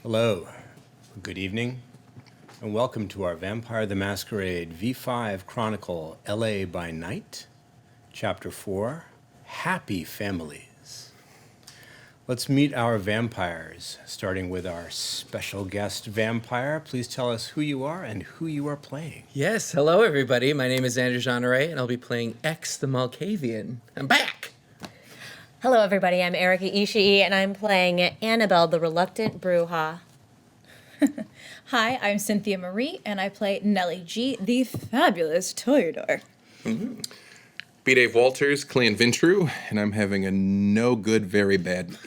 Hello, good evening, and welcome to our Vampire the Masquerade V5 Chronicle LA by Night, Chapter 4, Happy Families. Let's meet our vampires, starting with our special guest vampire. Please tell us who you are and who you are playing. Yes, hello everybody. My name is Andrew Jeanneret, and I'll be playing X the Malkavian. I'm back! Hello, everybody. I'm Erica Ishii, and I'm playing Annabelle, the Reluctant Bruja. Hi, I'm Cynthia Marie, and I play Nellie G, the fabulous Toreador. B. Dave Walters, Clan Vintru, and I'm having a no good, very bad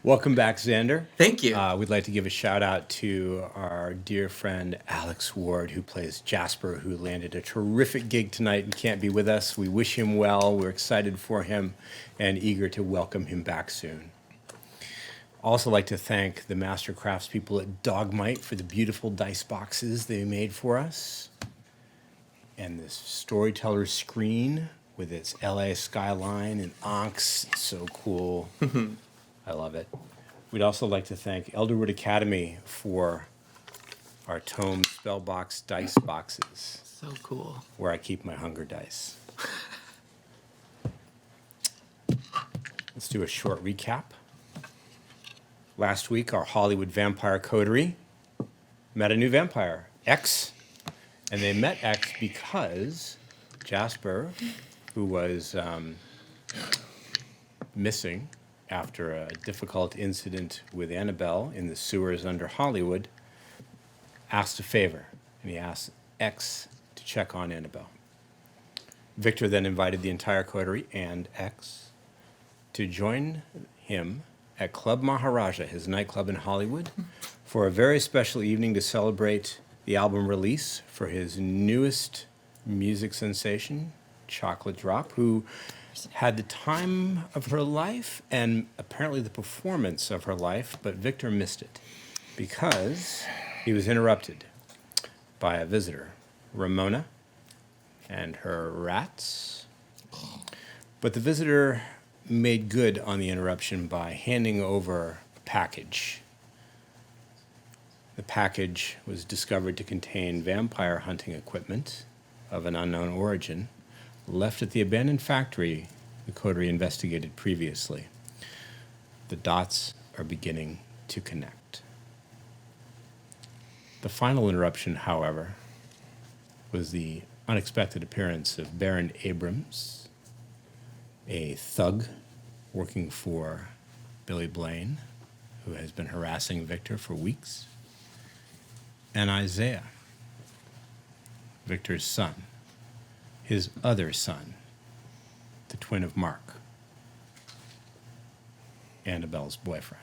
Welcome back, Xander. Thank you. We'd like to give a shout out to our dear friend Alex Ward, who plays Jasper, who landed a terrific gig tonight and can't be with us. We wish him well. We're excited for him and eager to welcome him back soon. Also like to thank the master craftspeople at Dogmite for the beautiful dice boxes they made for us. And this storyteller screen with its LA skyline and Ankhs, so cool. I love it. We'd also like to thank Elderwood Academy for our tome spellbox dice boxes, So cool. where I keep my hunger dice. Let's do a short recap. Last week, our Hollywood vampire coterie met a new vampire, X. And they met X because Jasper, who was missing after a difficult incident with Annabelle in the sewers under Hollywood, asked a favor. And he asked X to check on Annabelle. Victor then invited the entire coterie and X to join him at Club Maharaja, his nightclub in Hollywood, for a very special evening to celebrate the album release for his newest music sensation, Chocolate Drop, who had the time of her life and apparently the performance of her life, but Victor missed it because he was interrupted by a visitor, Ramona, and her rats. But the visitor made good on the interruption by handing over a package. The package was discovered to contain vampire hunting equipment of an unknown origin, left at the abandoned factory the coterie investigated previously. The dots are beginning to connect. The final interruption, however, was the unexpected appearance of Baron Abrams, a thug working for Billy Blaine, who has been harassing Victor for weeks, and Isaiah, Victor's son, his other son, the twin of Mark, Annabelle's boyfriend.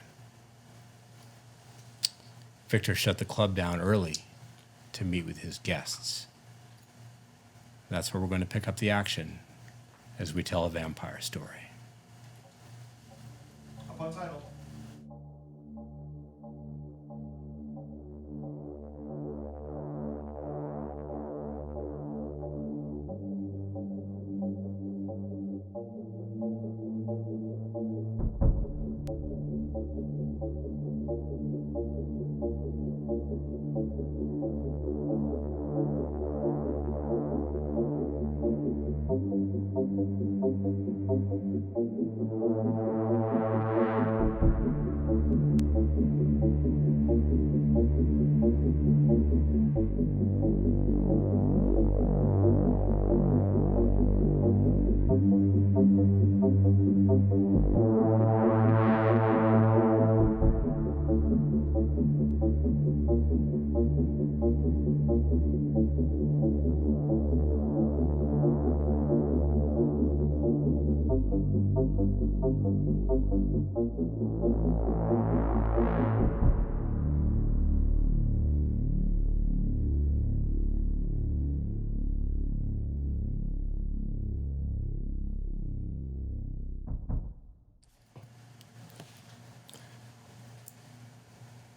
Victor shut the club down early to meet with his guests. That's where we're going to pick up the action as we tell a vampire story. Untitled.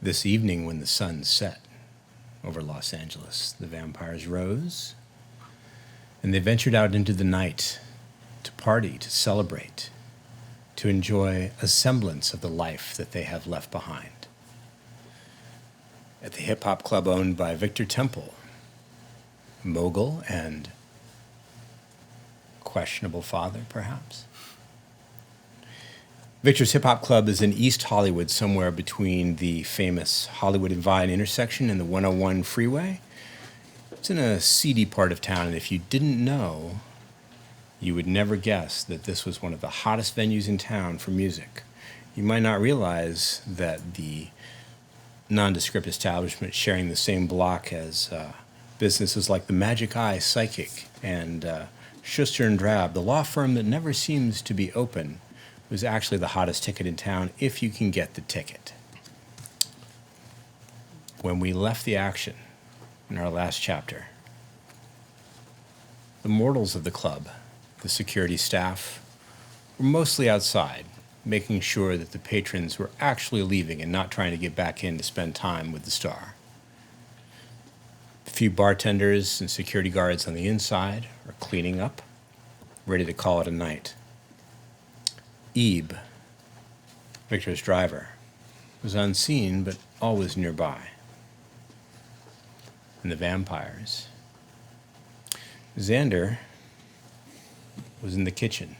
This evening, when the sun set over Los Angeles, the vampires rose, and they ventured out into the night to party, to celebrate, to enjoy a semblance of the life that they have left behind. At the hip-hop club owned by Victor Temple, mogul and questionable father, perhaps. Victor's Hip Hop Club is in East Hollywood, somewhere between the famous Hollywood and Vine intersection and the 101 freeway. It's in a seedy part of town, and if you didn't know, you would never guess that this was one of the hottest venues in town for music. You might not realize that the nondescript establishment sharing the same block as businesses like the Magic Eye Psychic and Schuster and Drab, the law firm that never seems to be open, was actually the hottest ticket in town if you can get the ticket. When we left the action in our last chapter, the mortals of the club, the security staff, were mostly outside, making sure that the patrons were actually leaving and not trying to get back in to spend time with the star. A few bartenders and security guards on the inside are cleaning up, ready to call it a night. Ebe, Victor's driver, was unseen but always nearby. And the vampires. Xander was in the kitchen,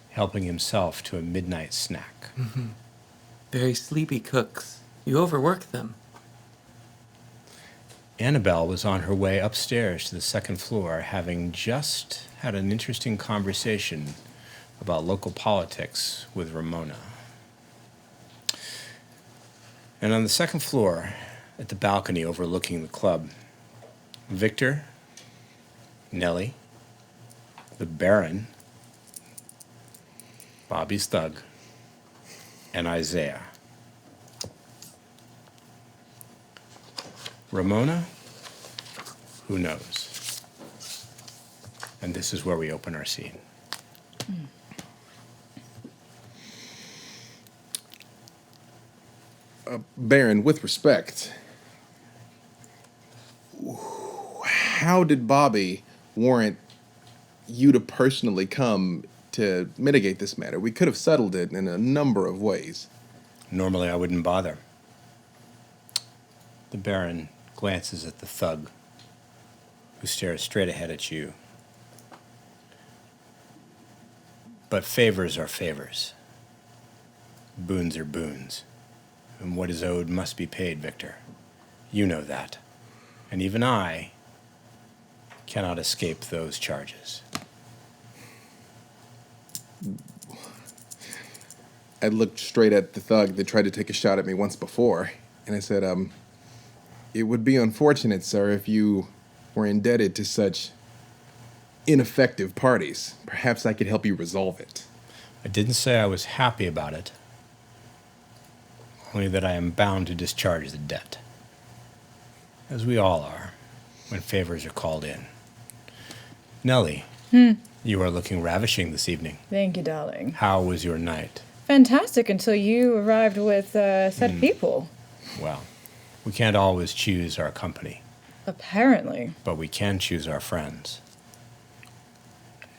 helping himself to a midnight snack. Mm-hmm. Very sleepy cooks. You overwork them. Annabelle was on her way upstairs to the second floor, having just had an interesting conversation about local politics with Ramona. And on the second floor, at the balcony overlooking the club, Victor, Nellie, the Baron, Bobby's thug, and Isaiah. Ramona? Who knows? And this is where we open our scene. Baron, with respect, how did Bobby warrant you to personally come to mitigate this matter? We could have settled it in a number of ways. Normally I wouldn't bother. The Baron glances at the thug, who stares straight ahead at you. But favors are favors. Boons are boons. And what is owed must be paid, Victor. You know that. And even I cannot escape those charges. I looked straight at the thug that tried to take a shot at me once before, and I said, it would be unfortunate, sir, if you were indebted to such ineffective parties. Perhaps I could help you resolve it. I didn't say I was happy about it, only that I am bound to discharge the debt, as we all are when favors are called in. Nellie, you are looking ravishing this evening. Thank you, darling. How was your night? Fantastic until you arrived with a set of people. Well, we can't always choose our company, Apparently. but we can choose our friends.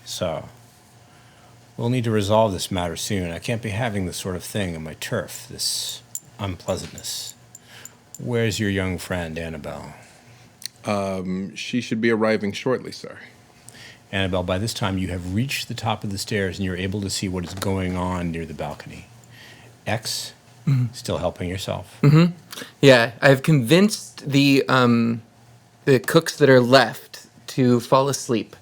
So, we'll need to resolve this matter soon. I can't be having this sort of thing on my turf, this unpleasantness. Where's your young friend, Annabelle? She should be arriving shortly, sir. Annabelle, by this time you have reached the top of the stairs and you're able to see what is going on near the balcony. X, still helping yourself. Mm-hmm. Yeah, I've convinced the cooks that are left to fall asleep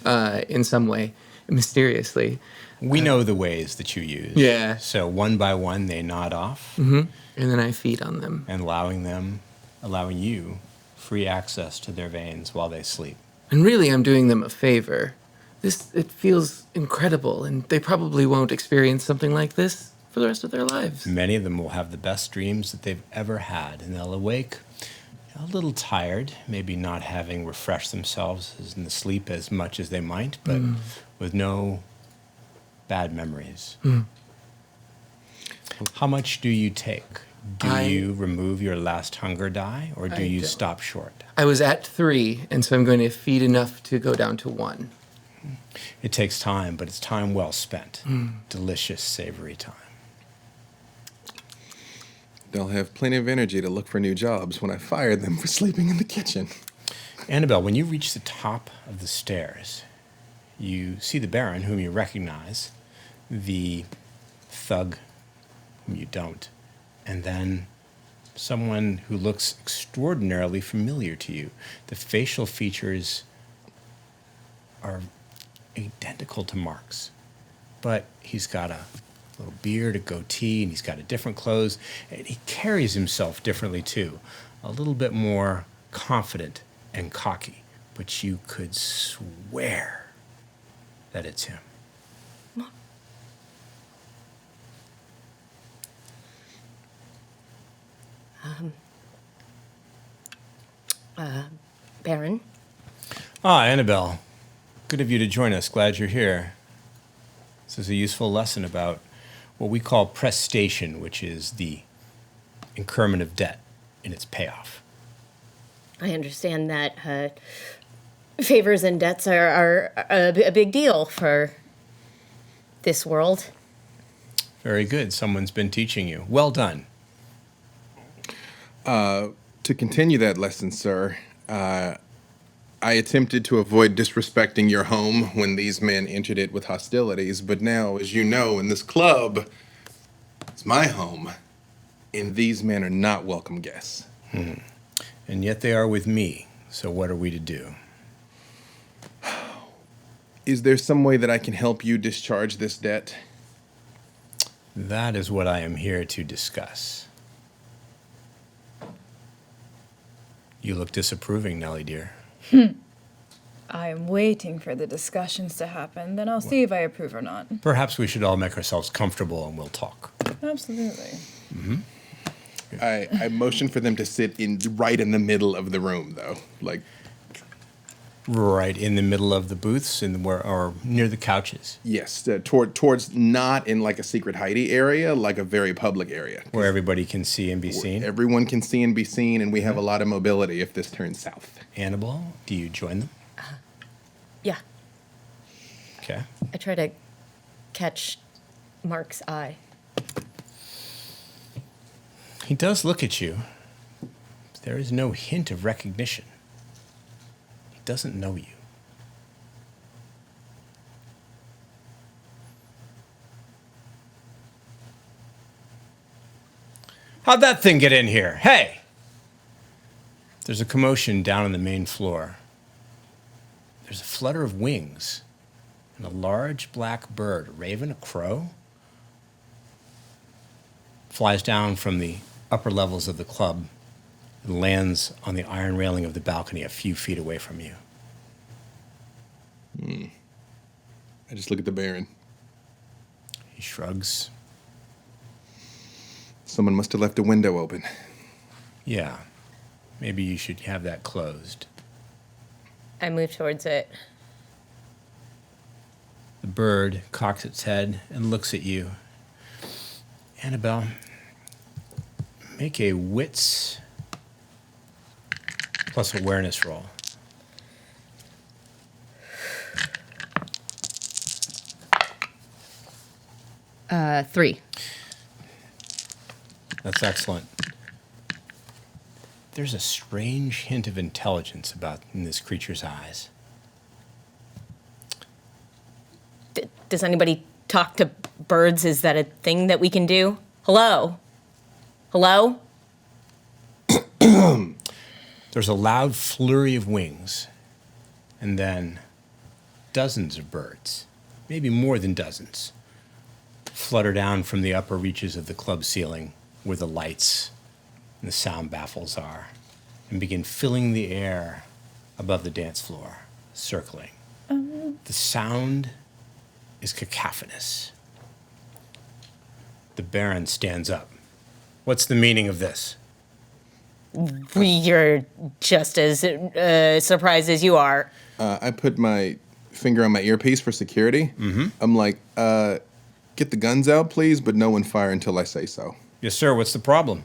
in some way, mysteriously. We know the ways that you use. Yeah. So one by one they nod off, Mm-hmm. And then I feed on them. and allowing you free access to their veins while they sleep. And really, I'm doing them a favor. It feels incredible, and they probably won't experience something like this for the rest of their lives. Many of them will have the best dreams that they've ever had, and they'll awake a little tired, maybe not having refreshed themselves in the sleep as much as they might, but with no bad memories. How much do you take? Do you remove your last hunger die, or do you stop short? I was at 3, and so I'm going to feed enough to go down to 1. It takes time, but it's time well spent. Delicious, savory time. They'll have plenty of energy to look for new jobs when I fire them for sleeping in the kitchen. Annabelle, when you reach the top of the stairs, you see the Baron, whom you recognize, the thug, whom you don't, and then someone who looks extraordinarily familiar to you. The facial features are identical to Mark's, but he's got a little beard, a goatee, and he's got a different clothes, and he carries himself differently too, a little bit more confident and cocky, but you could swear that it's him. Baron? Ah, Annabelle. Good of you to join us. Glad you're here. This is a useful lesson about what we call prestation, which is the incurment of debt in its payoff. I understand that favors and debts are a big deal for this world. Very good. Someone's been teaching you. Well done. To continue that lesson, sir, I attempted to avoid disrespecting your home when these men entered it with hostilities, but now, as you know, in this club, it's my home, and these men are not welcome guests. And yet they are with me. So what are we to do? Is there some way that I can help you discharge this debt? That is what I am here to discuss. You look disapproving, Nellie dear. I am waiting for the discussions to happen, then I'll see if I approve or not. Perhaps we should all make ourselves comfortable and we'll talk. Absolutely. I motion for them to sit right in the middle of the room, though. Like, Right in the middle of the booths or near the couches, yes, towards not in like a secret hidey area, like a very public area. where everybody can see and be seen. Everyone can see and be seen, and we have a lot of mobility if this turns south. Annabelle, do you join them? Yeah, Okay. I try to catch Mark's eye. He does look at you. There is no hint of recognition. He doesn't know you. How'd that thing get in here? Hey! There's a commotion down on the main floor. There's a flutter of wings, and a large black bird, a raven, a crow, flies down from the upper levels of the club and lands on the iron railing of the balcony a few feet away from you. I just look at the Baron. He shrugs. Someone must have left a window open. Yeah, maybe you should have that closed. I move towards it. The bird cocks its head and looks at you. Annabelle, make a wits plus awareness roll. Three. That's excellent. There's a strange hint of intelligence in this creature's eyes. Does anybody talk to birds? Is that a thing that we can do? Hello? Hello? There's a loud flurry of wings, and then dozens of birds, maybe more than dozens, flutter down from the upper reaches of the club ceiling where the lights and the sound baffles are, and begin filling the air above the dance floor, circling. The sound is cacophonous. The Baron stands up. What's the meaning of this? You're just as surprised as you are. I put my finger on my earpiece for security. I'm like, get the guns out, please, but no one fire until I say so. Yes, sir. What's the problem?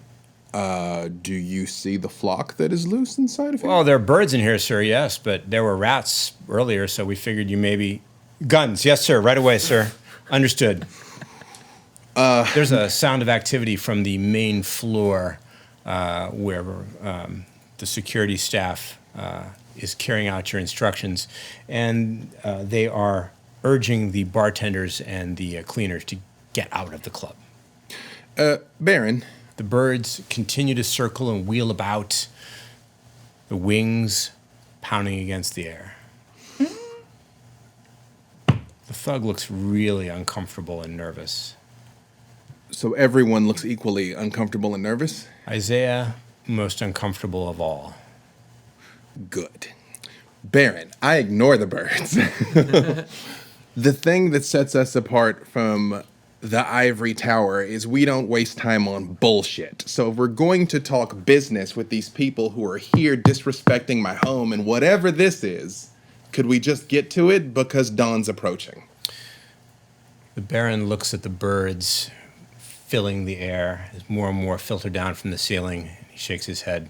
Do you see the flock that is loose inside of here? Well, there are birds in here, sir, yes, but there were rats earlier, so we figured you maybe Guns, yes, sir. Right away, sir. Understood. There's a sound of activity from the main floor where the security staff is carrying out your instructions, and they are urging the bartenders and the cleaners to get out of the club. Baron, The birds continue to circle and wheel about, the wings pounding against the air. The thug looks really uncomfortable and nervous. so everyone looks equally uncomfortable and nervous? Isaiah, most uncomfortable of all. Good. Baron, I ignore the birds. The thing that sets us apart from the ivory tower is we don't waste time on bullshit. So if we're going to talk business with these people who are here disrespecting my home and whatever this is, could we just get to it because dawn's approaching? The Baron looks at the birds filling the air as more and more filter down from the ceiling. He shakes his head.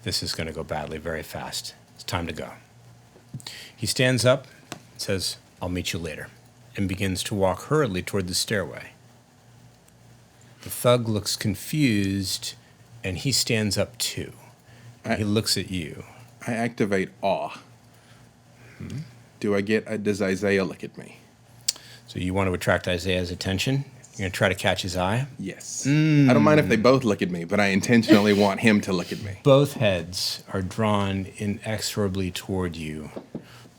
This is going to go badly very fast. It's time to go. He stands up, says, "I'll meet you later," and begins to walk hurriedly toward the stairway. The thug looks confused, and he stands up too. He looks at you. I activate awe. Does Isaiah look at me? So you want to attract Isaiah's attention? You're going to try to catch his eye? Yes. I don't mind if they both look at me, but I intentionally want him to look at me. Both heads are drawn inexorably toward you,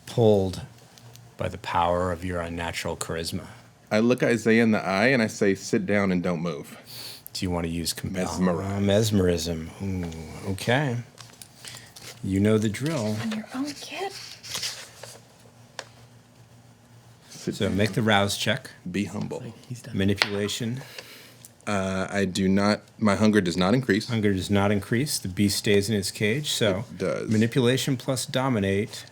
pulled by the power of your unnatural charisma. I look Isaiah in the eye and I say, sit down and don't move. Do you want to use Mesmerize. mesmerism? Ooh, okay. You know the drill. On your own kid. Sit So down. make the rouse check. Be humble. He's done. Manipulation. I do not, my hunger does not increase. Hunger does not increase. The beast stays in its cage. So It does. manipulation plus dominate.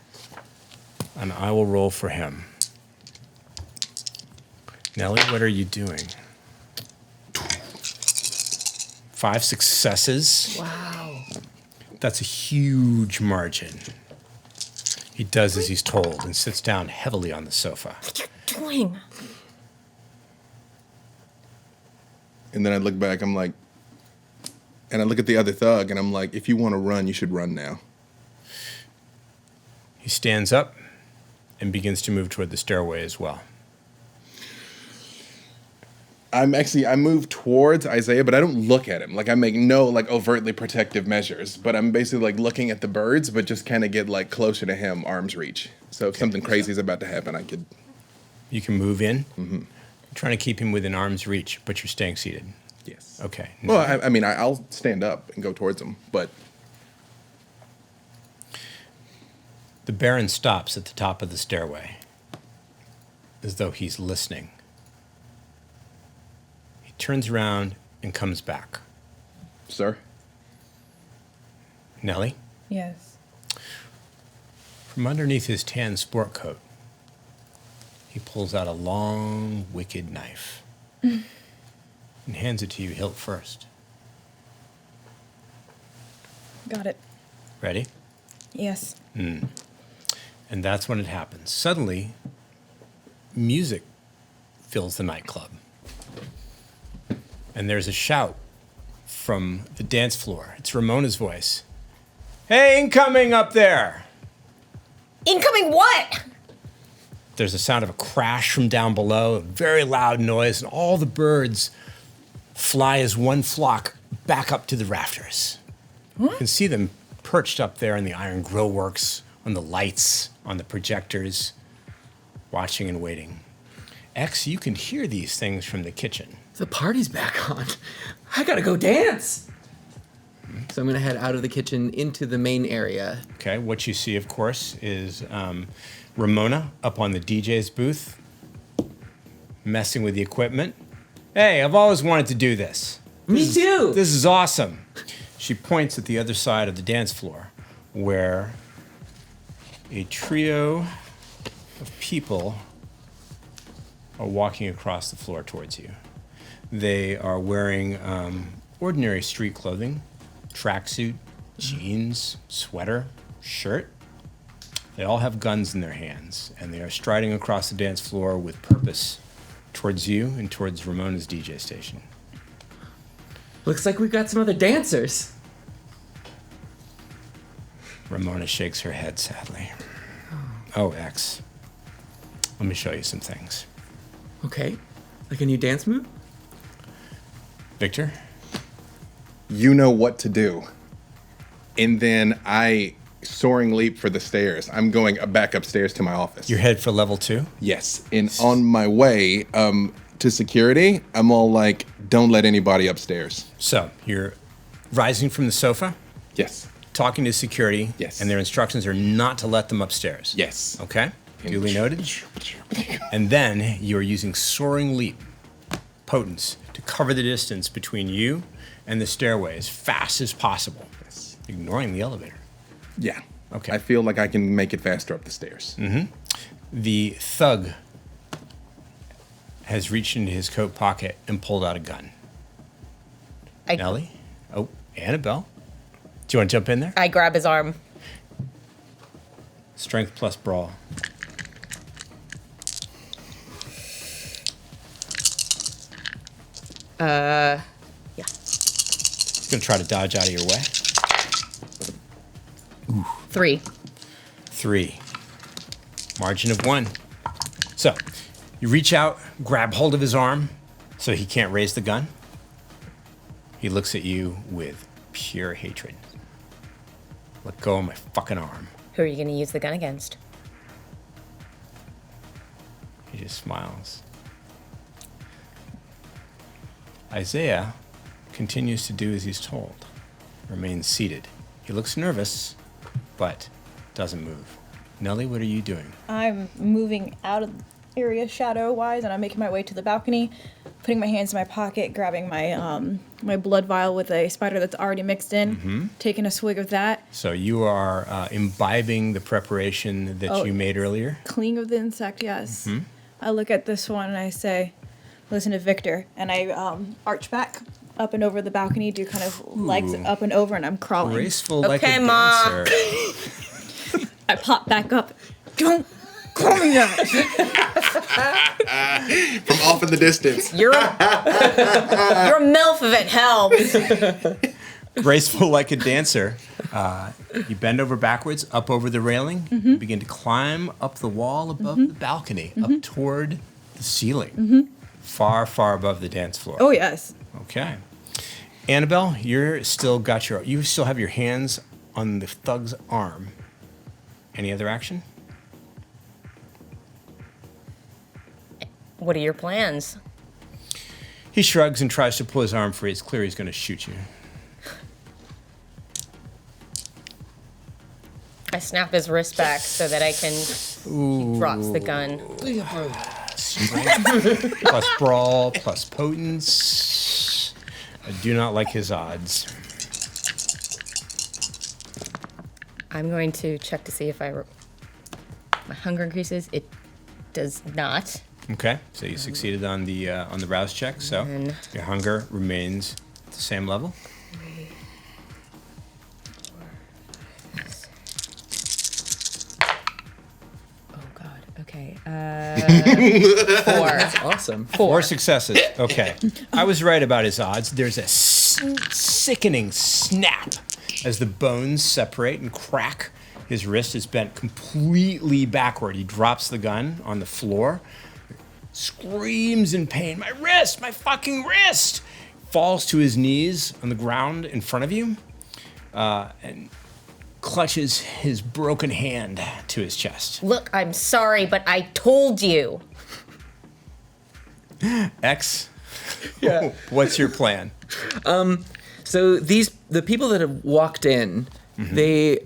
And I will roll for him. Nellie, what are you doing? 5 successes. Wow. That's a huge margin. He does as he's told and sits down heavily on the sofa. What are you doing? And then I look back, I'm like, and I look at the other thug and I'm like, if you want to run, you should run now. He stands up and begins to move toward the stairway as well. I move towards Isaiah, but I don't look at him. Like I make no like overtly protective measures, but I'm basically like looking at the birds, but just kind of get like closer to him, arm's reach. So if something crazy is about to happen, I could. You can move in. Mm-hmm. Trying to keep him within arm's reach, but you're staying seated. Yes. Okay. Well, I'll stand up and go towards him, but The Baron stops at the top of the stairway, as though he's listening. He turns around and comes back. sir, Nellie, Yes. from underneath his tan sport coat, he pulls out a long, wicked knife and hands it to you hilt first. Got it. Ready? Yes. And that's when it happens. Suddenly, music fills the nightclub. And there's a shout from the dance floor. It's Ramona's voice. Hey, incoming up there! Incoming what? There's a sound of a crash from down below, a very loud noise, and all the birds fly as one flock back up to the rafters. You can see them perched up there in the iron grill works, on the lights, on the projectors, watching and waiting. X, you can hear these things from the kitchen. The party's back on. I gotta go dance. So I'm gonna head out of the kitchen into the main area. Okay, what you see, of course, is Ramona up on the DJ's booth, messing with the equipment. Hey, I've always wanted to do this. Me too. This is awesome. She points at the other side of the dance floor, where a trio of people are walking across the floor towards you. They are wearing ordinary street clothing, tracksuit, jeans, sweater, shirt. They all have guns in their hands, and they are striding across the dance floor with purpose towards you and towards Ramona's DJ station. Looks like we've got some other dancers. Ramona shakes her head sadly. Oh, X. Let me show you some things. Okay. Like a new dance move? Victor? You know what to do. And then I soaring leap for the stairs. I'm going back upstairs to my office. You're head for level 2? Yes. And on my way to security, I'm all like, don't let anybody upstairs. So, you're rising from the sofa, Yes. talking to security, Yes. and their instructions are not to let them upstairs. Yes. Okay? Duly noted. And then you're using soaring leap, potence, to cover the distance between you and the stairway as fast as possible, Yes. ignoring the elevator. Yeah. Okay. I feel like I can make it faster up the stairs. The thug has reached into his coat pocket and pulled out a gun. Nellie? Oh, Annabelle? Do you want to jump in there? I grab his arm. Strength plus brawl. Yeah. He's going to try to dodge out of your way. 3. 3. Margin of 1. So, you reach out, grab hold of his arm so he can't raise the gun. He looks at you with pure hatred. Let go of my fucking arm. Who are you going to use the gun against? He just smiles. Isaiah continues to do as he's told. Remains seated. He looks nervous, but doesn't move. Nellie, what are you doing? I'm moving out of the area shadow-wise, and I'm making my way to the balcony, putting my hands in my pocket, grabbing my my blood vial with a spider that's already mixed in, taking a swig of that, So you are imbibing the preparation that Oh. you made earlier. clean of the insect, yes. I look at this one and I say, listen to Victor, and I arch back up and over the balcony, do kind of legs Ooh. up and over, and I'm crawling. Graceful like a Okay, Mom. dancer. I pop back up. Don't call me that. From off in the distance. You're a MILF if it helps. Graceful like a dancer. You bend over backwards, up over the railing. You begin to climb up the wall above the balcony, up toward the ceiling. Far, far above the dance floor. Oh, yes. Okay. Annabelle, you still have your hands on the thug's arm. Any other action? What are your plans? He shrugs and tries to pull his arm free. It's clear he's going to shoot you. I snap his wrist back so that I can. He drops the gun. Strength plus brawl plus potence. I do not like his odds. I'm going to check to see if my hunger increases. It does not. Okay, so you succeeded on the rouse check. So And- your hunger remains at the same level. Oh God. Okay. 4. Awesome. 4 successes. Okay. I was right about his odds. There's a sickening snap as the bones separate and crack. His wrist is bent completely backward. He drops the gun on the floor, screams in pain. My wrist! My fucking wrist! Falls to his knees on the ground in front of you and clutches his broken hand to his chest. Look, I'm sorry, but I told you. X, what's your plan? So the people that have walked in, they.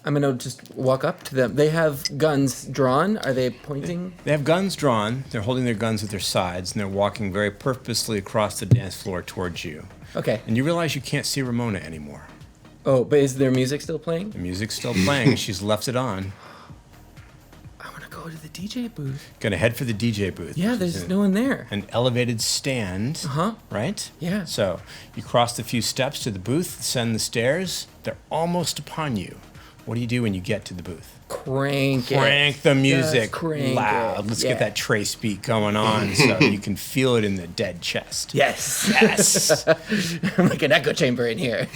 I'm gonna just walk up to them. They have guns drawn. Are they pointing? They have guns drawn. They're holding their guns at their sides, and they're walking very purposely across the dance floor towards you. Okay. And you realize you can't see Ramona anymore. Oh, but is their music still playing? The music's still playing. She's left it on. I want to go to the DJ booth. Gonna head for the DJ booth. Yeah, which is there's no one there. an elevated stand. Uh-huh. Right? Yeah. So you cross the few steps to the booth, ascend the stairs. They're almost upon you. What do you do when you get to the booth? Crank it. Crank the music Just crank loud. it. Let's Yeah. get that trace beat going on so you can feel it in the dead chest. Yes. Yes. I'm like an echo chamber in here.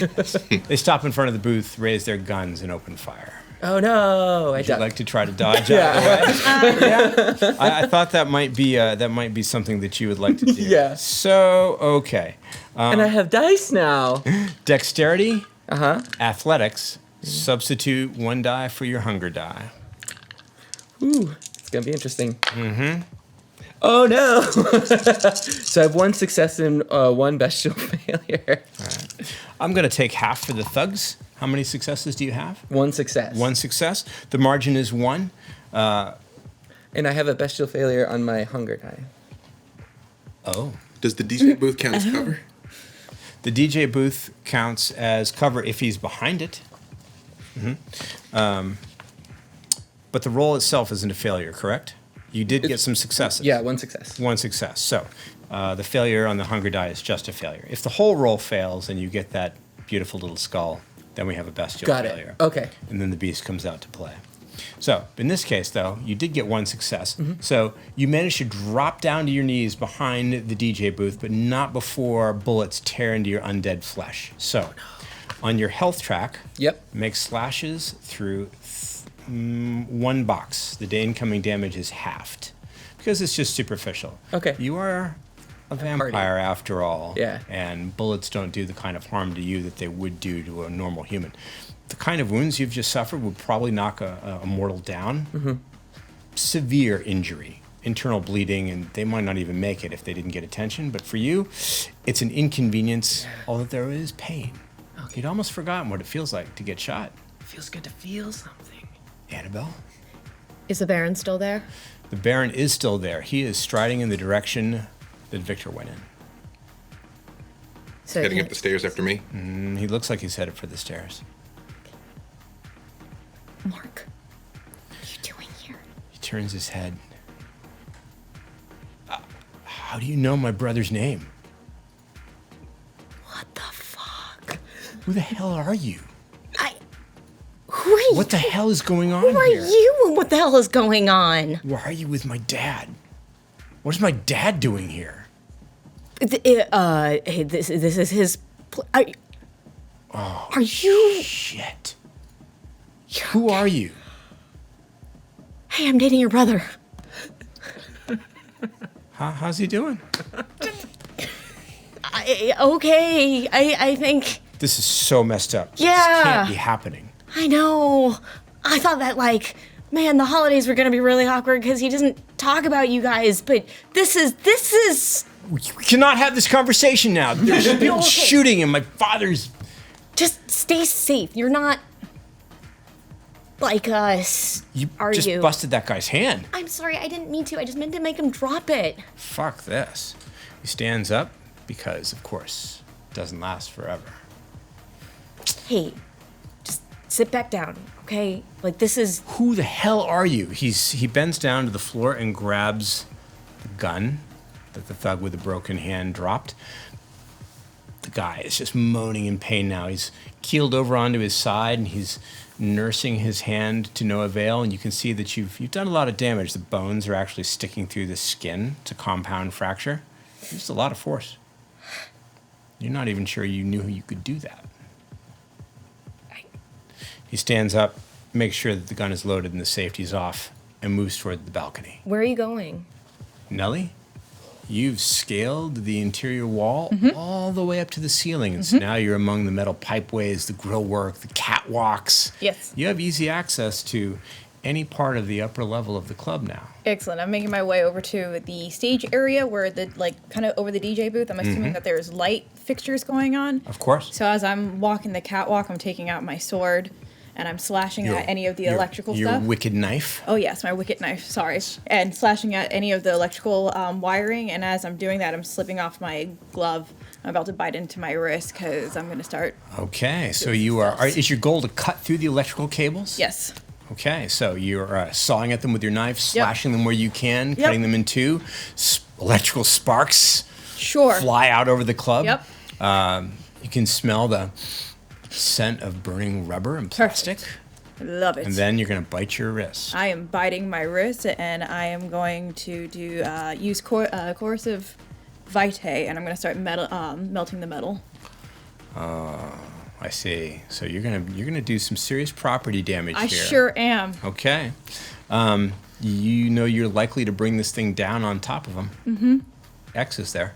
They stop in front of the booth, raise their guns, and open fire. Oh no! Would you duck. like to try to dodge out of the way? Yeah. I thought that might be something that you would like to do. Yeah. So okay, and I have dice now. dexterity, athletics. Mm-hmm. Substitute 1 die for your hunger die. Ooh, it's gonna be interesting. Mm-hmm. Oh no! So I have 1 success and 1 bestial failure. I'm gonna take half for the thugs. How many successes do you have? 1 success. 1 success. The margin is 1. And I have a bestial failure on my hunger die. Oh. Does the DJ booth count as cover? The DJ booth counts as cover if he's behind it. But the roll itself isn't a failure, correct? You did get some successes. Yeah, 1 success. 1 success. So the failure on the hunger die is just a failure. If the whole roll fails and you get that beautiful little skull, then we have a bestial Got failure. it. Okay. And then the beast comes out to play. So in this case, though, you did get 1 success. Mm-hmm. So you managed to drop down to your knees behind the DJ booth, but not before bullets tear into your undead flesh. So on your health track, Yep. make slashes through 1 box. The incoming damage is halved because it's just superficial. Okay. You are a vampire after all. Yeah. And bullets don't do the kind of harm to you that they would do to a normal human. The kind of wounds you've just suffered would probably knock a mortal down. Mm-hmm. Severe injury, internal bleeding, and they might not even make it if they didn't get attention. But for you, it's an inconvenience, although there is pain. Okay. You'd almost forgotten what it feels like to get shot. Feels good to feel something. Annabelle? Is the Baron still there? The Baron is still there. He is striding in the direction that Victor went in. So Heading he- up the stairs after me. And he looks like he's headed for the stairs. Mark, what are you doing here? He turns his head. How do you know my brother's name? What the fuck? Who the hell are you? Who are you? What the hell is going on Who are here? you and what the hell is going on? Why are you with my dad? What is my dad doing here? Hey, this is his. Are you? Shit. Who are you? Hey, I'm dating your brother. How's he doing? Okay, I think. This is so messed up. Yeah. This can't be happening. I know. I thought that, man, the holidays were gonna be really awkward because he doesn't talk about you guys, but this is. We cannot have this conversation now. There's people Okay. shooting and my father's... Just stay safe. You're not like us. You Are just you? busted that guy's hand. I'm sorry, I didn't mean to. I just meant to make him drop it. Fuck this. He stands up because, of course, it doesn't last forever. Hey, just sit back down, okay? This is. Who the hell are you? He bends down to the floor and grabs the gun that the thug with the broken hand dropped. The guy is just moaning in pain now. He's keeled over onto his side and he's nursing his hand to no avail. And you can see that you've done a lot of damage. The bones are actually sticking through the skin. It's a compound fracture. Just a lot of force. You're not even sure you knew you could do that. He stands up, makes sure that the gun is loaded and the safety's off, and moves toward the balcony. Where are you going? Nellie, you've scaled the interior wall all the way up to the ceiling, and so now you're among the metal pipeways, the grillwork, the catwalks. Yes. You have easy access to any part of the upper level of the club now. Excellent. I'm making my way over to the stage area where kind of over the DJ booth. I'm assuming that there's light fixtures going on. Of course. So as I'm walking the catwalk, I'm taking out my sword and I'm slashing at any of the electrical your stuff. wicked knife. Oh yes, my wicket knife. Sorry, and slashing at any of the electrical wiring. And as I'm doing that, I'm slipping off my glove. I'm about to bite into my wrist because I'm going to start. Okay, so you are. Is your goal to cut through the electrical cables? Yes. Okay, so you're sawing at them with your knife, slashing them where you can, cutting them in two. Electrical sparks Sure. fly out over the club. Yep. You can smell the scent of burning rubber and plastic. I love it. And then you're going to bite your wrist. I am biting my wrist, and I am going to use coercive vitae, and I'm going to start melting the metal. I see. So you're gonna do some serious property damage I here. sure am. Okay. You know you're likely to bring this thing down on top of them. Mm-hmm. X is there.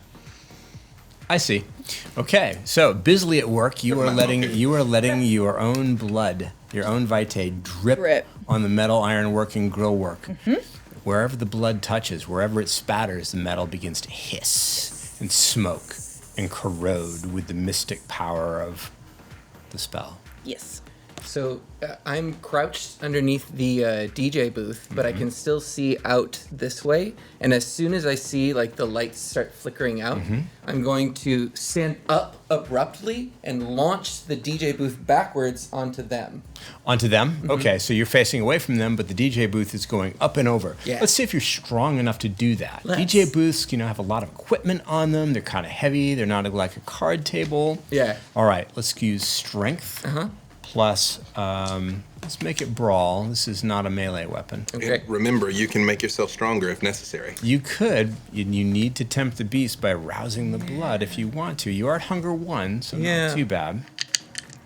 I see. Okay. So busily at work, you are letting your own blood, your own vitae, drip on the metal ironwork and grillwork. Mm-hmm. Wherever the blood touches, wherever it spatters, the metal begins to hiss and smoke and corrode with the mystic power of the spell. Yes. So I'm crouched underneath the DJ booth, but I can still see out this way. And as soon as I see like the lights start flickering out, I'm going to stand up abruptly and launch the DJ booth backwards onto them. Onto them? Okay, so you're facing away from them, but the DJ booth is going up and over. Yeah. Let's see if you're strong enough to do that. Let's. DJ booths, have a lot of equipment on them. They're kind of heavy. They're not like a card table. Yeah. All right, let's use strength. Plus, let's make it brawl. This is not a melee weapon. Okay. Remember, you can make yourself stronger if necessary. You could. You need to tempt the beast by rousing the blood if you want to. You are at hunger 1, so not too bad.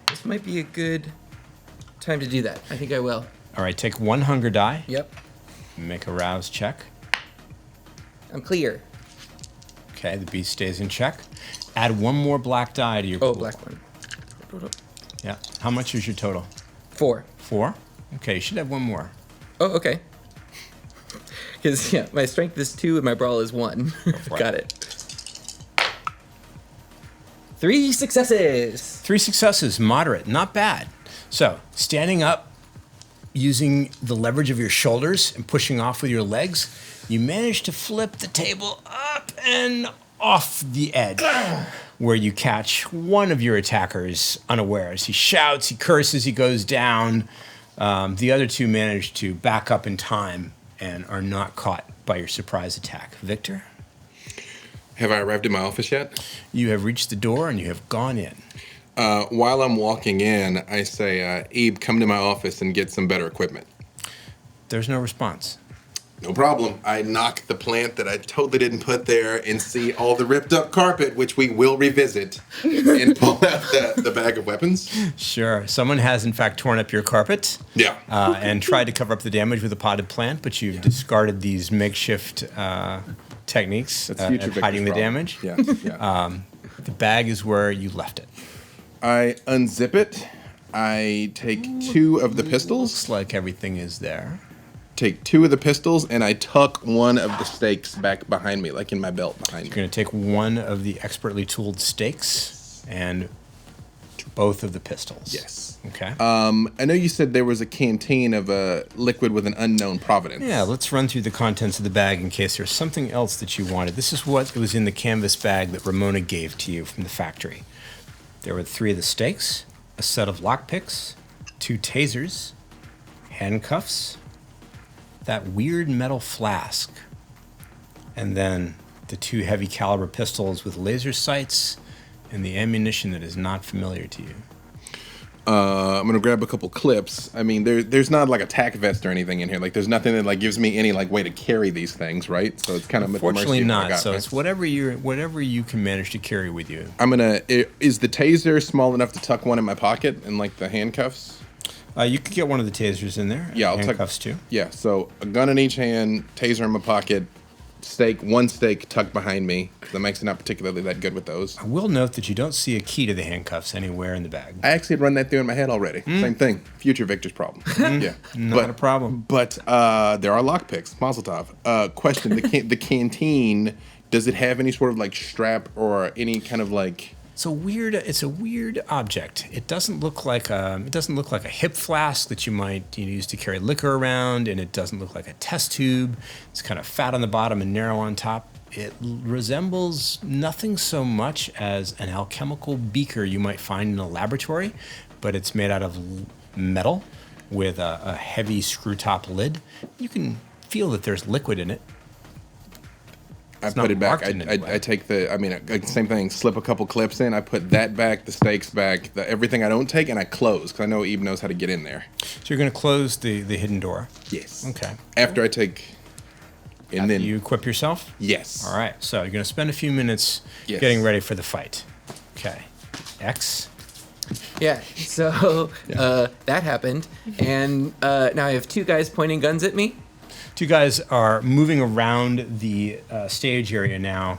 This might be a good time to do that. I think I will. All right, take 1 hunger die. Yep. Make a rouse check. I'm clear. Okay, the beast stays in check. Add 1 more black die to your pool. Oh, black one. Yeah. How much is your total? 4. 4? Okay, you should have 1 more. Oh, okay. Because, my strength is 2 and my brawl is 1. for it. Got it. 3 successes. 3 successes, moderate, not bad. So, standing up, using the leverage of your shoulders and pushing off with your legs, you manage to flip the table up and off the edge, where you catch one of your attackers unawares. He shouts, he curses, he goes down. The other 2 manage to back up in time and are not caught by your surprise attack. Victor? Have I arrived at my office yet? You have reached the door and you have gone in. While I'm walking in, I say, Abe, come to my office and get some better equipment. There's no response. No problem. I knock the plant that I totally didn't put there and see all the ripped up carpet, which we will revisit, and pull out the bag of weapons. Sure. Someone has, in fact, torn up your carpet. Yeah. And tried to cover up the damage with a potted plant, but you've discarded these makeshift techniques That's at future Victor's hiding the problem. damage. Yeah. The bag is where you left it. I unzip it. I take 2 of the pistols. Looks like everything is there. Take 2 of the pistols, and I tuck one of the stakes back behind me, like in my belt behind You're me. going to take one of the expertly tooled stakes and both of the pistols. Yes. Okay. I know you said there was a canteen of a liquid with an unknown provenance. Yeah, let's run through the contents of the bag in case there's something else that you wanted. This is what was in the canvas bag that Ramona gave to you from the factory. There were 3 of the stakes, a set of lockpicks, 2 tasers, handcuffs, that weird metal flask, and then the 2 heavy caliber pistols with laser sights and the ammunition that is not familiar to you. I'm gonna grab a couple clips. I mean, there's not like a tack vest or anything in here. Like, there's nothing that like gives me any like way to carry these things, right? So it's kind of Fortunately not. So right? it's whatever you can manage to carry with you. Is the taser small enough to tuck one in my pocket and like the handcuffs? You could get one of the tasers in there. Yeah, I'll handcuffs too. Yeah, so a gun in each hand, taser in my pocket, one stake tucked behind me. The mech's not particularly that good with those. I will note that you don't see a key to the handcuffs anywhere in the bag. I actually had run that through in my head already. Same thing. Future Victor's problem. Yeah, Not a problem. But there are lockpicks. Mazel tov. Question: the canteen, does it have any sort of like strap or any kind of like? It's a weird object. It doesn't look like a hip flask that you might use to carry liquor around, and it doesn't look like a test tube. It's kind of fat on the bottom and narrow on top. It resembles nothing so much as an alchemical beaker you might find in a laboratory, but it's made out of metal, with a heavy screw top lid. You can feel that there's liquid in it. I It's put not it back. marked in any way. I take same thing. Slip a couple clips in. I put that back, the stakes back, everything I don't take, and I close because I know Eve knows how to get in there. So you're going to close the hidden door. Yes. Okay. After I take, and After then you equip yourself? yes. All right. So you're going to spend a few minutes Yes. getting ready for the fight. Okay. X. Yeah, so that happened, and now I have 2 guys pointing guns at me. 2 guys are moving around the stage area now,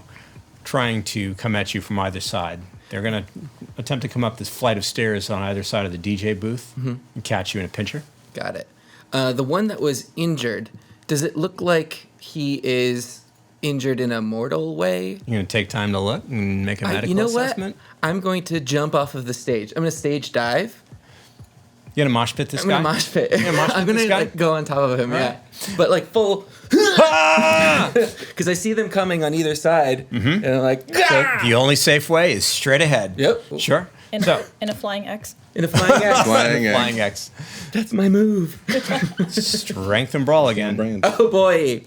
trying to come at you from either side. They're going to attempt to come up this flight of stairs on either side of the DJ booth and catch you in a pincher. Got it. The one that was injured, does it look like he is injured in a mortal way? You're going to take time to look and make a medical you know assessment. what? I'm going to jump off of the stage. I'm going to stage dive. You going to mosh pit this I'm guy? going to mosh pit. gonna mosh pit I'm going this to guy? like, go on top of him, yeah. But like full, Ah! because I see them coming on either side, and I'm like, so, The only safe way is straight ahead. Yep. Sure. In, So, in a flying X. in a flying X. Flying X. flying X. That's my move. Strength and brawl again. Brand. Oh boy.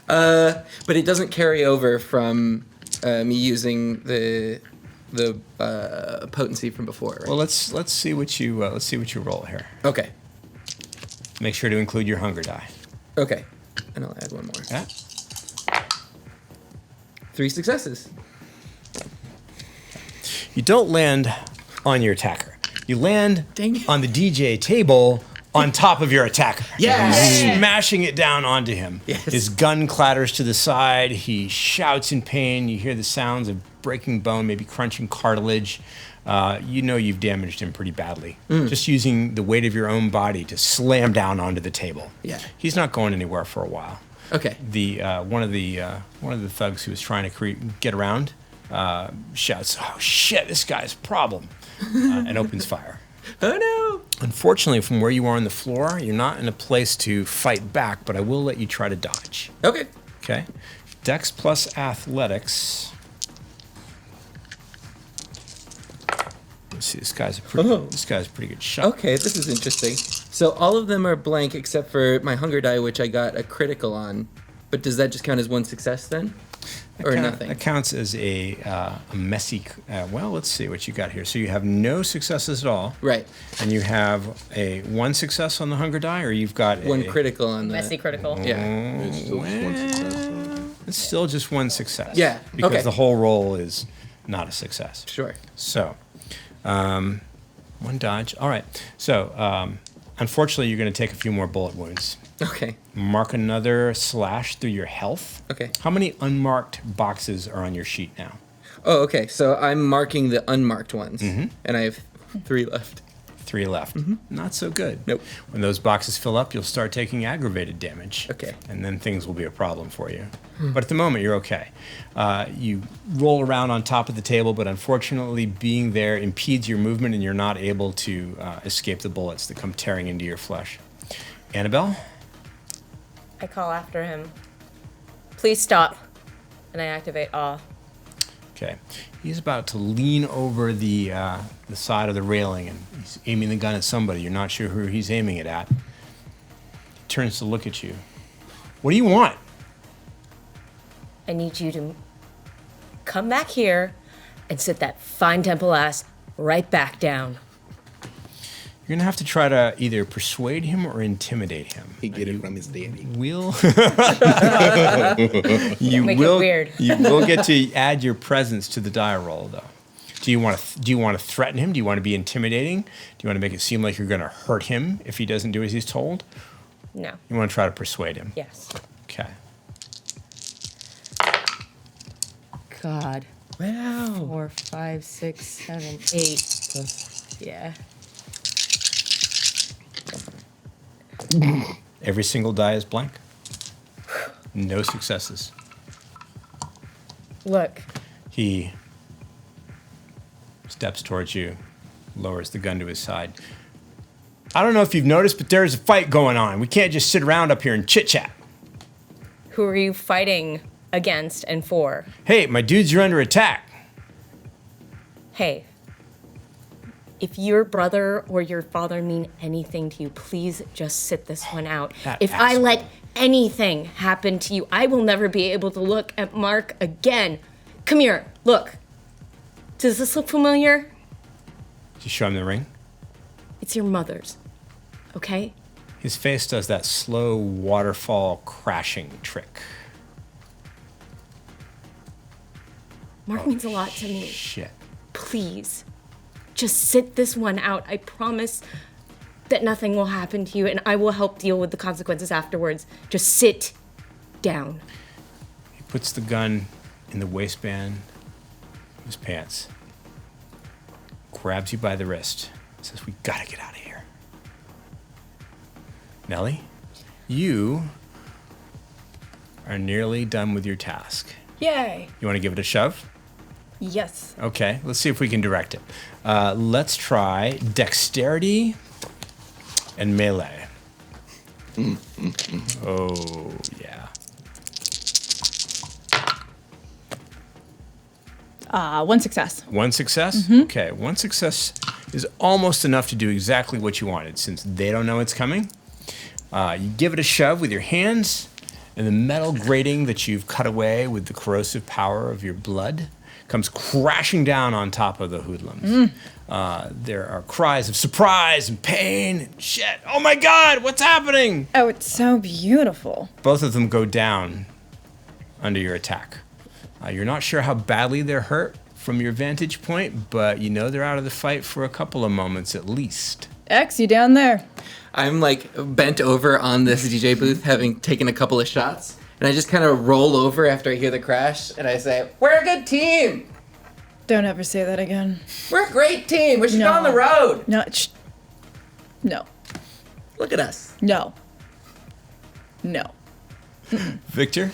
But it doesn't carry over from me using the potency from before, right? Well, let's see what you roll here. Okay. Make sure to include your hunger die. Okay. And I'll add one more. Yeah. 3 successes. You don't land on your attacker. You land Dang it. on the DJ table on top of your attacker. Yes. Smashing it down onto him. Yes. His gun clatters to the side. He shouts in pain. You hear the sounds of breaking bone, maybe crunching cartilage. You know you've damaged him pretty badly. Just using the weight of your own body to slam down onto the table. Yeah. He's not going anywhere for a while. Okay. The one of the thugs who was trying to get around shouts, "Oh shit! This guy's a problem," and opens fire. Oh no. Unfortunately, from where you are on the floor, you're not in a place to fight back. But I will let you try to dodge. Okay. Okay, Dex plus Athletics. Let's see. This guy's a pretty good shot. Okay, this is interesting. So all of them are blank except for my hunger die, which I got a critical on. But does that just count as 1 success then? Or nothing? That counts as a messy. Well, let's see what you got here. So you have no successes at all. Right. And you have a 1 success on the hunger die, or you've got 1 critical on the Messy critical. Yeah. It's still just one success. It's still just 1 success. Yeah, Because okay. the whole roll is not a success. Sure. So, 1 dodge. All right. So, unfortunately, you're going to take a few more bullet wounds. Okay. Mark another slash through your health. Okay. How many unmarked boxes are on your sheet now? Oh, okay. So I'm marking the unmarked ones, and I have 3 left. 3 left. Not so good. Nope. When those boxes fill up, you'll start taking aggravated damage. Okay. And then things will be a problem for you. But at the moment, you're okay. You roll around on top of the table, but unfortunately, being there impedes your movement, and you're not able to escape the bullets that come tearing into your flesh. Annabelle? I call after him. Please stop. And I activate awe. Okay. He's about to lean over the side of the railing, and he's aiming the gun at somebody. You're not sure who he's aiming it at. He turns to look at you. What do you want? I need you to come back here and sit that fine temple ass right back down. You're going to have to try to either persuade him or intimidate him. He get it from his daddy. Will Make it weird. You will get to add your presence to the die roll, though. Do you want to threaten him? Do you want to be intimidating? Do you want to make it seem like you're going to hurt him if he doesn't do as he's told? No. You want to try to persuade him. Yes. Okay. God. Wow. 4, 5, 6, 7, 8. Yeah. Every single die is blank. No successes. Look. He steps towards you, lowers the gun to his side. I don't know if you've noticed, but there's a fight going on. We can't just sit around up here and chit-chat. Who are you fighting against and for? Hey, my dudes are under attack. Hey. if your brother or your father mean anything to you, please just sit this one out. That If I asshole. let anything happen to you, I will never be able to look at Mark again. Come here, look. Does this look familiar? Did you show him the ring? It's your mother's, okay? His face does that slow waterfall crashing trick. Mark means a lot to me. Shit. Please, just sit this one out. I promise that nothing will happen to you, and I will help deal with the consequences afterwards. Just sit down. He puts the gun in the waistband of his pants, grabs you by the wrist, says, "We gotta get out of here." Nellie, you are nearly done with your task. Yay. You want to give it a shove? Yes. Okay, let's see if we can direct it. Let's try dexterity and melee. Oh, yeah. One success. One success? Okay, one success is almost enough to do exactly what you wanted since they don't know it's coming. You give it a shove with your hands, and the metal grating that you've cut away with the corrosive power of your blood comes crashing down on top of the hoodlums. There are cries of surprise and pain and shit. Oh my God, what's happening? Oh, it's so beautiful. Both of them go down under your attack. You're not sure how badly they're hurt from your vantage point, but you know they're out of the fight for a couple of moments at least. X, you down there? I'm like bent over on this DJ booth, having taken a couple of shots, and I just kind of roll over after I hear the crash, and I say, "We're a good team. Don't ever say that again. We're a great team. We should go No. on the road. No. No. Look at us." No. No. Victor,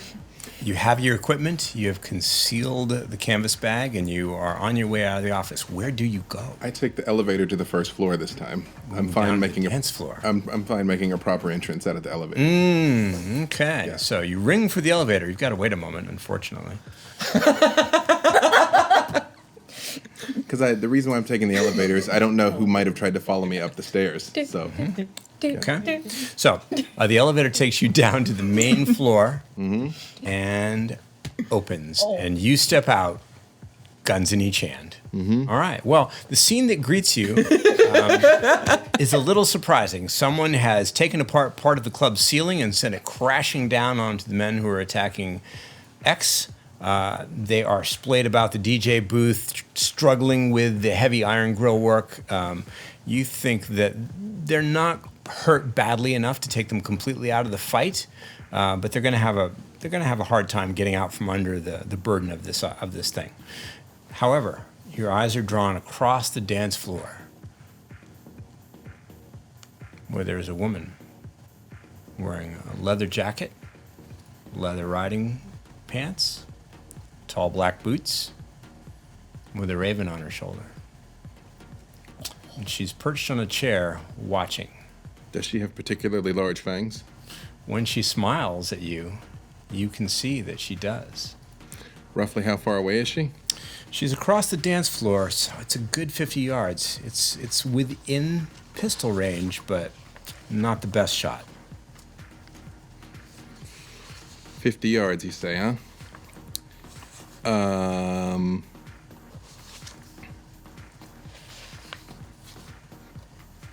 you have your equipment, you have concealed the canvas bag, and you are on your way out of the office. Where do you go? I take the elevator to the first floor this time. I'm Down fine to making the a dance floor. I'm fine making a proper entrance out of the elevator. Okay, Yeah. so you ring for the elevator. You've got to wait a moment, unfortunately. Because the reason why I'm taking the elevator is I don't know who might have tried to follow me up the stairs. So Okay. So the elevator takes you down to the main floor and opens, and you step out, guns in each hand. All right. Well, the scene that greets you is a little surprising. Someone has taken apart part of the club's ceiling and sent it crashing down onto the men who are attacking X. They are splayed about the DJ booth, struggling with the heavy iron grill work. You think that they're not hurt badly enough to take them completely out of the fight, but they're going to have a hard time getting out from under the burden of this thing. However, your eyes are drawn across the dance floor, where there's a woman wearing a leather jacket, leather riding pants, tall black boots, with a raven on her shoulder. And she's perched on a chair watching. does she have particularly large fangs? When she smiles at you, you can see that she does. Roughly how far away is she? She's across the dance floor, so it's a good 50 yards. It's within pistol range, but not the best shot. 50 yards, you say, huh?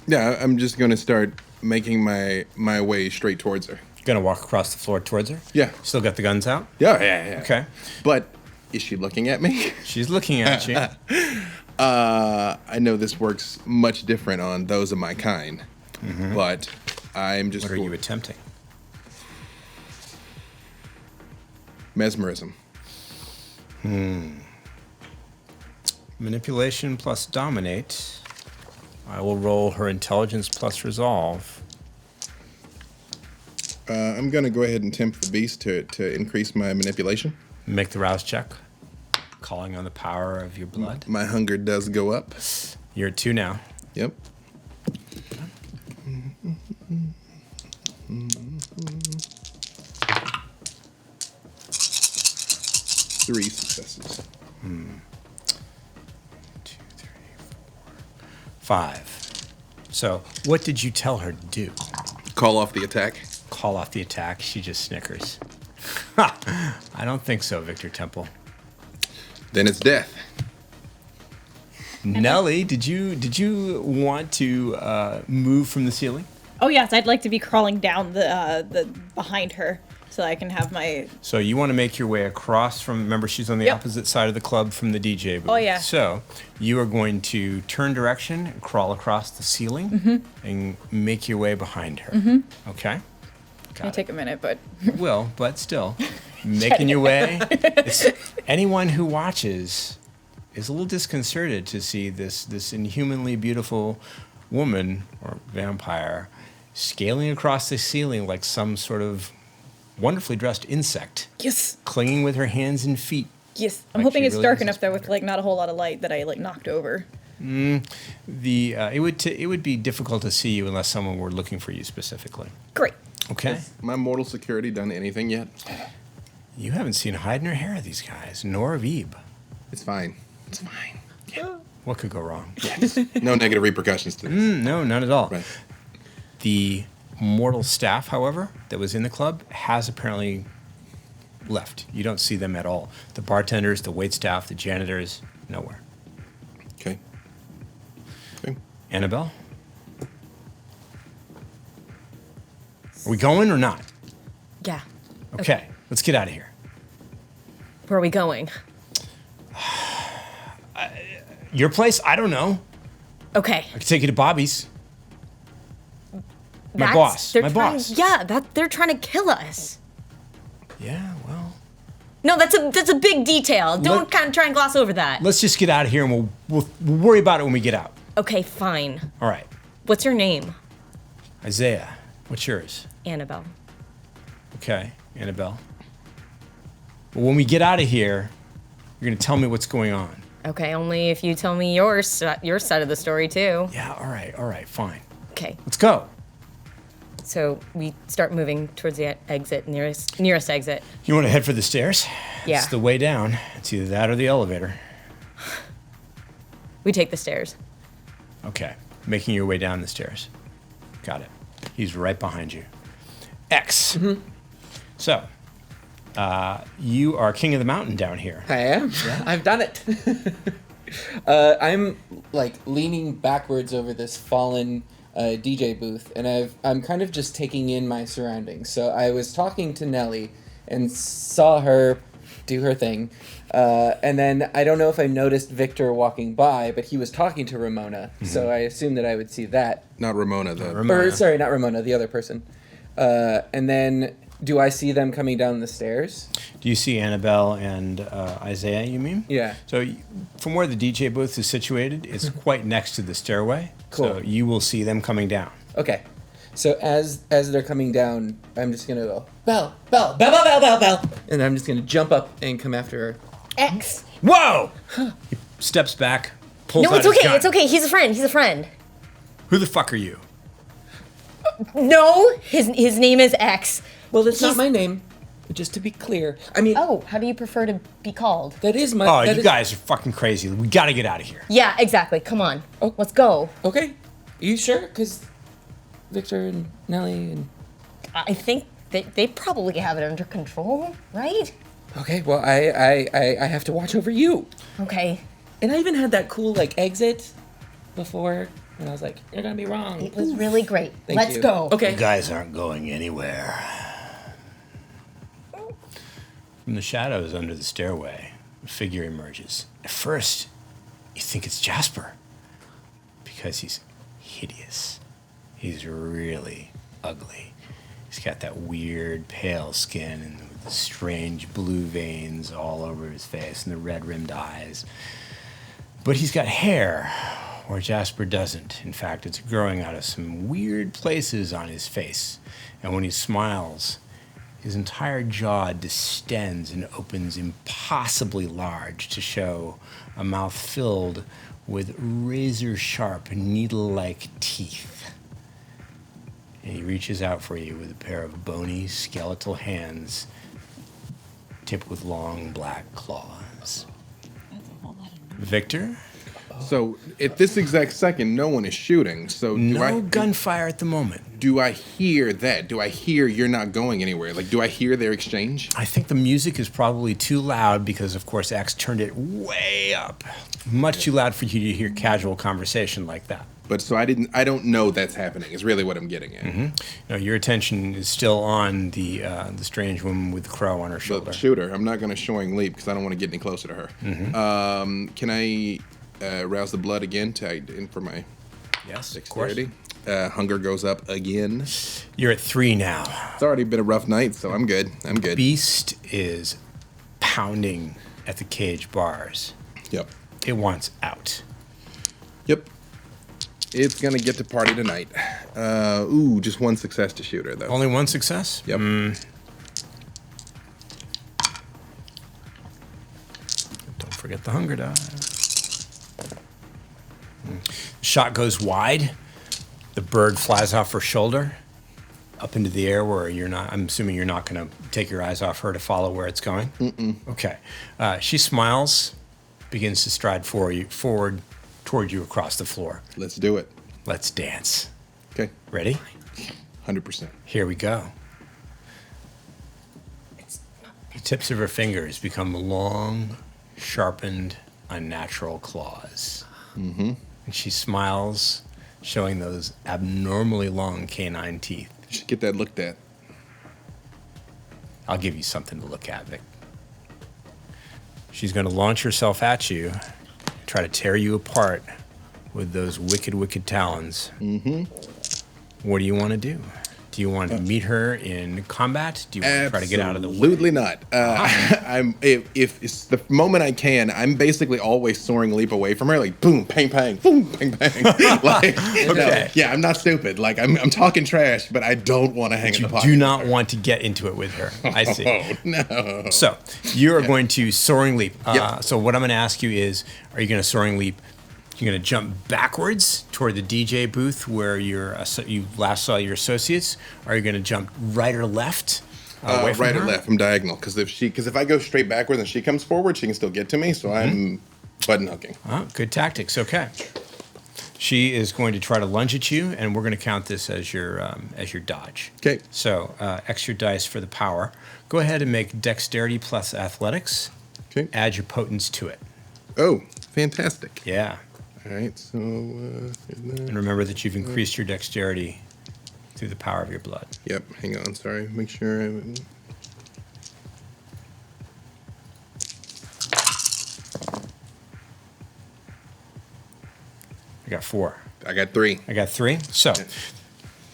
Yeah, I'm just gonna start making my way straight towards her. Gonna walk across the floor towards her? Yeah. Still got the guns out? Yeah. Okay. But is she looking at me? She's looking at you. I know this works much different on those of my kind, but I'm just What are you attempting? mesmerism. Manipulation plus dominate. I will roll her intelligence plus resolve. I'm gonna go ahead and tempt the beast to increase my manipulation. Make the rouse check. Calling on the power of your blood. My hunger does go up. You're at 2 now. Yep. Three successes. 2, 3, 4. 5. So, what did you tell her to do? Call off the attack. Call off the attack. She just snickers. Ha! I don't think so, Victor Temple. Then it's death. Nellie, did you want to move from the ceiling? Oh yes, I'd like to be crawling down the behind her so I can have my. So you want to make your way across from, remember she's on the Yep. opposite side of the club from the DJ booth. Oh, yeah. So you are going to turn direction, crawl across the ceiling, and make your way behind her. Okay? Got It'll it. take a minute, but It will, but still, making your way. Anyone who watches is a little disconcerted to see this inhumanly beautiful woman or vampire scaling across the ceiling like some sort of wonderfully dressed insect, yes, clinging with her hands and feet. yes. I'm Like hoping she it's really dark is enough there with spider. like not a whole lot of light that I like knocked over. It would be difficult to see you unless someone were looking for you specifically. Great. Okay, My mortal security done anything yet? you haven't seen hide nor hair of these guys, nor of Ebe. It's fine. It's fine. What could go wrong? No negative repercussions to this. No, not at all. Right. The mortal staff, however, that was in the club has apparently left. You don't see them at all. The bartenders, the waitstaff, the janitors, nowhere. Okay. Okay. Annabelle? Are we going or not? Yeah. Okay, let's get out of here. Where are we going? Your place? I don't know. Okay. I could take you to Bobby's. My That's- boss. they're My trying- boss. Yeah, they're trying to kill us. Yeah, well, No, that's a big detail. Don't Let- kind of try and gloss over that. let's just get out of here and we'll worry about it when we get out. Okay, fine. All right. What's your name? Isaiah, what's yours? Annabelle. Okay, Annabelle. But when we get out of here, you're going to tell me what's going on. Okay, only if you tell me your side of the story too. Yeah, all right, fine. Okay, Let's go. so we start moving towards the exit, nearest exit. You want to head for the stairs? Yeah. It's the way down. It's either that or the elevator. We take the stairs. Okay, making your way down the stairs. Got it. He's right behind you. X. So, you are king of the mountain down here. I am. I've done it. I'm like leaning backwards over this fallen DJ booth, and I'm kind of just taking in my surroundings. So I was talking to Nellie and saw her do her thing, and then I don't know if I noticed Victor walking by, but he was talking to Ramona, so I assumed that I would see that. Not Ramona, though. Ramona. Or sorry, not Ramona, the other person. And then do I see them coming down the stairs? Do you see Annabelle and Isaiah, you mean? Yeah. So, from where the DJ booth is situated, it's quite next to the stairway. So, Cool. you will see them coming down. Okay. So as they're coming down, I'm just gonna go Belle, Belle, Belle, Belle, Belle, Belle, Belle, and I'm just gonna jump up and come after her. X. Whoa! He steps back, pulls No, out it's his okay. gun. It's okay. He's a friend. He's a friend. Who the fuck are you? No, his name is X. Well, that's not He's- my name. Just to be clear, I mean, Oh, how do you prefer to be called? that is my. Oh, that you is- guys are fucking crazy. We gotta get out of here. Yeah, exactly. Come on. Oh. Let's go. Okay. Are you sure? Because Victor and Nellie and. I think they probably have it under control, right? Okay. Well, I have to watch over you. Okay. And I even had that cool like exit before, and I was like, "You're gonna be wrong." It was really great. Thank Let's you. go. Okay. You guys aren't going anywhere. From the shadows under the stairway, a figure emerges. At first, you think it's Jasper because he's hideous. He's really ugly. He's got that weird pale skin and the strange blue veins all over his face and the red-rimmed eyes. But he's got hair where Jasper doesn't. In fact, it's growing out of some weird places on his face. And when he smiles, his entire jaw distends and opens impossibly large to show a mouth filled with razor-sharp, needle-like teeth. And he reaches out for you with a pair of bony, skeletal hands tipped with long black claws. Victor? So at this exact second, no one is shooting. So No gunfire at the moment. do I hear that? Do I hear you're not going anywhere? Like, do I hear their exchange? I think the music is probably too loud because, of course, X turned it way up. Much too loud for you to hear casual conversation like that. But so I don't know that's happening. Is really what I'm getting at. You know, your attention is still on the strange woman with the crow on her shoulder. But shoot her. I'm not going to showing leap because I don't want to get any closer to her. Can I rouse the blood again for my Yes, of course. dexterity? Hunger goes up again. You're at 3 now. It's already been a rough night, so I'm good. I'm good. Beast is pounding at the cage bars. Yep. It wants out. Yep. It's gonna get to party tonight. Just one success to shoot her though. Only one success? Yep. Don't forget the hunger die. Shot goes wide. The bird flies off her shoulder, up into the air where you're not. I'm assuming you're not going to take your eyes off her to follow where it's going. Okay. She smiles, begins to stride forward toward you across the floor. Let's do it. Let's dance. Okay. Ready? 100%. Here we go. The tips of her fingers become long, sharpened, unnatural claws. And she smiles, showing those abnormally long canine teeth. You should get that looked at. I'll give you something to look at, Vic. She's going to launch herself at you, try to tear you apart with those wicked, wicked talons. What do you want to do? Do you want to meet her in combat? Do you want to try to get out of the way? Absolutely not. If it's the moment I can, I'm basically always soaring leap away from her, like boom, bang, bang, boom, bang, bang. Like, Okay. I'm not stupid. Like I'm talking trash, but I don't want to hang in You the pocket. do not want to get into it with her. I see. Oh no. So you are going to soaring leap. Yep. So what I'm going to ask you is, are you going to soaring leap? You're going to jump backwards toward the DJ booth where you last saw your associates. Or are you going to jump right or left? Away from Right her? or left? I'm diagonal because if I go straight backwards and she comes forward, she can still get to me. So I'm button hooking. Oh, good tactics. Okay. She is going to try to lunge at you, and we're going to count this as your dodge. Okay. So extra dice for the power. Go ahead and make dexterity plus athletics. Okay. Add your potence to it. Oh, fantastic. Yeah. All right. So here's that. And remember that you've increased your dexterity through the power of your blood. Yep. Hang on. Sorry. Make sure. I got 4. I got 3. I got 3. So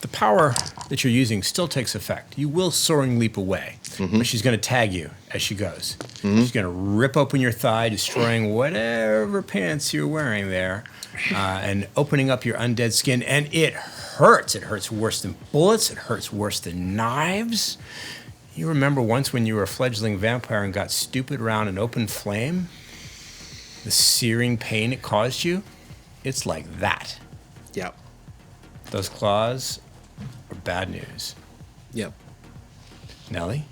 the power that you're using still takes effect. You will soaring leap away, but she's going to tag you as she goes. She's going to rip open your thigh, destroying whatever pants you're wearing there, and opening up your undead skin. And it hurts. It hurts worse than bullets. It hurts worse than knives. You remember once when you were a fledgling vampire and got stupid around an open flame? The searing pain it caused you? It's like that. Yep. Those claws are bad news. Yep. Nellie?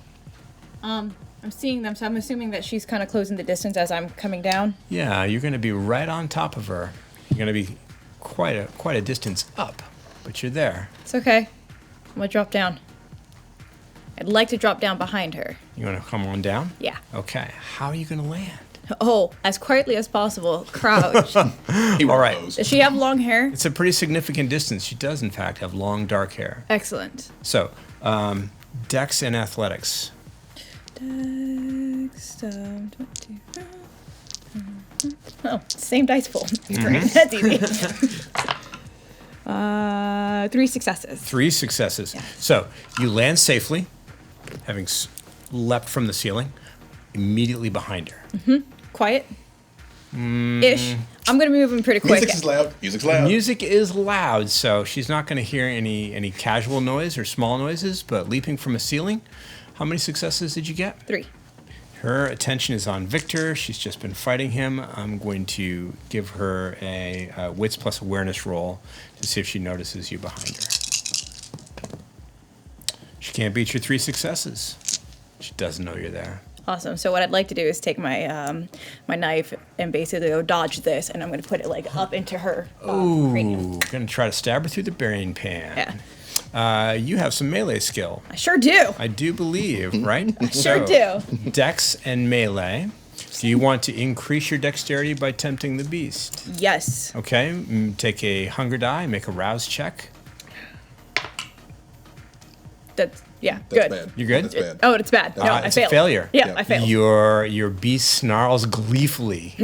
I'm seeing them, so I'm assuming that she's kind of closing the distance as I'm coming down. Yeah, you're going to be right on top of her. You're going to be quite a distance up, but you're there. It's okay. I'm gonna drop down. I'd like to drop down behind her. You want to come on down? Yeah. Okay. How are you going to land? Oh, as quietly as possible. Crouch. All right. Does she have long hair? It's a pretty significant distance. She does, in fact, have long, dark hair. Excellent. So, dex and athletics. Dex, 25. Oh, same dice pool. Great. That's easy. 3 successes. 3 successes. So, you land safely, having leapt from the ceiling, immediately behind her. Quiet. Ish. I'm gonna be moving pretty quick. Music's loud. Music's loud. Music is loud, so she's not going to hear any casual noise or small noises, but leaping from a ceiling. How many successes did you get? 3. Her attention is on Victor. She's just been fighting him. I'm going to give her a wits plus awareness roll to see if she notices you behind her. She can't beat your 3 successes. She doesn't know you're there. Awesome. So what I'd like to do is take my my knife and basically go dodge this, and I'm going to put it like up into her. Ooh, gonna try to stab her through the bearing pan. Yeah. You have some melee skill. I sure do. I do believe, right? I sure do. Dex and melee. Do you want to increase your dexterity by tempting the beast? Yes. Okay, take a hunger die, make a rouse check. That's That's good. bad. You good? That's bad. Oh, it's bad. No, I It's a failed. failure. Yeah, Yeah. I failed. Your beast snarls gleefully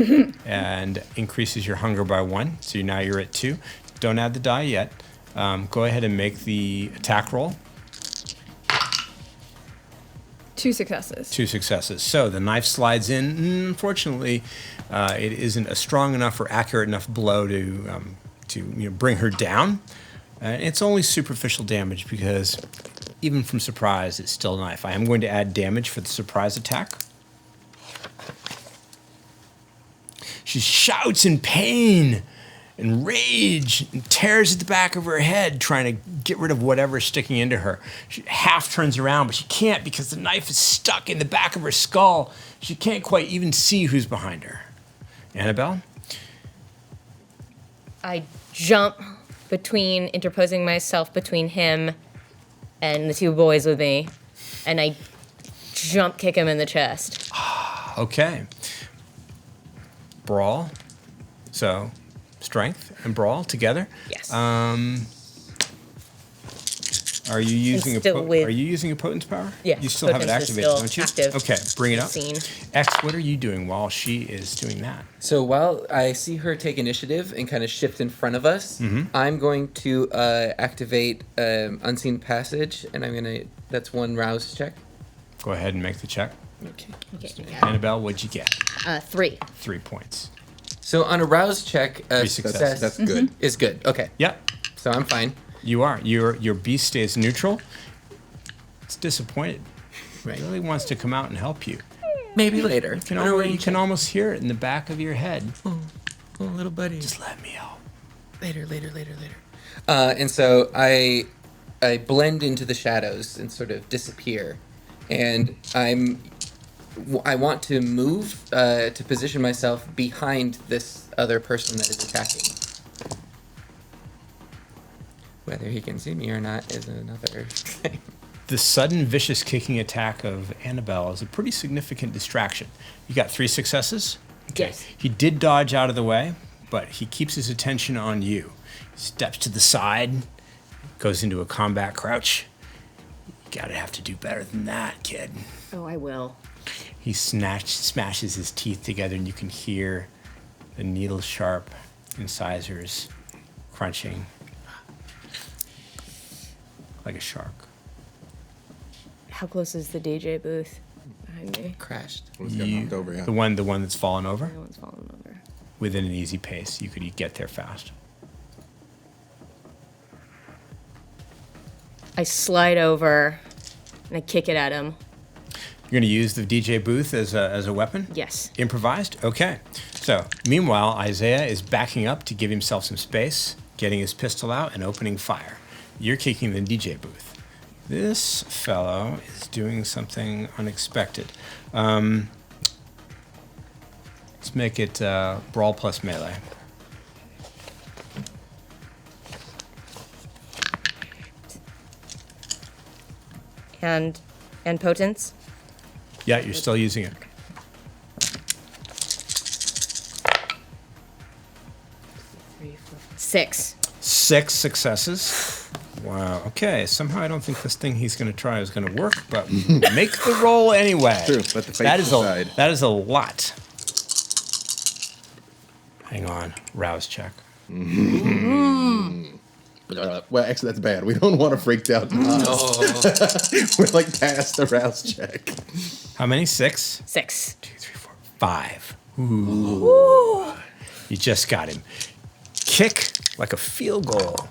and increases your hunger by 1. So now you're at 2. Don't add the die yet. Go ahead and make the attack roll. 2 successes. 2 successes. So the knife slides in. Unfortunately, it isn't a strong enough or accurate enough blow to bring her down. It's only superficial damage because even from surprise, it's still a knife. I am going to add damage for the surprise attack. She shouts in pain and rage and tears at the back of her head, trying to get rid of whatever's sticking into her. She half turns around, but she can't because the knife is stuck in the back of her skull. She can't quite even see who's behind her. Annabelle? I jump interposing myself between him and the 2 boys with me, and I jump kick him in the chest. Okay. Brawl. So, strength and brawl together. Yes. Are you using still are you using a potence power? Yes, You still have it potence is activated, still don't you? active. Okay, bring it up. Scene. X, what are you doing while she is doing that? So while I see her take initiative and kind of shift in front of us, I'm going to activate Unseen Passage, and that's 1 rouse check. Go ahead and make the check. Okay. Okay. Annabelle, what'd you get? 3. 3 points. So on a rouse check, Three successes. That's good. is good. Okay. Yep, So I'm fine. you are. Your beast stays neutral. It's disappointed. Right. It really wants to come out and help you. Maybe later. You can almost hear it in the back of your head. Oh, little buddy. Just let me out. Later. And so I blend into the shadows and sort of disappear, and I want to move to position myself behind this other person that is attacking. Whether he can see me or not is another thing. The sudden vicious kicking attack of Annabelle is a pretty significant distraction. You got 3 successes? Yes. He did dodge out of the way, but he keeps his attention on you. Steps to the side, goes into a combat crouch. You gotta have to do better than that, kid. Oh, I will. He smashes his teeth together, and you can hear the needle-sharp incisors crunching like a shark. How close is the DJ booth behind me? Crashed. Almost got knocked over, yeah. The one that's fallen over. No one's falling over. Within an easy pace, you could get there fast. I slide over and I kick it at him. You're going to use the DJ booth as a weapon? Yes. Improvised? Okay. So, meanwhile, Isaiah is backing up to give himself some space, getting his pistol out and opening fire. You're kicking the DJ booth. This fellow is doing something unexpected. Let's make it brawl plus melee. And potence. Yeah, you're still using it. 6. 6 successes. Wow. Okay. Somehow I don't think this thing he's going to try is going to work, but make the roll anyway. True. Let the fates That is decide. that is a lot. Hang on. Rouse check. Well, actually, that's bad. We don't want to freak out. We're like past the rouse check. How many? 6? 6. 2, 3, 4, 5. Ooh. You just got him. Kick like a field goal.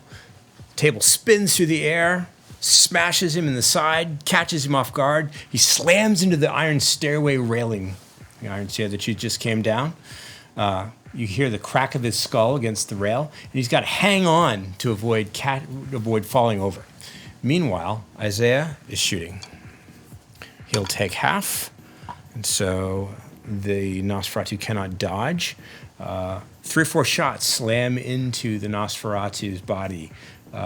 Table spins through the air, smashes him in the side, catches him off guard. He slams into the iron stairway railing, the iron stair that you just came down. You hear the crack of his skull against the rail, and he's got to hang on to avoid falling over. Meanwhile, Isaiah is shooting. He'll take half And so the Nosferatu cannot dodge. 3 or 4 shots slam into the Nosferatu's body,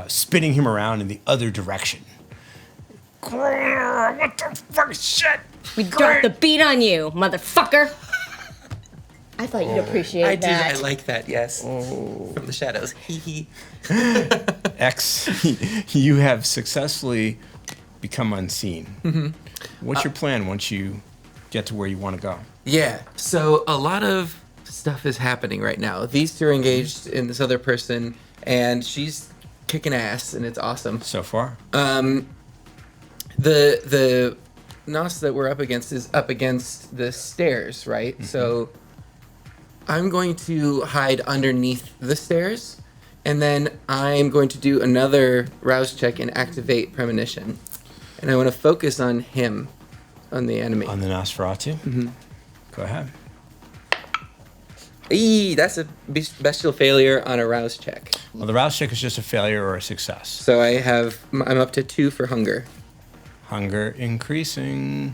spinning him around in the other direction. What the fuck, shit? We dropped the beat on you, motherfucker. I thought you'd appreciate that. I like that, yes. From the shadows. Hee hee. X, you have successfully become unseen. What's your plan once you get to where you want to go? Yeah, so a lot of stuff is happening right now. These two are engaged in this other person, and she's kicking ass, and it's awesome. So far? The Nos that we're up against is up against the stairs, right? So I'm going to hide underneath the stairs, and then I'm going to do another rouse check and activate premonition. And I want to focus on him, on the enemy. On the Nosferatu? Go ahead. That's a bestial failure on a rouse check. Well, the rouse check is just a failure or a success. So I'm up to 2 for hunger. Hunger increasing.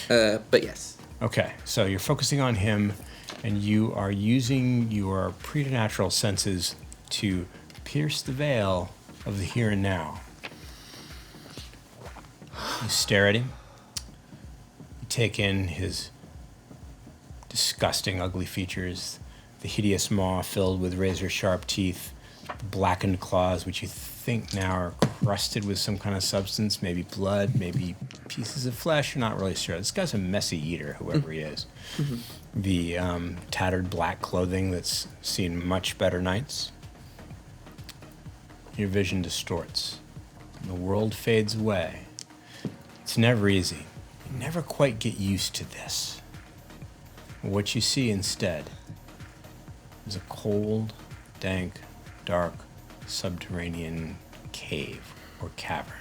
But yes. Okay, so you're focusing on him, and you are using your preternatural senses to pierce the veil of the here and now. You stare at him. You take in his disgusting, ugly features, the hideous maw filled with razor-sharp teeth, the blackened claws, which you think now are crusted with some kind of substance, maybe blood, maybe pieces of flesh. You're not really sure. This guy's a messy eater, whoever he is. The tattered black clothing that's seen much better nights. Your vision distorts. And the world fades away. It's never easy. You never quite get used to this. What you see instead is a cold, dank, dark, subterranean cave or cavern.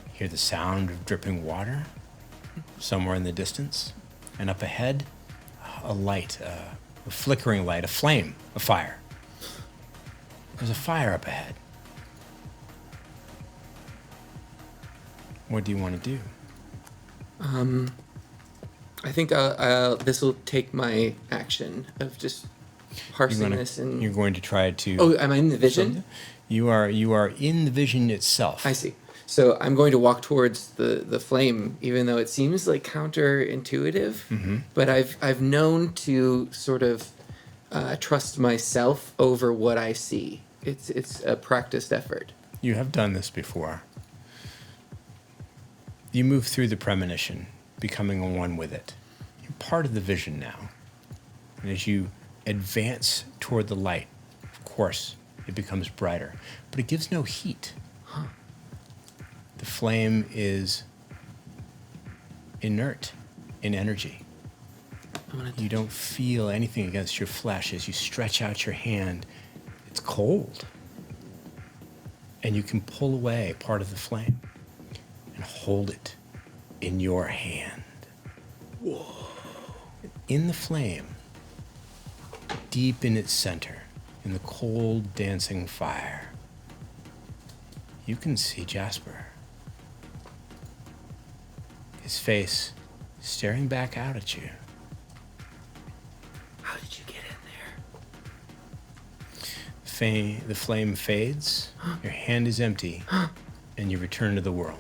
You hear the sound of dripping water somewhere in the distance, and up ahead, a light, a flickering light, a flame, a fire. There's a fire up ahead. What do you want to do? I think this will take my action of just parsing this and. You're going to try to. Oh, am I in the vision? You are in the vision itself. I see. So I'm going to walk towards the flame, even though it seems like counterintuitive. But I've known to sort of trust myself over what I see. It's a practiced effort. You have done this before. You move through the premonition, becoming one with it. You're part of the vision now. And as you advance toward the light, of course, it becomes brighter, but it gives no heat. The flame is inert in energy. You don't feel anything against your flesh as you stretch out your hand. It's cold. And you can pull away part of the flame and hold it in your hand. Whoa. In the flame, deep in its center, in the cold, dancing fire, you can see Jasper. His face staring back out at you. How did you get in there? The flame fades, your hand is empty, and you return to the world.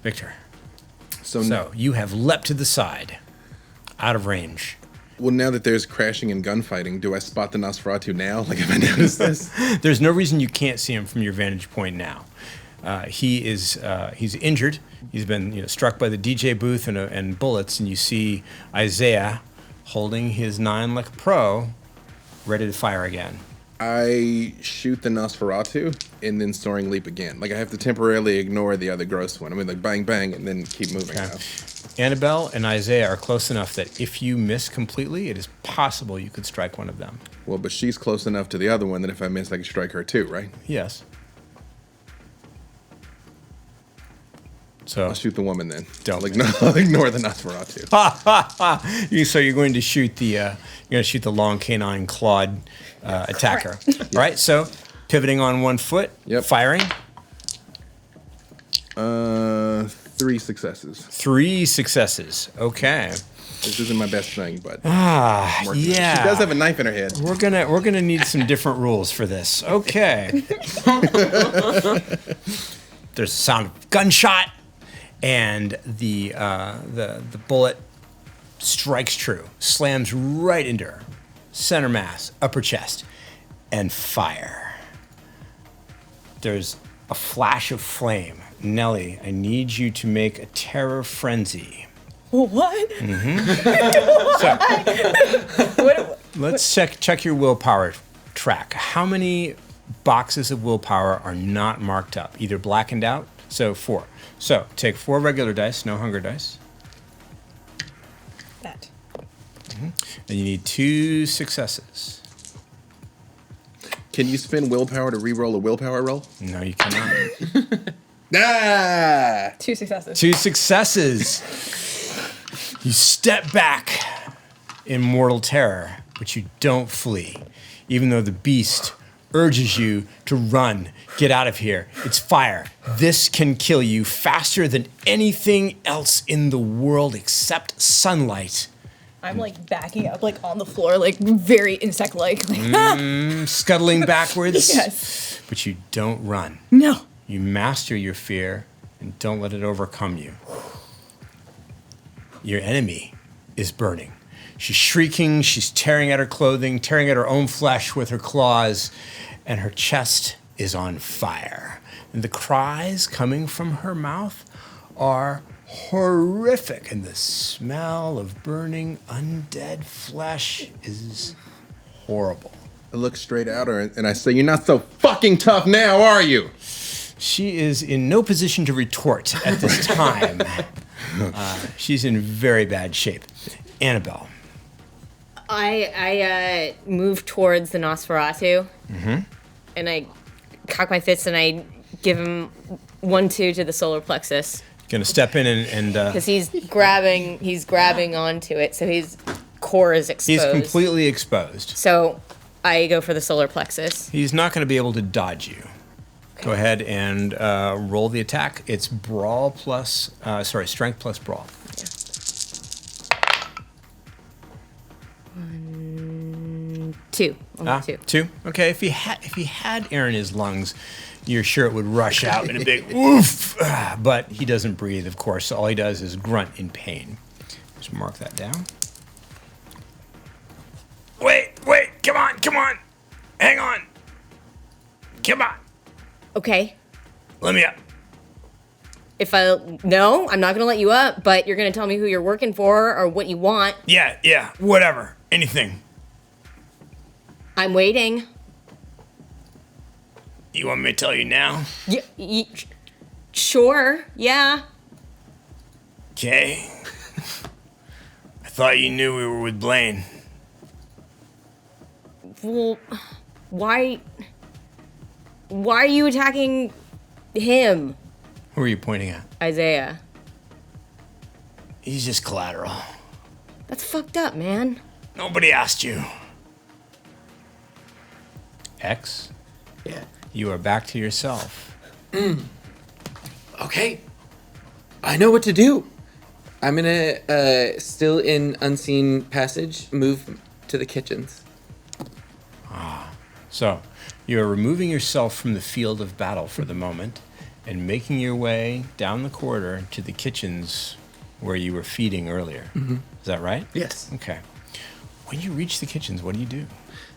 Victor, so you have leapt to the side, out of range. Well, now that there's crashing and gunfighting, do I spot the Nosferatu now? Like, have I noticed this? There's no reason you can't see him from your vantage point now. He's injured. He's been struck by the DJ booth and bullets, and you see Isaiah holding his 9 like a pro, ready to fire again. I shoot the Nosferatu and then soaring leap again. Like, I have to temporarily ignore the other gross one. I mean, like, bang, bang, and then keep moving. Okay. Annabelle and Isaiah are close enough that if you miss completely, it is possible you could strike one of them. Well, but she's close enough to the other one that if I miss, I can strike her too, right? Yes. So I'll shoot the woman then. Don't. Like, no, I'll ignore the Nosferatu. So you're going to shoot the long canine clawed attacker, right? So pivoting on one foot, Yep. firing. 3 successes. 3 successes. Okay. This isn't my best thing, but Ah, working. yeah. She does have a knife in her head. We're gonna need some different rules for this. Okay. There's a sound of gunshot, and the bullet strikes true, slams right into her, center mass, upper chest, and fire. There's a flash of flame. Nellie, I need you to make a terror frenzy. What? Let's check your willpower track. How many boxes of willpower are not marked up, either blackened out? So 4. So take 4 regular dice, no hunger dice. That. And you need 2 successes. Can you spend willpower to re-roll a willpower roll? No, you cannot. Ah! 2 successes. 2 successes. You step back in mortal terror, but you don't flee, even though the beast urges you to run, get out of here. It's fire. This can kill you faster than anything else in the world except sunlight. I'm like backing up, like on the floor, like very insect-like. Scuttling backwards. Yes. But you don't run. No. You master your fear and don't let it overcome you. Your enemy is burning. She's shrieking, she's tearing at her clothing, tearing at her own flesh with her claws, and her chest is on fire. And the cries coming from her mouth are horrific, and the smell of burning undead flesh is horrible. I look straight at her and I say, "You're not so fucking tough now, are you?" She is in no position to retort at this time. She's in very bad shape. Annabelle. I move towards the Nosferatu, and I cock my fist and I give him 1-2 to the solar plexus Gonna step in and because he's grabbing onto it, so his core is exposed. he's completely exposed. So I go for the solar plexus. He's not going to be able to dodge you. Go ahead and roll the attack. It's strength plus brawl. Yeah. 1, 2. Only 2. 2. Okay, if he had air in his lungs, you're sure it would rush out in a big woof. But he doesn't breathe, of course. So all he does is grunt in pain. Just mark that down. Wait, come on. Hang on. Come on. Okay. Let me up. No, I'm not gonna let you up, but you're gonna tell me who you're working for or what you want. Yeah, whatever. Anything. I'm waiting. You want me to tell you now? Sure, yeah. Okay. I thought you knew we were with Blaine. Well, why are you attacking him, Who are you pointing at? Isaiah? He's just collateral. That's fucked up, man. Nobody asked you. X, Yeah. you are back to yourself. Okay. I know what to do. I'm gonna, still in unseen passage, move to the kitchens. So, you are removing yourself from the field of battle for the moment and making your way down the corridor to the kitchens where you were feeding earlier. Is that right? Yes. Okay. When you reach the kitchens, what do?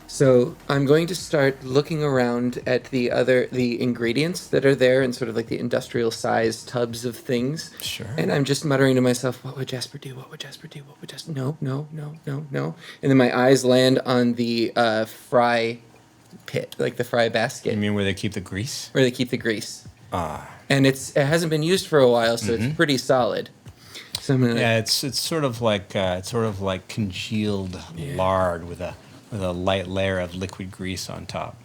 So I'm going to start looking around at the ingredients that are there in sort of like the industrial sized tubs of things. Sure. And I'm just muttering to myself, what would Jasper do? What would Jasper do? What would Jasper... No. And then my eyes land on the fry pit, like the fry basket. You mean where they keep the grease? Where they keep the grease. And it hasn't been used for a while, so it's pretty solid. So I'm gonna... Yeah, it's sort of like congealed lard with a light layer of liquid grease on top.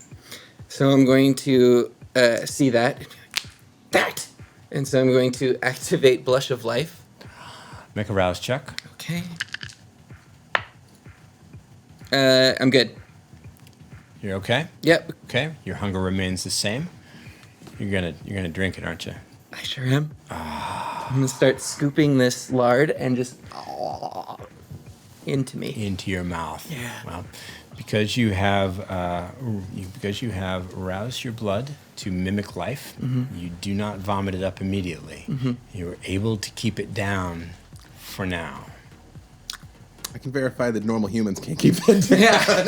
So I'm going to see that. And so I'm going to activate Blush of Life. Make a rouse check. Okay. I'm good. You're okay? Yep. Okay. Your hunger remains the same. You're gonna drink it, aren't you? I sure am. I'm gonna start scooping this lard and just into me. Into your mouth. Yeah. Well, because you have aroused your blood to mimic life, you do not vomit it up immediately. You're able to keep it down for now. I can verify that normal humans can't keep it down.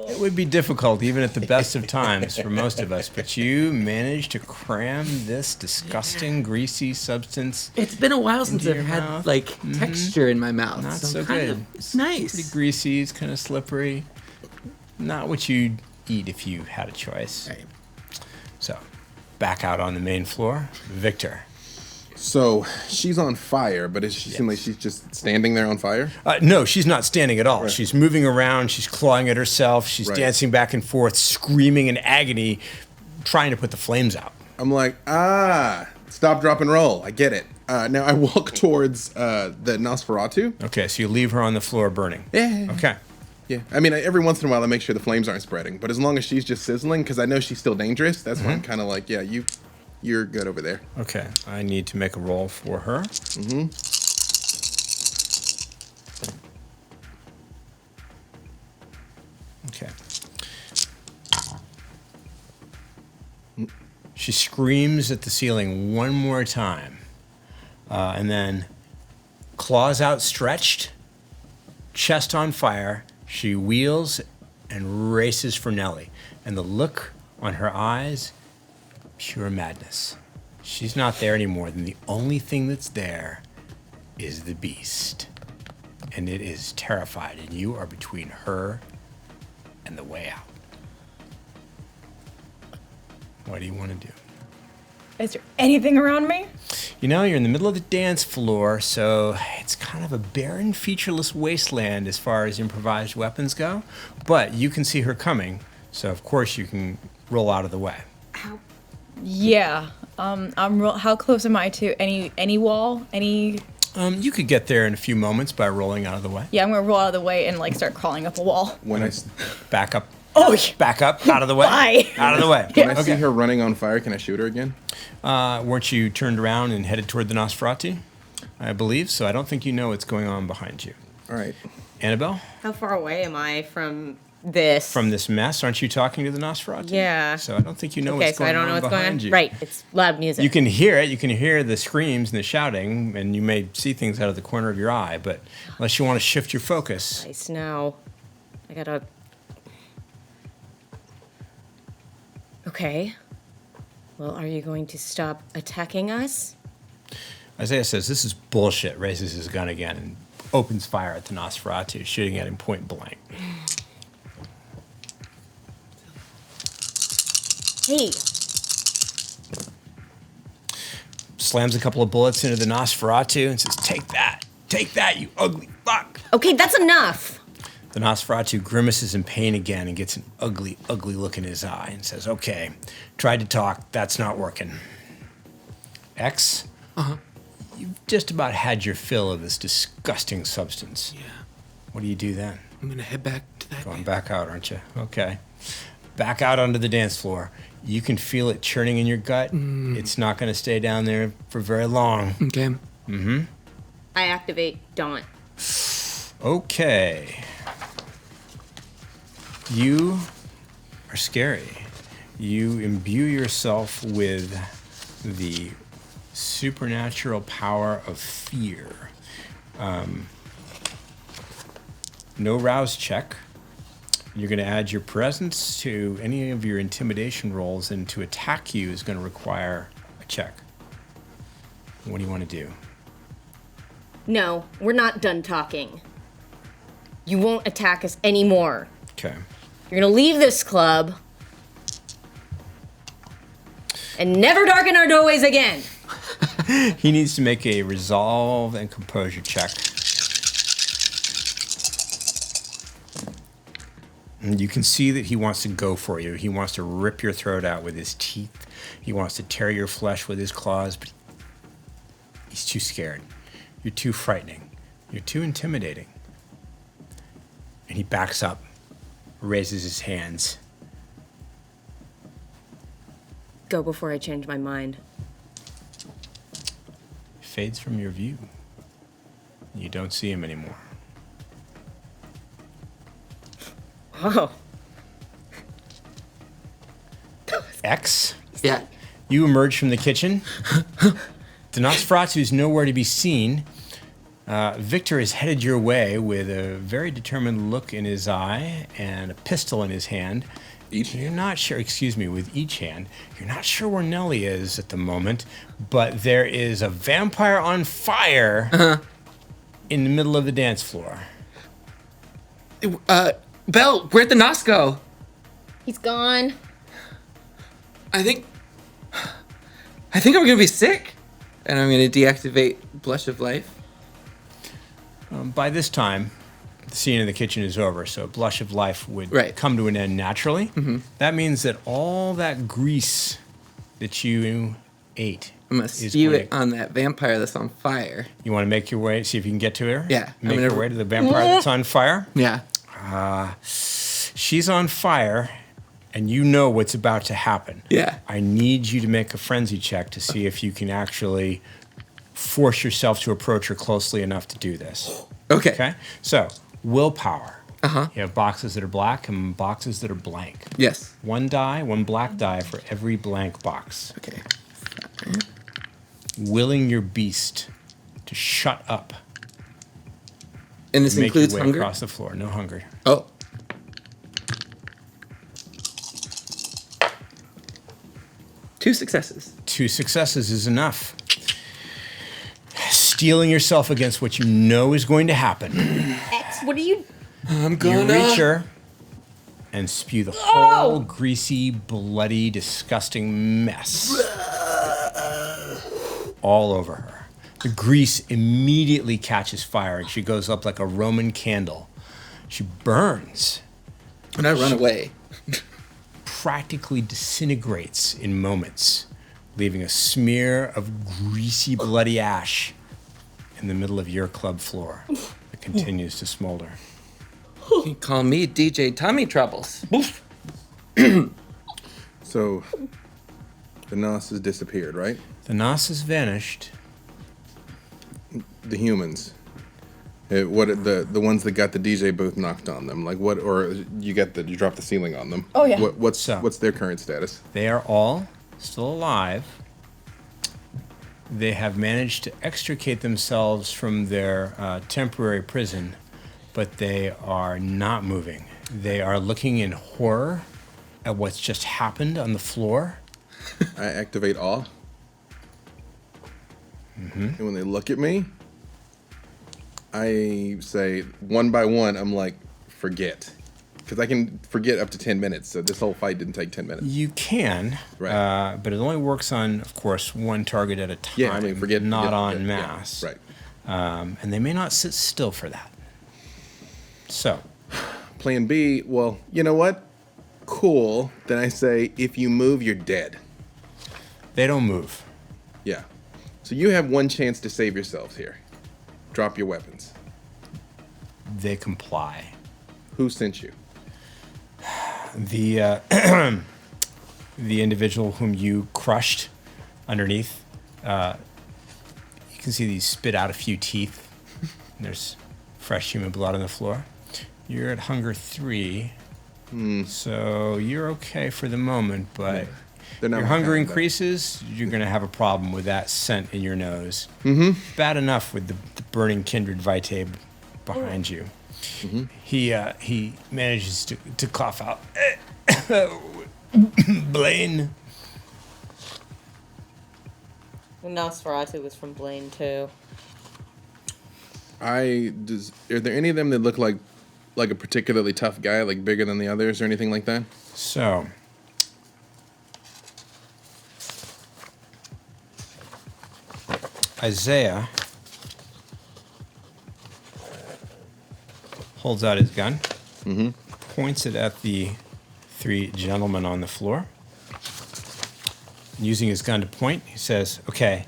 It would be difficult, even at the best of times, for most of us, but you managed to cram this disgusting, greasy substance. It's been a while since Into I've your had mouth. texture in my mouth. Not so so I'm kind good. of- it's nice. Pretty greasy, it's kind of slippery. Not what you'd eat if you had a choice. Right. So, back out on the main floor. Victor. So she's on fire, but it seems like she's just standing there on fire? No, she's not standing at all. Right. She's moving around. She's clawing at herself. She's Right. dancing back and forth, screaming in agony, trying to put the flames out. I'm like, stop, drop, and roll. I get it. Now I walk towards the Nosferatu. Okay, so you leave her on the floor burning. Yeah. Okay. Yeah. I mean, every once in a while I make sure the flames aren't spreading, but as long as she's just sizzling, because I know she's still dangerous, that's why I'm kind of like, yeah, you're good over there. Okay. I need to make a roll for her. Okay. She screams at the ceiling one more time, and then claws outstretched, chest on fire, she wheels and races for Nellie. And the look on her eyes, pure madness. She's not there anymore. And the only thing that's there is the beast. And it is terrified. And you are between her and the way out. What do you want to do? Is there anything around me? You know, you're in the middle of the dance floor, so it's kind of a barren, featureless wasteland as far as improvised weapons go. But you can see her coming, so of course you can roll out of the way. Yeah. How close am I to any wall? You could get there in a few moments by rolling out of the way. Yeah, I'm gonna roll out of the way and start crawling up a wall. When I Back up. Oh, Back up. Out of the way. Bye. Out of the way. when I see her running on fire, can I shoot her again? Weren't you turned around and headed toward the Nosferatu? I believe so. I don't think you know what's going on behind you. All right. Annabelle, How far away am I from this? from this mess, aren't you talking to the Nosferatu? Yeah. So I don't think you know Okay, what's so going I don't know on what's going on. behind you. Right, it's loud music. You can hear it. You can hear the screams and the shouting, and you may see things out of the corner of your eye. But unless you want to shift your focus, Nice now. I gotta. Okay. Well, are you going to stop attacking us? Isaiah says, "This is bullshit." Raises his gun again and opens fire at the Nosferatu, shooting at him point blank. Hey, Slams a couple of bullets into the Nosferatu and says, take that, you ugly fuck." okay, that's enough. The Nosferatu grimaces in pain again and gets an ugly, ugly look in his eye and says, "Okay, tried to talk, that's not working." X, you've just about had your fill of this disgusting substance. Yeah. What do you do then? I'm gonna head back to that. Going back out, aren't you? Okay. Back out onto the dance floor. You can feel it churning in your gut. It's not going to stay down there for very long. Okay. I activate Daunt. Okay. You are scary. You imbue yourself with the supernatural power of fear. No rouse check. You're going to add your presence to any of your intimidation rolls, and to attack you is going to require a check. What do you want to do? No, we're not done talking. You won't attack us anymore. Okay. You're gonna leave this club and never darken our doorways again. He needs to make a resolve and composure check. And you can see that he wants to go for you. He wants to rip your throat out with his teeth. He wants to tear your flesh with his claws, but he's too scared. You're too frightening. You're too intimidating. And he backs up, raises his hands, go before I change my mind. Fades from your view. You don't see him anymore. Oh. X, Yeah. you emerge from the kitchen. The Nosferatu is nowhere to be seen. Victor is headed your way with a very determined look in his eye and a pistol in his hand. Each? You're not sure, excuse me, with each hand. You're not sure where Nellie is at the moment, but there is a vampire on fire in the middle of the dance floor. Belle, where'd the Nos go? He's gone. I think I'm gonna be sick. And I'm gonna deactivate Blush of Life. By this time, the scene in the kitchen is over, so Blush of Life would Right. come to an end naturally. That means that all that grease that you ate I'm gonna is spew going it on that vampire that's on fire. You want to make your way, see if you can get to her? Yeah, I'm Make gonna- your way to the vampire that's on fire? Yeah. She's on fire, and you know what's about to happen. Yeah. I need you to make a frenzy check to see if you can actually force yourself to approach her closely enough to do this. Okay. Okay? So, willpower. Uh-huh. You have boxes that are black and boxes that are blank. Yes. One die, one black die for every blank box. Okay. Willing your beast to shut up. And this Make includes your way hunger? across the floor. No hunger. Oh. Two successes. 2 successes is enough. Steeling yourself against what you know is going to happen. X, what are you? I'm You reach her and spew the whole greasy, bloody, disgusting mess all over her. The grease immediately catches fire and she goes up like a Roman candle. She burns, And I run away. practically disintegrates in moments, leaving a smear of greasy, bloody ash in the middle of your club floor that continues to smolder. You can call me DJ Tommy Troubles. So, the Nos has disappeared, right? The Nos has vanished. The humans. What the ones that got the DJ booth knocked on them? Like what? Or you dropped the ceiling on them? Oh, yeah. What's So- their current status? They are all still alive. They have managed to extricate themselves from their temporary prison, but they are not moving. They are looking in horror at what's just happened on the floor. I activate awe. And when they look at me, I say one by one, I'm like, forget. Because I can forget up to 10 minutes, so this whole fight didn't take 10 minutes. You can, Right. but it only works on, of course, one target at a time. Yeah, I mean, forget. not yeah, on yeah, mass. Yeah, right. And they may not sit still for that. So, Plan B, well, you know what? Cool. Then I say, if you move, you're dead. they don't move. Yeah. So you have one chance to save yourselves here. Drop your weapons. They comply. Who sent you? The the individual whom you crushed underneath, you can see these spit out a few teeth. There's fresh human blood on the floor. You're at hunger 3, so you're okay for the moment, but They're not your hunger kind, though. increases, you're going to have a problem with that scent in your nose. Mm-hmm. Bad enough with the burning kindred vitae behind you. Mm-hmm. He manages to cough out. Blaine. The Nosferatu was from Blaine too. Are there any of them that look like a particularly tough guy, like bigger than the others or anything like that? So, Isaiah holds out his gun, points it at the 3 gentlemen on the floor. Using his gun to point, he says, "Okay,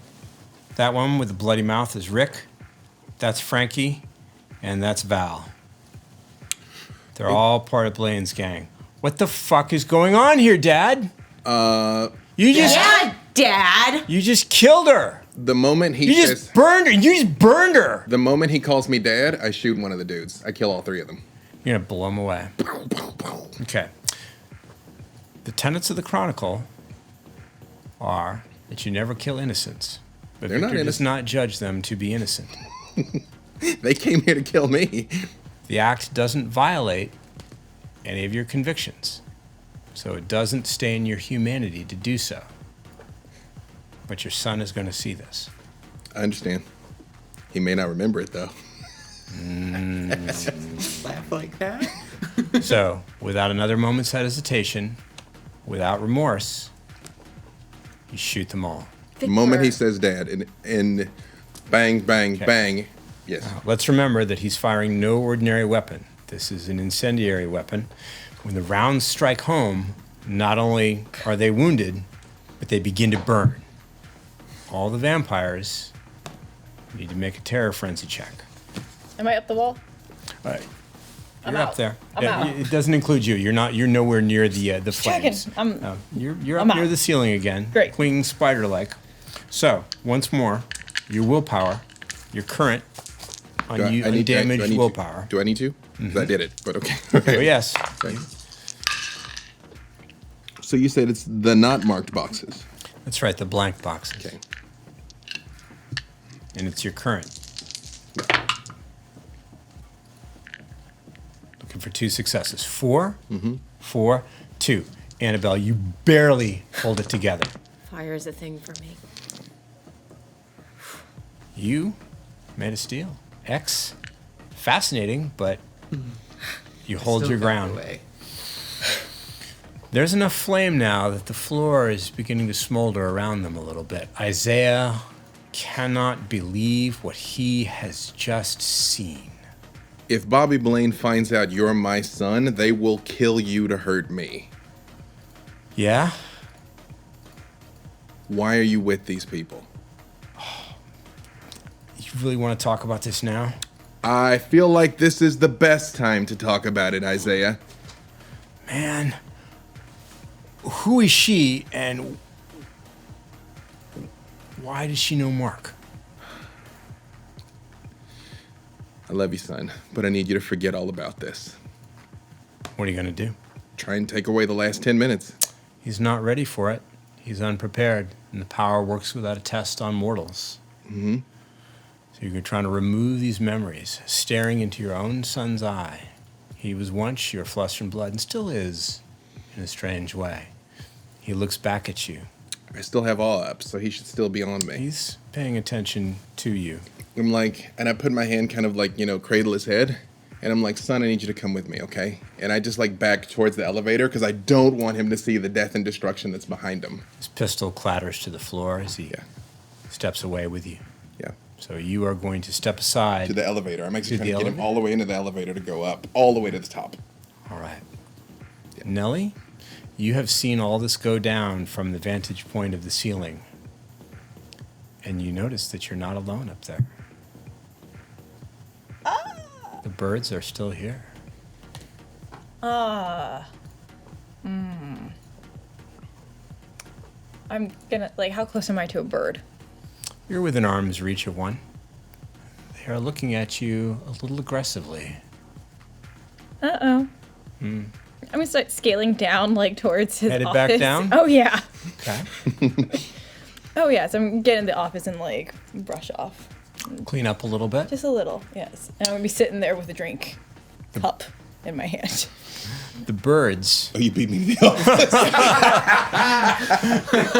that one with the bloody mouth is Rick, that's Frankie, and that's Val. They're all part of Blaine's gang. What the fuck is going on here, Dad? You You just Yeah, Dad. you just killed her. The moment he You says, just burned her. You just burned her. the moment he calls me dad, I shoot one of the dudes. I kill all three of them. You're gonna blow them away. Okay. The tenets of the Chronicle are that you never kill innocents, but They're not Victor does innocent. not judge them to be innocent. They came here to kill me. The act doesn't violate any of your convictions, so it doesn't stain your humanity to do so. But your son is going to see this. I understand. He may not remember it though. Laugh like that. So, without another moment's hesitation, without remorse, you shoot them all. The moment he says dad, and bang, bang, Okay. bang. Yes. Let's remember that he's firing no ordinary weapon. This is an incendiary weapon. When the rounds strike home, not only are they wounded, but they begin to burn. All the vampires need to make a terror frenzy check. Am I up the wall? All right. I'm You're up out. there. I'm out. It doesn't include you. You're not. You're nowhere near the checking. flames. I'm- You're up I'm near out. the ceiling again. Great. Clinging spider-like. So once more, your willpower, your current undamaged willpower. Do I need to? 'Cause I did it, but okay. Oh yes. Okay. So you said it's the not marked boxes. That's right. The blank boxes. Okay. And it's your current. Looking for 2 successes. 4, 4, 2. Annabelle, you barely hold it together. Fire is a thing for me. You made a steal. X, fascinating, but you hold your ground. There's enough flame now that the floor is beginning to smolder around them a little bit. Isaiah cannot believe what he has just seen. If Bobby Blaine finds out you're my son, they will kill you to hurt me. Yeah? Why are you with these people? You really want to talk about this now? I feel like this is the best time to talk about it, Isaiah. Man, who is she and why does she know Mark? I love you, son, but I need you to forget all about this. What are you going to do? Try and take away the last 10 minutes. He's not ready for it. He's unprepared, and the power works without a test on mortals. Mm-hmm. So you're trying to remove these memories, staring into your own son's eye. He was once your flesh and blood, and still is, in a strange way. He looks back at you. I still have all up, so he should still be on me. He's paying attention to you. I'm like, and I put my hand kind of like, cradle his head. And I'm like, son, I need you to come with me, okay? And I just like back towards the elevator because I don't want him to see the death and destruction that's behind him. His pistol clatters to the floor as he steps away with you. Yeah. So you are going to step aside. To the elevator. I'm actually To trying to the get him elevator? all the way into the elevator to go up, all the way to the top. All right. Nellie, you have seen all this go down from the vantage point of the ceiling. And you notice that you're not alone up there. The birds are still here. I'm gonna, how close am I to a bird? You're within arm's reach of one. They are looking at you a little aggressively. Uh-oh. I'm gonna start scaling down, towards his Headed office. back down? Oh, yeah. Okay. Oh, yeah, so I'm getting in the office and, brush off. Clean up a little bit. Just a little, yes. And I'm gonna be sitting there with a drink cup in my hand. The birds. Oh, you beat me to the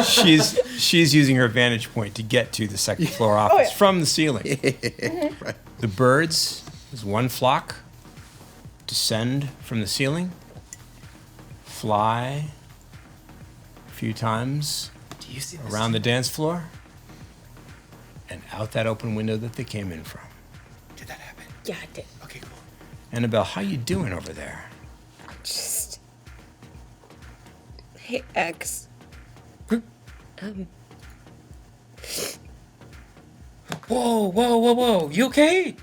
office. She's using her vantage point to get to the second floor office from the ceiling. Right. The birds, as one flock, descend from the ceiling, fly a few times Do you see this? around the dance floor, and out that open window that they came in from. Did that happen? Yeah, I did. Okay, cool. Annabelle, how you doing over there? Just. Hey, X. Whoa. You okay?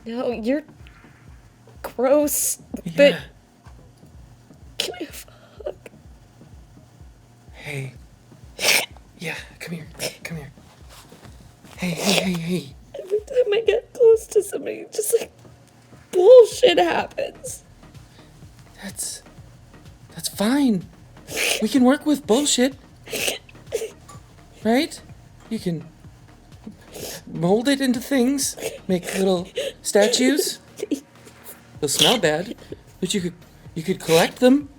No, you're gross. Yeah. But. Can I have a hug? Hey. Yeah, come here. Come here. Hey. Every time I get close to somebody, just like bullshit happens. That's fine. We can work with bullshit. Right? You can mold it into things, make little statues. They'll smell bad, but you could collect them.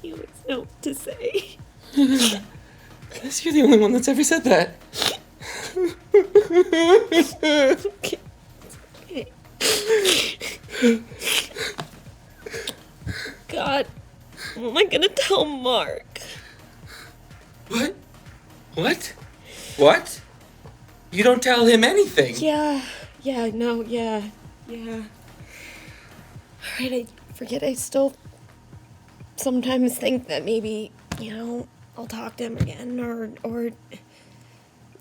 You always know what to say. Guess you're the only one that's ever said that. God, what am I gonna tell Mark? What? You don't tell him anything. Yeah. Alright, I forget I still sometimes think that maybe, I'll talk to him again or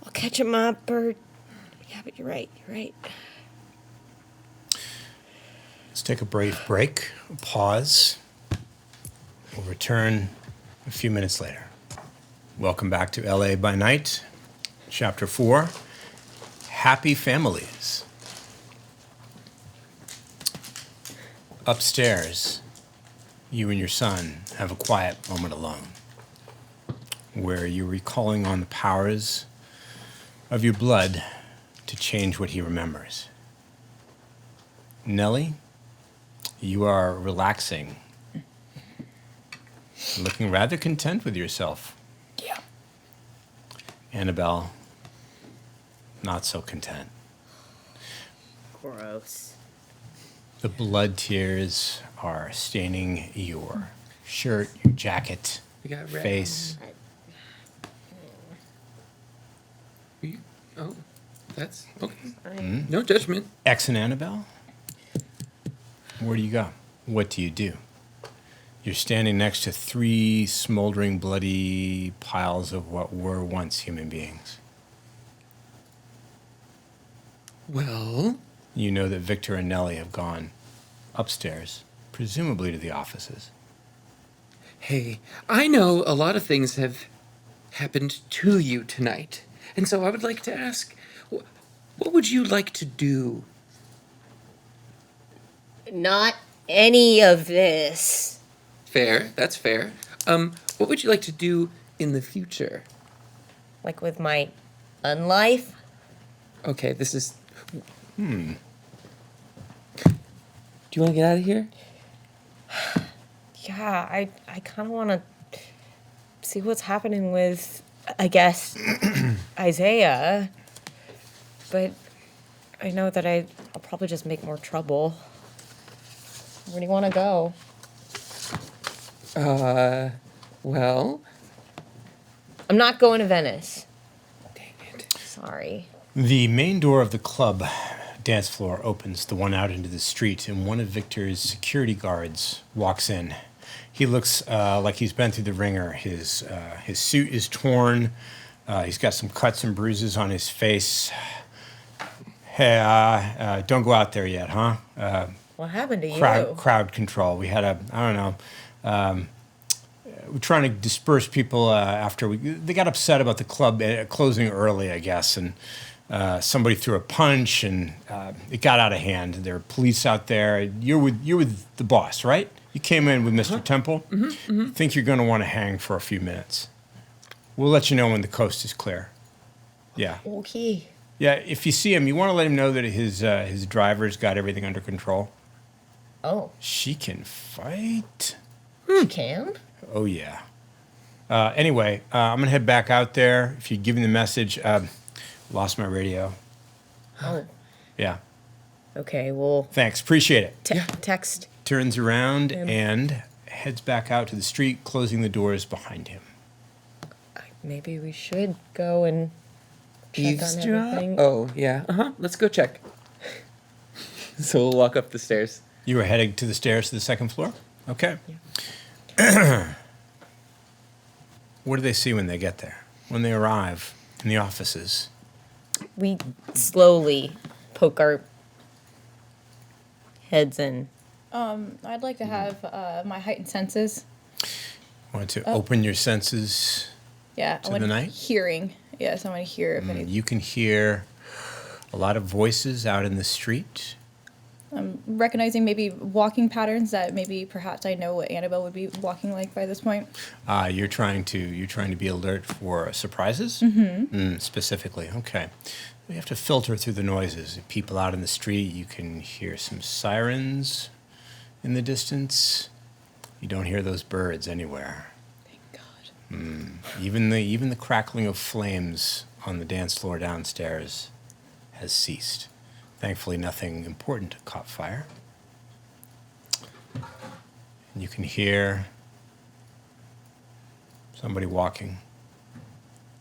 I'll catch him up or yeah, but you're right. Let's take a brief break, a pause. We'll return a few minutes later. Welcome back to LA by Night, Chapter 4, Happy Families. Upstairs, you and your son have a quiet moment alone, where you're recalling on the powers of your blood to change what he remembers. Nellie, you are relaxing, looking rather content with yourself. Yeah. Annabelle, not so content. Gross. The blood tears are staining your shirt, your jacket, We got red. face. Oh, that's okay. No judgment. X and Annabelle? Where do you go? What do you do? You're standing next to 3 smoldering, bloody piles of what were once human beings. Well, You know that Victor and Nellie have gone upstairs, presumably to the offices. hey, I know a lot of things have happened to you tonight. And so I would like to ask, what would you like to do? Not any of this. Fair, that's fair. What would you like to do in the future? Like with my unlife? Okay, this is... Do you want to get out of here? Yeah, I kind of want to see what's happening with, I guess, Isaiah. But I know that I'll probably just make more trouble. Where do you want to go? Well... I'm not going to Venice. Dang it. Sorry. The main door of the club dance floor opens, the one out into the street, and one of Victor's security guards walks in. He looks like he's been through the ringer. His suit is torn. He's got some cuts and bruises on his face. Hey, don't go out there yet, huh? What happened to you? Crowd control. We had we're trying to disperse people after they got upset about the club closing early, I guess, and somebody threw a punch and it got out of hand. There are police out there. You're with the boss, right? You came in with Mr. Temple. Think you're going to want to hang for a few minutes. We'll let you know when the coast is clear. Yeah. Okay. Yeah, if you see him, you want to let him know that his driver's got everything under control. Oh, She can fight. you can? Oh, yeah. Anyway, I'm going to head back out there. If you give me the message, lost my radio. Oh, Yeah. okay. Well, Thanks. Appreciate it. text. Turns around Him. and heads back out to the street, closing the doors behind him. Maybe we should go and check on everything. Oh, yeah. Let's go check. So we'll walk up the stairs. You were heading to the stairs to the second floor? Okay. What do they see when they get there? When they arrive in the offices? We slowly poke our heads in. I'd like to have my heightened senses. Want to open your senses? Yeah, To I want the night? hearing. Yes, I want to hear if any. You can hear a lot of voices out in the street. Recognizing maybe walking patterns that maybe perhaps I know what Annabelle would be walking like by this point. You're trying to be alert for surprises. Mm-hmm. Specifically, okay. We have to filter through the noises. People out in the street. You can hear some sirens in the distance. You don't hear those birds anywhere. Thank God. Even the crackling of flames on the dance floor downstairs has ceased. Thankfully, nothing important caught fire. And you can hear somebody walking,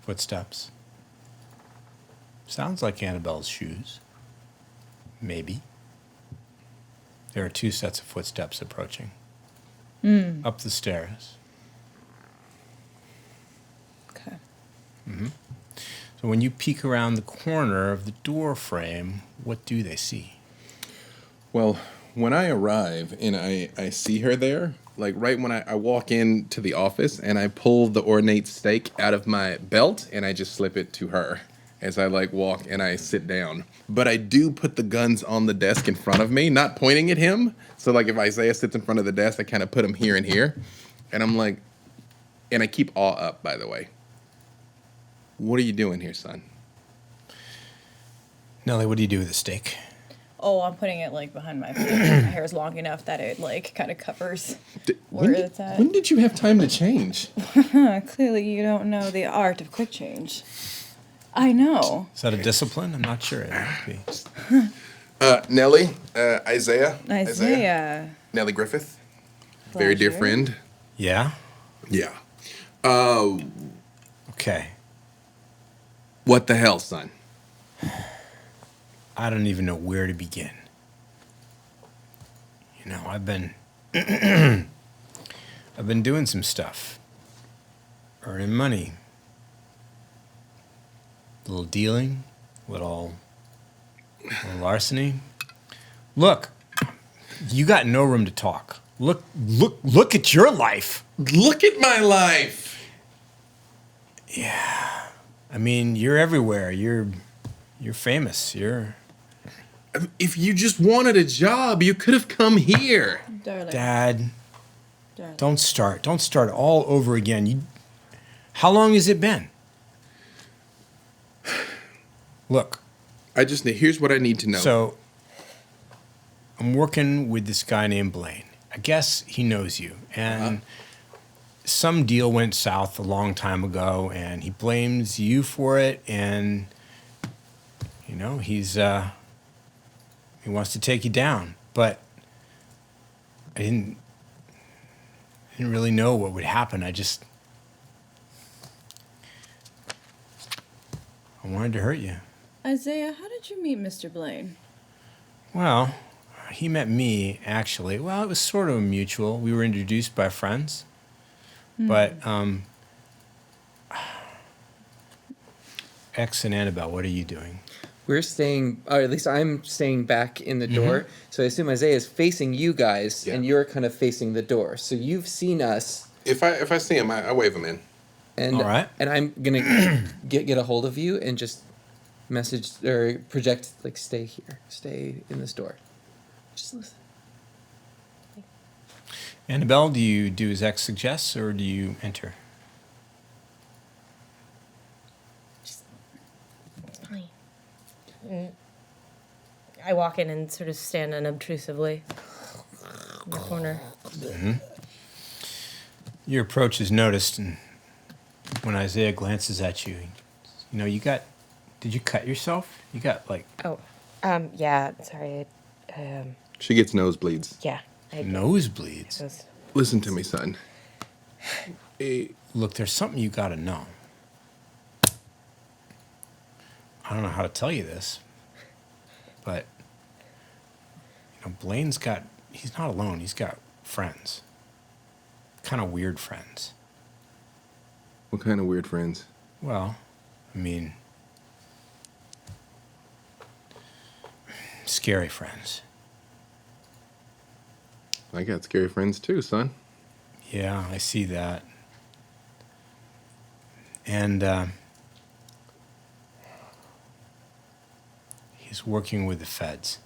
footsteps. Sounds like Annabelle's shoes. Maybe. There are 2 sets of footsteps approaching. Up the stairs. Okay. So when you peek around the corner of the door frame, what do they see? Well, when I arrive and I see her there, like right when I walk into the office and I pull the ornate stake out of my belt and I just slip it to her as I like walk and I sit down. But I do put the guns on the desk in front of me, not pointing at him. So like if Isaiah sits in front of the desk, I kind of put him here and here. And I'm like, and I keep awe up, by the way. What are you doing here, son? Nellie, what do you do with the stake? Oh, I'm putting it like behind my face. My hair is long enough that it like kind of covers where it's at. When did you have time to change? Clearly, you don't know the art of quick change. I know. Is that a discipline? I'm not sure. It might be. Nellie, Isaiah. Isaiah. Nellie Griffith. Very dear Pleasure. friend. Yeah? Yeah. Okay. What the hell, son? I don't even know where to begin. You know, I've been doing some stuff. Earning money. A little dealing, little larceny. Look, you got no room to talk. Look at your life. Look at my life. Yeah. I mean, you're everywhere. You're famous. If you just wanted a job, you could have come here. Darling. Dad, Darling. don't start all over again. How long has it been? Look. Here's what I need to know. So, I'm working with this guy named Blaine. I guess he knows you. And some deal went south a long time ago, and he blames you for it. And, you know, he wants to take you down. But I didn't really know what would happen. I wanted to hurt you. Isaiah, how did you meet Mr. Blaine? Well, he met me, actually. Well, it was sort of a mutual. We were introduced by friends. But, X and Annabelle, what are you doing? We're staying, or at least I'm staying back in the door. So I assume Isaiah is facing you guys, and you're kind of facing the door. So you've seen us. If I see him, I wave him in. And, All right. And I'm gonna get a hold of you and just message or project like stay here, stay in this door. Just listen. Annabelle, do you do as X suggests, or do you enter? It's fine. I walk in and sort of stand unobtrusively in the corner. Your approach is noticed, and when Isaiah glances at you, you know, did you cut yourself? You got like Oh, yeah. Sorry. She gets nosebleeds. Yeah. I nosebleeds. was- Listen to me, son. Look, there's something you got to know. I don't know how to tell you this, but you know, he's not alone. He's got friends. Kind of weird friends. What kind of weird friends? Well, I mean, scary friends. I got scary friends too, son. Yeah, I see that. And he's working with the feds.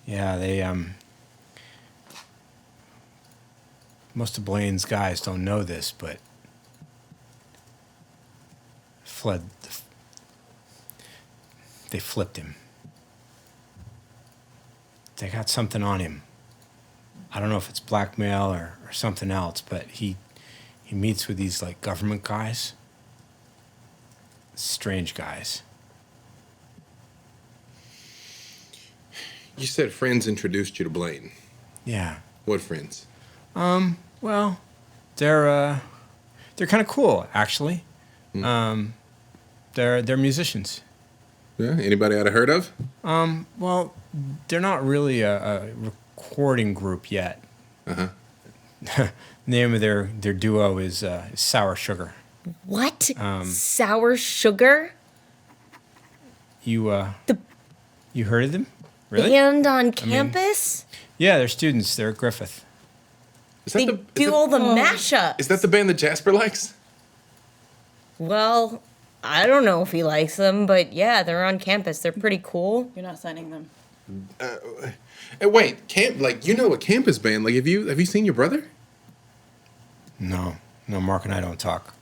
Yeah, they most of Blaine's guys don't know this, but they flipped him. They got something on him. I don't know if it's blackmail or something else, but he meets with these like government guys. Strange guys. You said friends introduced you to Blaine. Yeah. What friends? Well, they're kind of cool, actually. They're musicians. Yeah. Anybody I'd have heard of? Well, they're not really a recording group yet. Name of their duo is Sour Sugar. What? Sour Sugar? You heard of them? Really? Band on campus? Yeah, they're students. They're at Griffith. Is They do all the mashups. Is that the band that Jasper likes? Well, I don't know if he likes them, but yeah, they're on campus. They're pretty cool. You're not signing them. Hey, wait, a campus band? Like, have you seen your brother? No, Mark and I don't talk.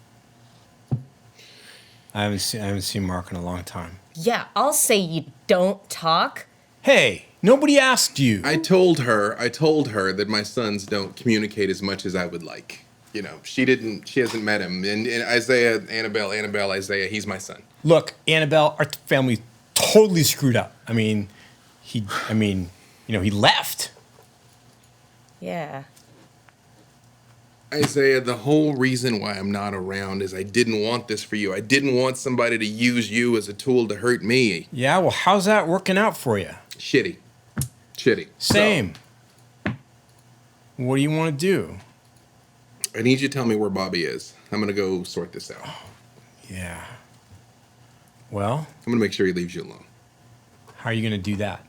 I haven't seen Mark in a long time. Yeah, I'll say you don't talk. Hey, nobody asked you. I told her that my sons don't communicate as much as I would like. You know, she hasn't met him. And Isaiah, Annabelle, Isaiah, he's my son. Look, Annabelle, our family totally screwed up. He left. Yeah. Isaiah, the whole reason why I'm not around is I didn't want this for you. I didn't want somebody to use you as a tool to hurt me. Yeah, well, how's that working out for you? Shitty. Same. What do you want to do? I need you to tell me where Bobby is. I'm going to go sort this out. Yeah. Well, I'm going to make sure he leaves you alone. how are you going to do that?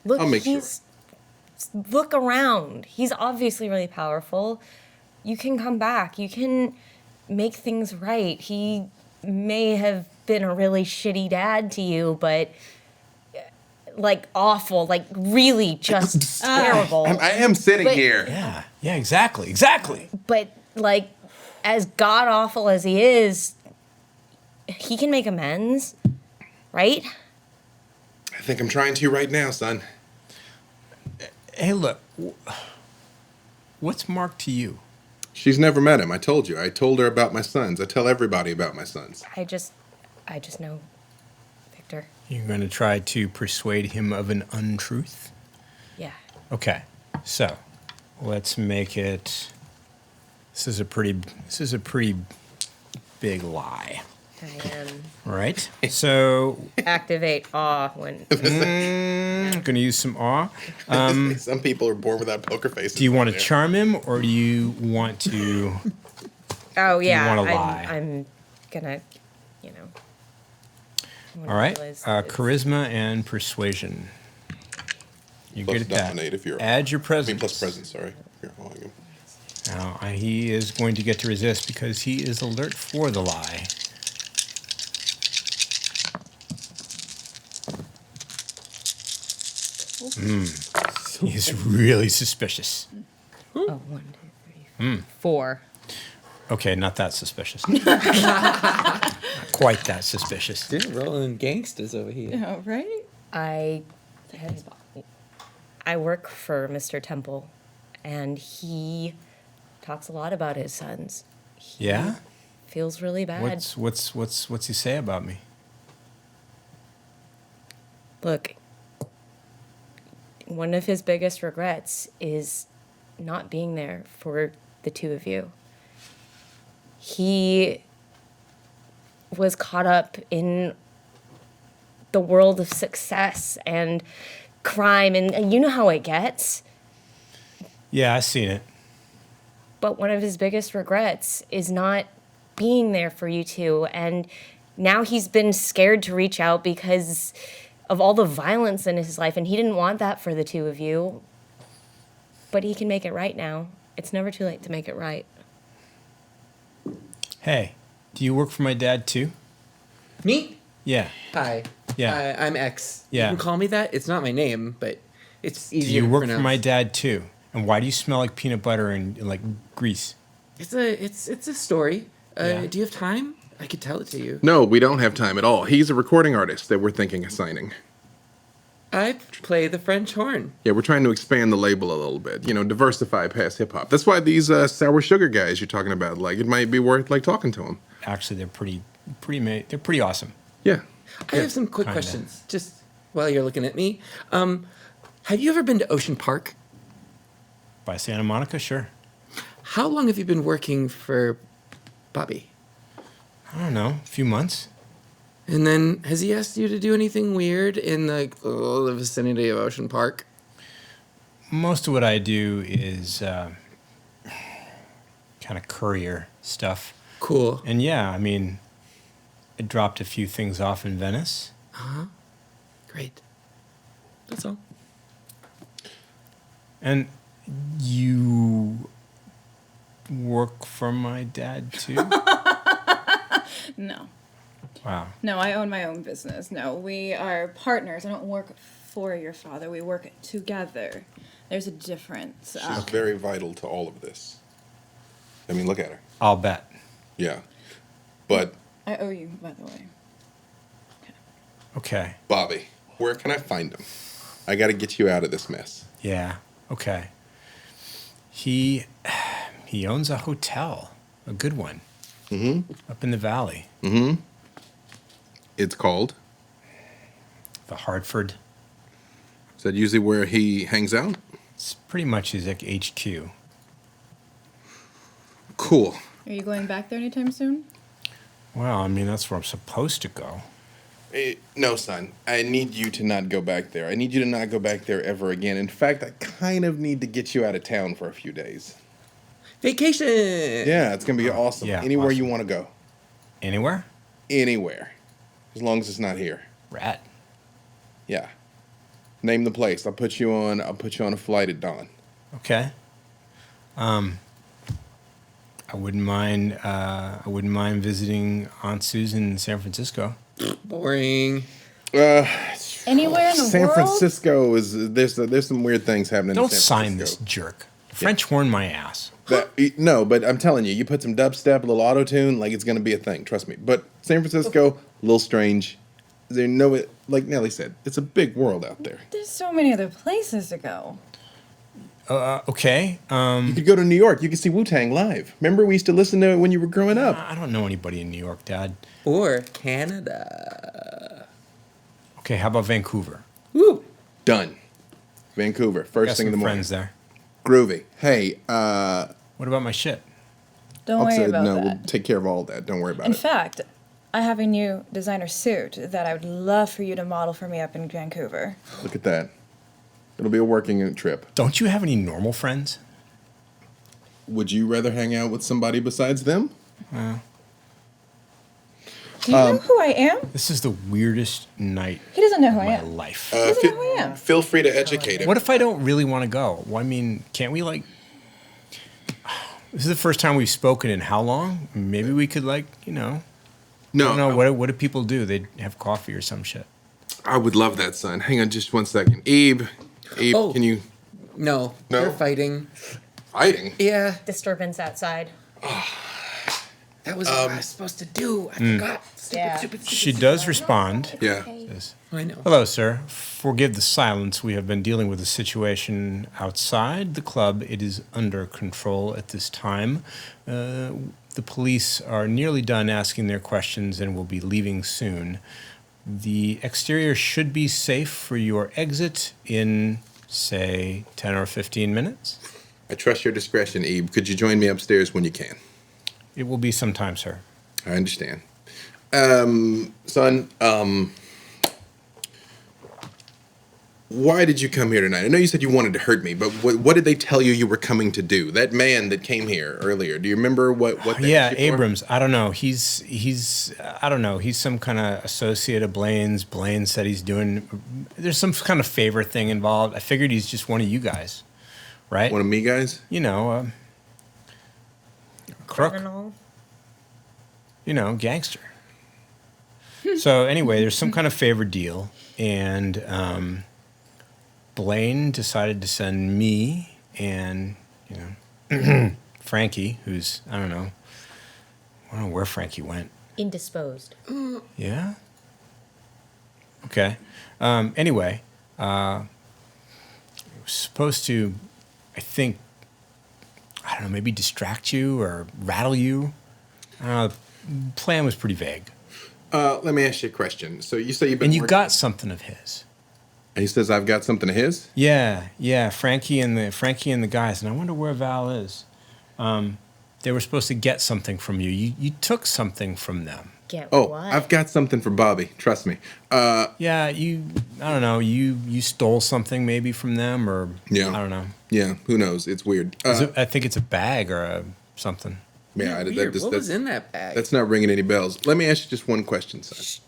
Look, I'll make sure. Look around. He's obviously really powerful. You can come back. You can make things right. He may have been a really shitty dad to you, but like awful, like really just terrible. I am sitting But- here. Yeah, exactly. But like as god awful as he is, he can make amends, right? I think I'm trying to right now, son. Hey, look, what's Mark to you? She's never met him. I told you. I told her about my sons. I tell everybody about my sons. I just know Victor. You're going to try to persuade him of an untruth? Yeah. Okay, so let's make it. This is a pretty big lie, I right? So activate awe when I'm going to use some awe. Some people are born without poker faces. Do you want to charm him, or do you want to? Oh yeah, wanna lie? I'm gonna, All right, realize it's- charisma and persuasion. You're Plus good at that. dominate if you're. Add your presence. Plus presence. Sorry. Here, hold on. Now, he is going to get to resist because he is alert for the lie. He's really suspicious. Oh, 1, 2, 3, 4. Okay, not that suspicious. Not quite that suspicious. Didn't roll in gangsters over here. Oh, right? I work for Mr. Temple, and he talks a lot about his sons. He Yeah? feels really bad. What's he say about me? Look, one of his biggest regrets is not being there for the two of you. He was caught up in the world of success and crime, and you know how it gets. Yeah, I seen it. But one of his biggest regrets is not being there for you two. And now he's been scared to reach out because of all the violence in his life. And he didn't want that for the two of you. But he can make it right now. It's never too late to make it right. Hey, do you work for my dad too? Me? Yeah. Hi. Yeah. I'm X. Yeah. You can call me that. It's not my name, but it's Do easier you to work pronounce. for my dad too? And why do you smell like peanut butter and like grease? It's a story. Yeah. Do you have time? I could tell it to you. No, we don't have time at all. He's a recording artist that we're thinking of signing. I play the French horn. Yeah, we're trying to expand the label a little bit. You know, diversify past hip hop. That's why these sour sugar guys you're talking about, like, it might be worth like talking to them. Actually, they're they're pretty awesome. Yeah. I have some quick Kinda. questions, just while you're looking at me. Have you ever been to Ocean Park? By Santa Monica, sure. How long have you been working for Bobby? I don't know, a few months. And then has he asked you to do anything weird in the vicinity of Ocean Park? Most of what I do is kind of courier stuff. Cool. And yeah, I mean, I dropped a few things off in Venice. Great. That's all. And you work for my dad too? No. Wow. No, I own my own business. No, we are partners. I don't work for your father. We work together. There's a difference. She's very vital to all of this. I mean, look at her. I'll bet. Yeah. But, I owe you, by the way. Okay. Bobby, where can I find him? I got to get you out of this mess. Yeah. Okay. He owns a hotel, a good one. Up in the valley. It's called. The Hartford. Is that usually where he hangs out? It's pretty much his like, HQ. Cool. Are you going back there anytime soon? Well, I mean, that's where I'm supposed to go. No, son. I need you to not go back there. I need you to not go back there ever again. In fact, I kind of need to get you out of town for a few days. Vacation! Yeah, it's going to be awesome. yeah, Anywhere awesome. you want to go. Anywhere? Anywhere. As long as it's not here. Rat. Yeah. Name the place. I'll put you on a flight at dawn. Okay. I wouldn't mind visiting Aunt Susan in San Francisco. Boring. Anywhere in the San world? Francisco is there's some weird things happening Don't in San sign this Francisco. jerk. French horn my ass. No, but I'm telling you, you put some dubstep, a little auto tune, like it's gonna be a thing. Trust me. But San Francisco, a little strange. There no, like Nelly said, it's a big world out there. There's so many other places to go. Okay. You could go to New York. You could see Wu-Tang live. Remember we used to listen to it when you were growing up. I don't know anybody in New York, Dad. Or Canada. Okay, how about Vancouver? Woo! Done. Vancouver, first Got thing in the some morning. friends there. Groovy. Hey, What about my shit? Don't worry about no, that. we'll take care of all that. Don't worry about In it. fact, I have a new designer suit that I would love for you to model for me up in Vancouver. Look at that. It'll be a working trip. Don't you have any normal friends? Would you rather hang out with somebody besides them? Do you know who I am? This is the weirdest night He doesn't know who I of my am. life. He doesn't know who I am. Feel free to educate him. What if I don't really want to go? Well, I mean, can't we like? This is the first time we've spoken in how long? Maybe we could like, I No, don't know. What do people do? They have coffee or some shit. I would love that, son. Hang on just 1 second. Abe, Oh. can you No, No? they're fighting. fighting? Yeah, Disturbance outside. that was what I was supposed to do. I forgot. Stupid, Yeah. stupid, stupid. She does respond. Yeah. Says, I know. hello, sir. Forgive the silence. We have been dealing with a situation outside the club. It is under control at this time. The police are nearly done asking their questions and will be leaving soon. The exterior should be safe for your exit in, say, 10 or 15 minutes. I trust your discretion, Abe. Could you join me upstairs when you can? It will be some time, sir. I understand. Son, why did you come here tonight? I know you said you wanted to hurt me, but what did they tell you you were coming to do? That man that came here earlier, do you remember what they Yeah, asked you for? Abrams. I don't know. He's I don't know. He's some kind of associate of Blaine's. Blaine said he's doing. There's some kind of favor thing involved. I figured he's just one of you guys, right? One of me guys? Crook. Criminal. gangster. So anyway, there's some kind of favor deal, and Blaine decided to send me and Frankie, who's I don't know where Frankie went. Indisposed. Yeah. Okay. Anyway, it was supposed to, I think, I don't know, maybe distract you or rattle you. I don't know. The plan was pretty vague. Let me ask you a question. So you say you've been And you working- got something of his. And he says, I've got something of his? Yeah. Frankie and the guys, and I wonder where Val is. They were supposed to get something from you. You took something from them. Get Oh, what? I've got something for Bobby. Trust me. Yeah, I don't know. You stole something maybe from them, or Yeah. I don't know. Yeah, who knows? It's weird. I think it's a bag or something. Yeah, Weird. What was in that bag? That's not ringing any bells. Let me ask you just one question, son.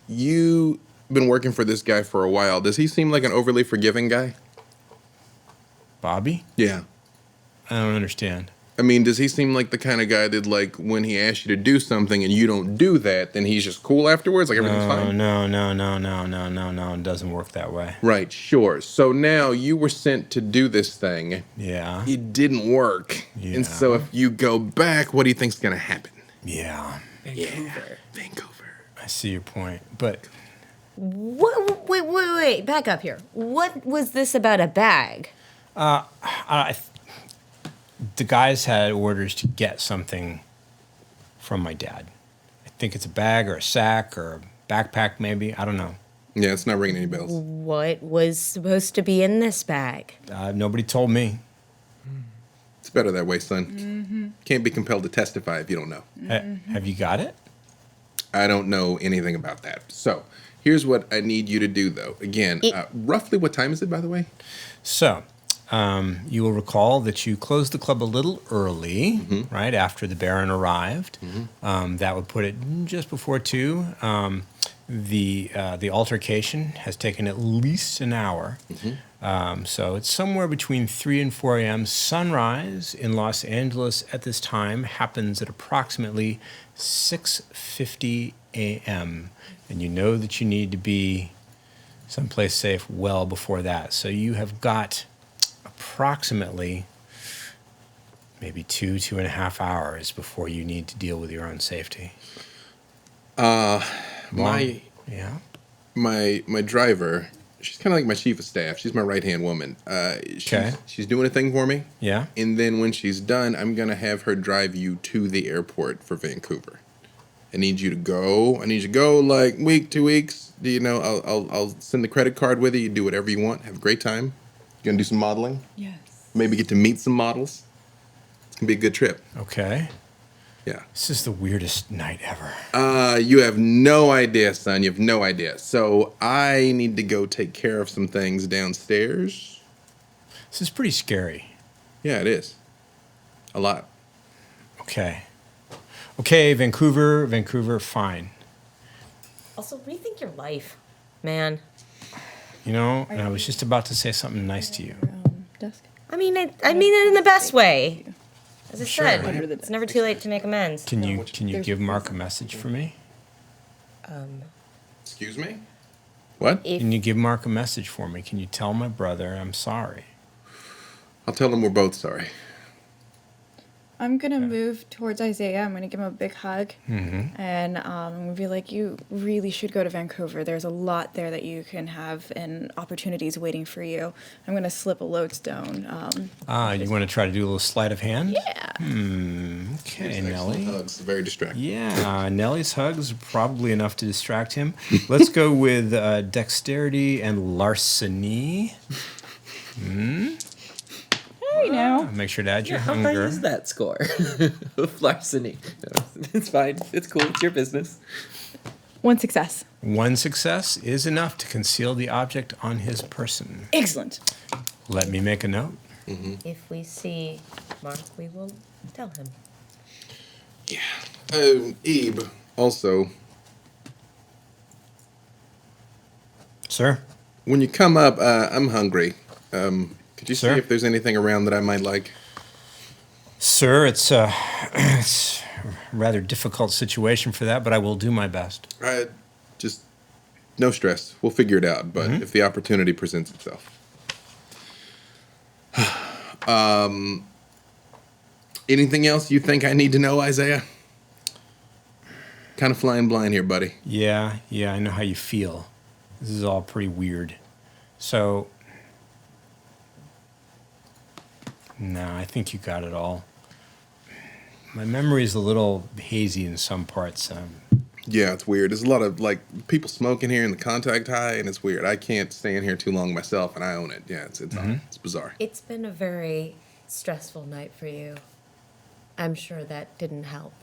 You've been working for this guy for a while. Does he seem like an overly forgiving guy? Bobby? Yeah. I don't understand. I mean, does he seem like the kind of guy that, like, when he asks you to do something and you don't do that, then he's just cool afterwards? Like, everything's fine? No. It doesn't work that way. Right, sure. So now you were sent to do this thing. Yeah. It didn't work. Yeah. And so if you go back, what do you think's going to happen? Yeah. Vancouver. I see your point. But What? Wait. Back up here. What was this about a bag? the guys had orders to get something from my dad. I think it's a bag or a sack or a backpack maybe. I don't know. Yeah, it's not ringing any bells. What was supposed to be in this bag? Nobody told me. It's better that way, son. Can't be compelled to testify if you don't know. Have you got it? I don't know anything about that. So here's what I need you to do, though. Again, roughly what time is it, by the way? So, you will recall that you closed the club a little early, right after the Baron arrived. That would put it just before 2. The altercation has taken at least an hour. So it's somewhere between 3 and 4 a.m. Sunrise in Los Angeles at this time happens at approximately 6:50 a.m. And you know that you need to be someplace safe well before that. So you have got approximately maybe 2.5 hours before you need to deal with your own safety. My driver, she's kind of like my chief of staff. She's my right-hand woman. She's doing a thing for me. Yeah. And then when she's done, I'm going to have her drive you to the airport for Vancouver. I need you to go like week, 2 weeks. I'll send the credit card with you. You do whatever you want. Have a great time. You going to do some modeling? Yes. Maybe get to meet some models. It's going to be a good trip. Okay. Yeah. This is the weirdest night ever. You have no idea, son. You have no idea. So I need to go take care of some things downstairs. This is pretty scary. Yeah, it is. A lot. Okay, Vancouver, fine. Also, rethink your life, man. And I was just about to say something nice to you. Desk. I mean it in the best way. As I Sure. said, Under the it's never too late to make amends. Can you there's- give Mark a message for me? Excuse me? What? If Can you give Mark a message for me? Can you tell my brother I'm sorry? I'll tell him we're both sorry. I'm gonna move towards Isaiah. I'm gonna give him a big hug, Mm-hmm. and I'm gonna be like, "You really should go to Vancouver. There's a lot there that you can have, and opportunities waiting for you." I'm gonna slip a lodestone. You want to try to do a little sleight of hand? Yeah. Okay, Nellie. Hugs, very distracting. Yeah, Nellie's hugs are probably enough to distract him. Let's go with dexterity and larceny. Hey now. Make sure to add your How high hunger. is that score? Of larceny. No, it's fine. It's cool. It's your business. 1 success. 1 success is enough to conceal the object on his person. Excellent. Let me make a note. if we see Mark, we will tell him. Yeah. Ebe, also, Sir? when you come up, I'm hungry. Could you Sir? see if there's anything around that I might like? Sir, it's rather difficult situation for that, but I will do my best. Just no stress. We'll figure it out. But if the opportunity presents itself. Anything else you think I need to know, Isaiah? Kind of flying blind here, buddy. Yeah, I know how you feel. This is all pretty weird. So, no, I think you got it all. My memory is a little hazy in some parts. Yeah, it's weird. There's a lot of people smoking here in the contact high, and it's weird. I can't stay in here too long myself, and I own it. Yeah, it's bizarre. It's been a very stressful night for you. I'm sure that didn't help.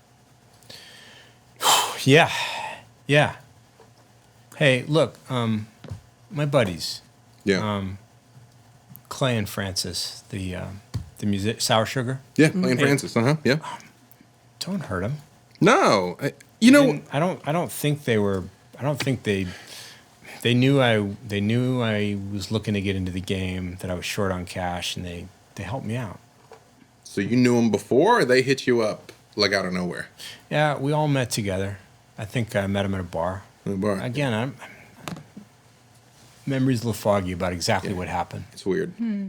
Yeah. Hey, look, my buddies, Yeah, Clay and Francis, the music, Sour Sugar. yeah. Playing Francis. Yeah. Don't hurt them. No, I don't think they were. I don't think they knew I was looking to get into the game, that I was short on cash, and they helped me out. So you knew them before, or they hit you up out of nowhere? Yeah, we all met together. I think I met them at a bar. In the bar. Again, memory's a little foggy about exactly what happened. It's weird. You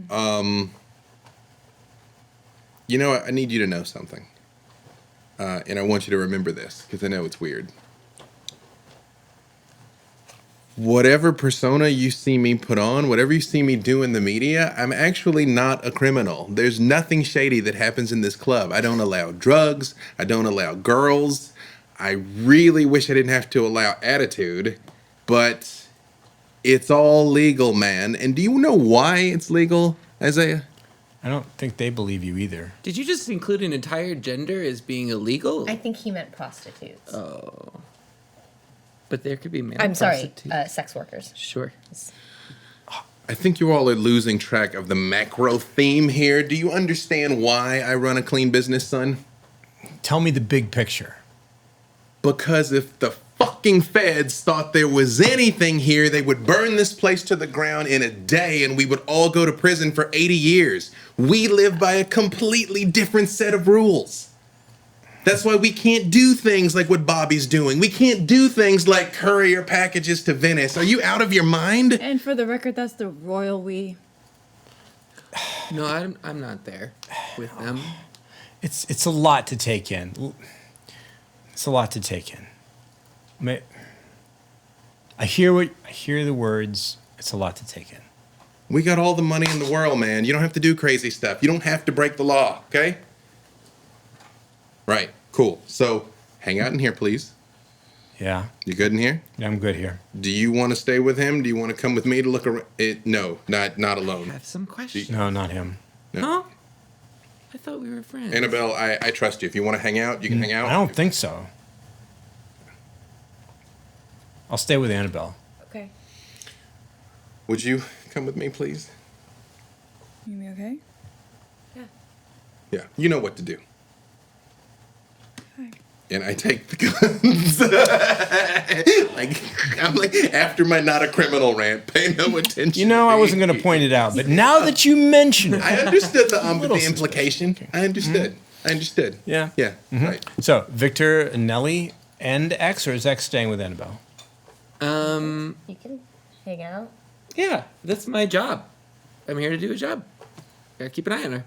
know what? I need you to know something. And I want you to remember this, because I know it's weird. Whatever persona you see me put on, whatever you see me do in the media, I'm actually not a criminal. There's nothing shady that happens in this club. I don't allow drugs. I don't allow girls. I really wish I didn't have to allow attitude, but it's all legal, man. And do you know why it's legal, Isaiah? I don't think they believe you either. Did you just include an entire gender as being illegal? I think he meant prostitutes. Oh. But there could be male I'm sorry, prostitutes. sex workers. Sure. I think you all are losing track of the macro theme here. Do you understand why I run a clean business, son? Tell me the big picture. Because if the fucking feds thought there was anything here, they would burn this place to the ground in a day and we would all go to prison for 80 years. We live by a completely different set of rules. That's why we can't do things like what Bobby's doing. We can't do things like courier packages to Venice. Are you out of your mind? And for the record, that's the royal we. No, I'm not there with them. It's a lot to take in. It's a lot to take in. I hear the words. It's a lot to take in. We got all the money in the world, man. You don't have to do crazy stuff. You don't have to break the law, okay? Right, cool. So, hang out in here, please. Yeah. You good in here? Yeah, I'm good here. Do you want to stay with him? Do you want to come with me to look around? No, not I alone. have some questions. No, not him. No. Huh? I thought we were friends. Annabelle, I trust you. If you want to hang out, you can hang out. I don't think so. I'll stay with Annabelle. Okay. Would you come with me, please? You be okay? Yeah. Yeah, you know what to do. Hi. And I take the guns. I'm like, after my not a criminal rant, pay no attention. You know, I wasn't going to point it out, but now that you mention it. I understood the Little implication. I understood. I understood. Yeah. Yeah, right. So, Victor, Nellie, and X, or is X staying with Annabelle? You can hang out. Yeah, that's my job. I'm here to do a job. Gotta keep an eye on her.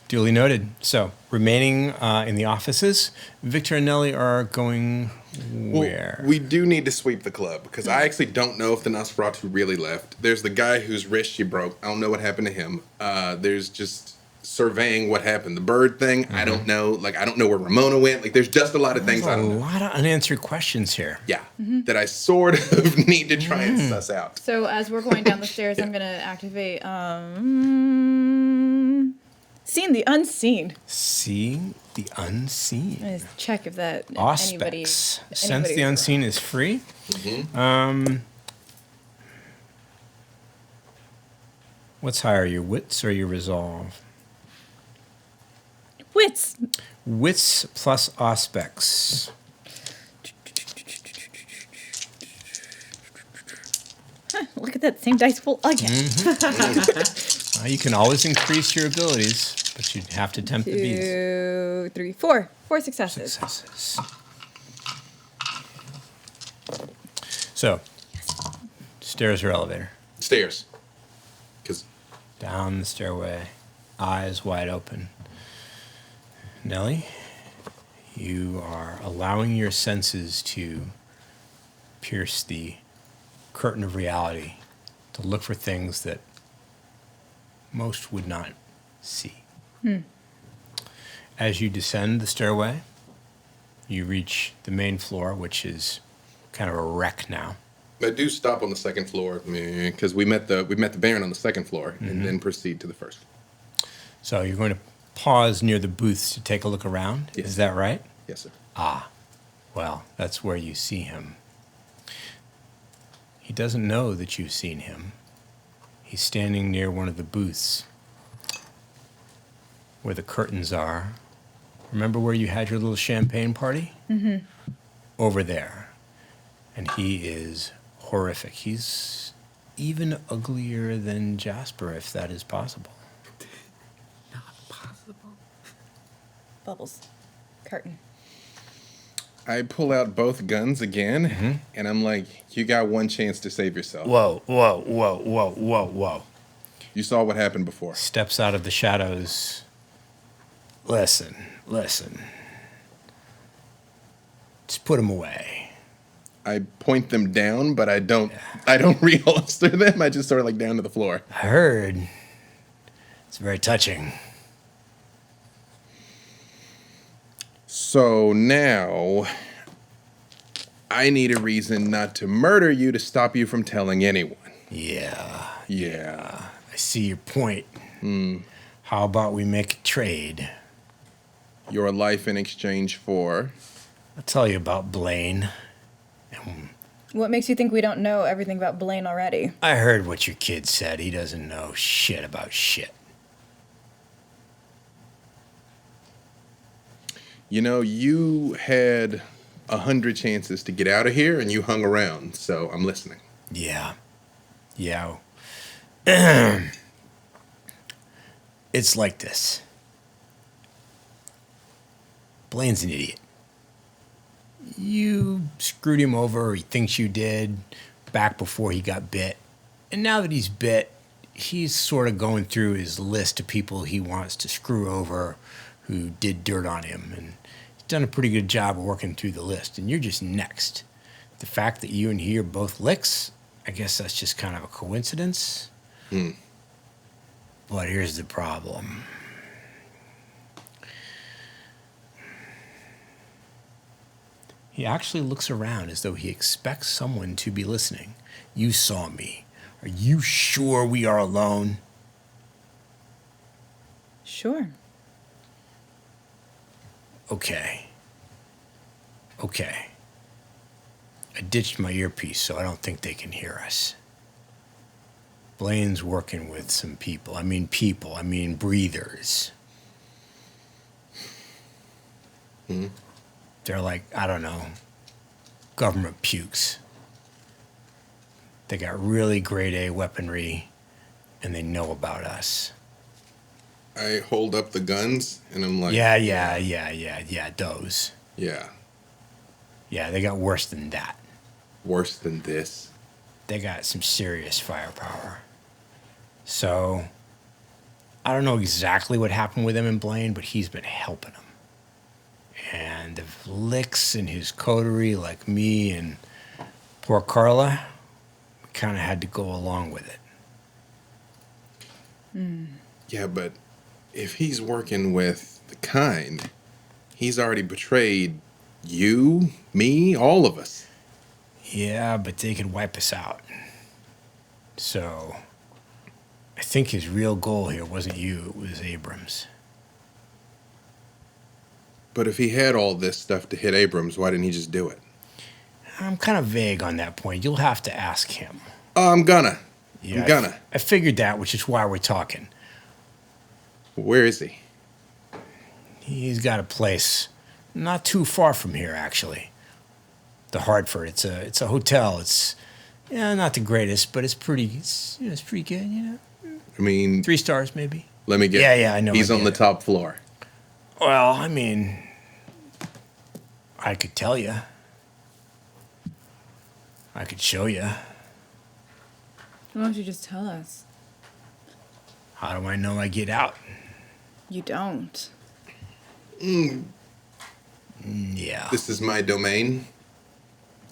Duly noted. So, remaining in the offices, Victor and Nellie are going where? Well, we do need to sweep the club, because I actually don't know if the Nosferatu really left. There's the guy whose wrist she broke. I don't know what happened to him. There's just surveying what happened. The bird thing, I don't know. I don't know where Ramona went. There's just a lot of things I There's a don't know. lot of unanswered questions here. Yeah, that I sort of need to try and suss out. So as we're going down the stairs, I'm gonna activate Seen the Unseen. See the unseen. I'm gonna check if that if Auspex. Sense anybody's the unseen is free. What's higher, your wits or your resolve? Wits. Wits plus Auspex. Look at that same dice pool again. You can always increase your abilities. But you'd have to tempt the bees. 2, 3, 4. 4 successes. Successes. So, stairs or elevator? Stairs. Because Down the stairway, eyes wide open. Nellie, you are allowing your senses to pierce the curtain of reality to look for things that most would not see. As you descend the stairway, you reach the main floor, which is kind of a wreck now. I do stop on the second floor because we met the Baron on the second floor and then proceed to the first. So you're going to pause near the booths to take a look around. Yes. Is that right? Yes, sir. Well, that's where you see him. He doesn't know that you've seen him. He's standing near one of the booths where the curtains are. Remember where you had your little champagne party? Mm-hmm. Over there. And he is horrific. He's even uglier than Jasper, if that is possible. Bubbles. Curtain. I pull out both guns again, and I'm like, you got one chance to save yourself. Whoa, whoa, whoa, whoa, whoa, whoa. You saw what happened before. Steps out of the shadows. Listen. Just put him away. I point them down, but I don't reholster them. I just sort of like down to the floor. I heard. It's very touching. So now I need a reason not to murder you to stop you from telling anyone. Yeah. Yeah. I see your point. How about we make a trade? Your life in exchange for... I'll tell you about Blaine. What makes you think we don't know everything about Blaine already? I heard what your kid said. He doesn't know shit about shit. You know, you had 100 chances to get out of here, and you hung around, so I'm listening. Yeah. It's like this. Blaine's an idiot. You screwed him over, or he thinks you did, back before he got bit. And now that he's bit, he's sort of going through his list of people he wants to screw over who did dirt on him. And he's done a pretty good job of working through the list. And you're just next. The fact that you and he are both licks, I guess that's just kind of a coincidence. But here's the problem. He actually looks around as though he expects someone to be listening. You saw me. Are you sure we are alone? Sure. Okay. I ditched my earpiece, so I don't think they can hear us. Blaine's working with some people. I mean breathers. They're like, I don't know, government pukes. They got really grade A weaponry, and they know about us. I hold up the guns, and I'm like... Yeah, those. Yeah. Yeah, they got worse than that. Worse than this. They got some serious firepower. So, I don't know exactly what happened with him and Blaine, but he's been helping them. And the licks in his coterie, like me and poor Carla, kind of had to go along with it. Yeah, but if he's working with the kind, he's already betrayed you, me, all of us. Yeah, but they could wipe us out. So, I think his real goal here wasn't you, it was Abrams. But if he had all this stuff to hit Abrams, why didn't he just do it? I'm kind of vague on that point. You'll have to ask him. Oh, I'm gonna. Yeah, I figured that, which is why we're talking. Where is he? He's got a place not too far from here, actually. The Hartford. It's a hotel. It's not the greatest, but it's pretty good, I mean, 3 stars, maybe. Let me guess. Yeah, I know. He's I on get the it. top floor. Well, I mean, I could tell you. I could show you. Why don't you just tell us? How do I know I get out? You don't. Yeah. This is my domain.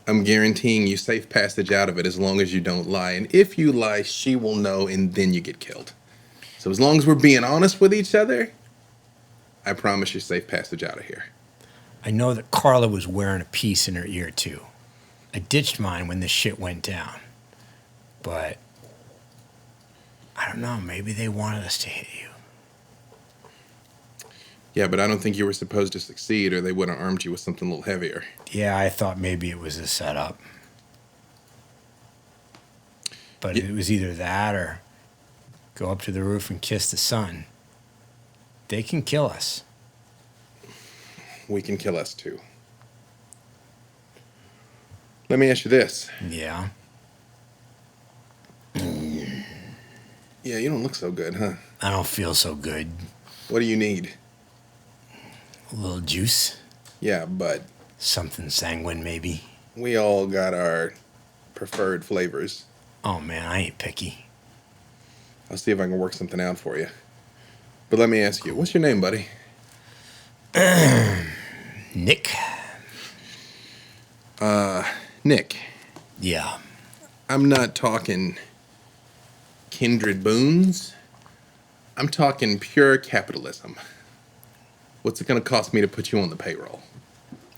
I'm guaranteeing you safe passage out of it as long as you don't lie. And if you lie, she will know, and then you get killed. So as long as we're being honest with each other, I promise you safe passage out of here. I know that Carla was wearing a piece in her ear, too. I ditched mine when this shit went down. But I don't know. Maybe they wanted us to hit you. Yeah, but I don't think you were supposed to succeed, or they would have armed you with something a little heavier. Yeah, I thought maybe it was a setup. But it was either that or go up to the roof and kiss the sun. They can kill us. We can kill us too. Let me ask you this. Yeah. Yeah, you don't look so good, huh? I don't feel so good. What do you need? A little juice. Yeah, but Something sanguine, maybe. we all got our preferred flavors. Oh, man, I ain't picky. I'll see if I can work something out for you. But let me ask you, what's your name, buddy? Nick? Nick. Yeah. I'm not talking kindred boons. I'm talking pure capitalism. What's it going to cost me to put you on the payroll?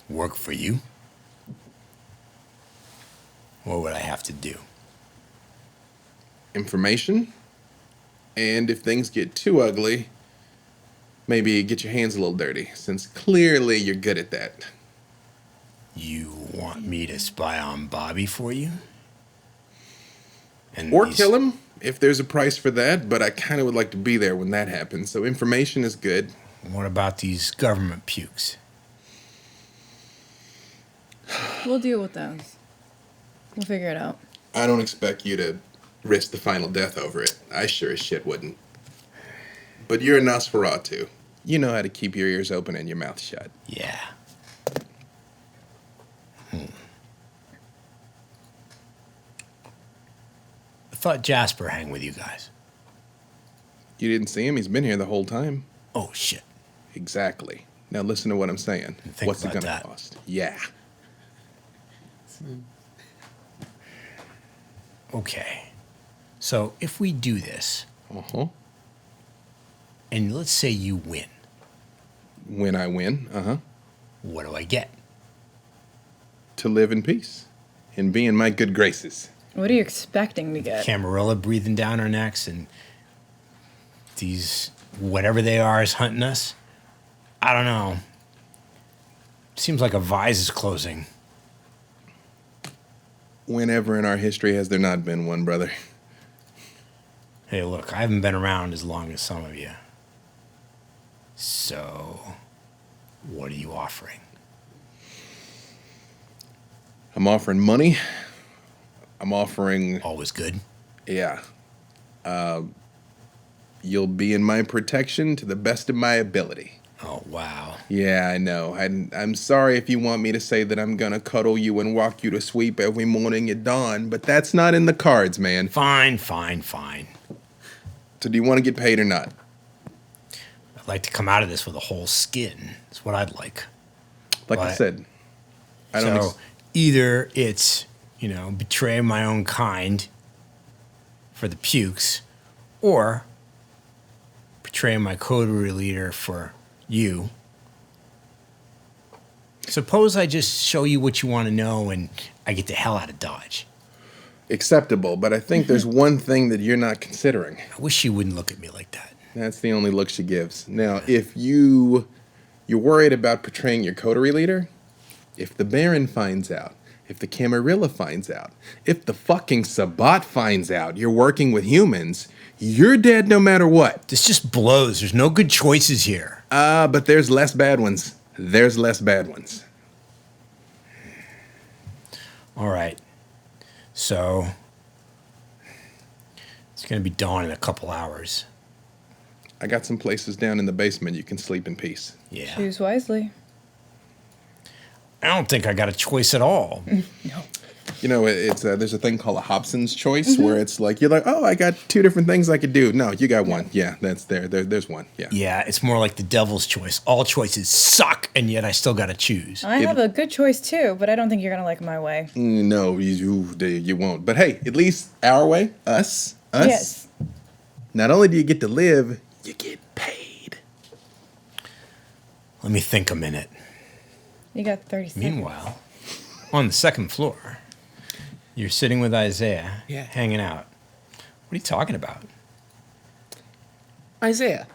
Work for you? What would I have to do? Information. And if things get too ugly, maybe get your hands a little dirty, since clearly you're good at that. You want me to spy on Bobby for you? And Or these- kill him, if there's a price for that, but I kind of would like to be there when that happens, so information is good. What about these government pukes? We'll deal with those. We'll figure it out. I don't expect you to risk the final death over it. I sure as shit wouldn't. But you're a Nosferatu. You know how to keep your ears open and your mouth shut. Yeah. I thought Jasper hang with you guys. You didn't see him? He's been here the whole time. Oh, shit. Exactly. Now listen to what I'm saying. Think What's it about gonna that. cost? Yeah. Okay. So if we do this, Uh-huh. and let's say you win, When I win, what do I get? to live in peace and be in my good graces. What are you expecting to get? Camarilla breathing down our necks and these, whatever they are, is hunting us? I don't know. Seems like a vise is closing. Whenever in our history has there not been one, brother? Hey, look, I haven't been around as long as some of you. So, what are you offering? I'm offering money. I'm offering, Always good? yeah. You'll be in my protection to the best of my ability. Oh, wow. Yeah, I know. I'm sorry if you want me to say that I'm gonna cuddle you and walk you to sleep every morning at dawn, but that's not in the cards, man. Fine, fine, fine. So do you want to get paid or not? I'd like to come out of this with a whole skin. That's what I'd like. Like I But- said, I don't. So either it's, betray my own kind for the pukes, or betray my coterie leader for you. Suppose I just show you what you want to know and I get the hell out of Dodge. acceptable, but I think there's one thing that you're not considering. I wish you wouldn't look at me like that. That's the only look she gives. Now, if you're worried about portraying your coterie leader, if the Baron finds out, if the Camarilla finds out, if the fucking Sabbat finds out you're working with humans, you're dead no matter what. This just blows. There's no good choices here. But there's less bad ones. There's less bad ones. All right. So it's going to be dawn in a couple hours. I got some places down in the basement you can sleep in peace. Yeah. Choose wisely. I don't think I got a choice at all. You know, it's there's a thing called a Hobson's choice where it's like you're like, oh, I got two different things I could do. No, you got one. Yeah, that's there's one. Yeah. Yeah, it's more like the devil's choice. All choices suck, and yet I still got to choose. I have a good choice too, but I don't think you're gonna like my way. No, you won't. But hey, at least our way, us. Yes. Not only do you get to live, you get paid. Let me think a minute. You got 30 seconds. Meanwhile, on the second floor, you're sitting with Isaiah, Yeah. hanging out. What are you talking about? Isaiah,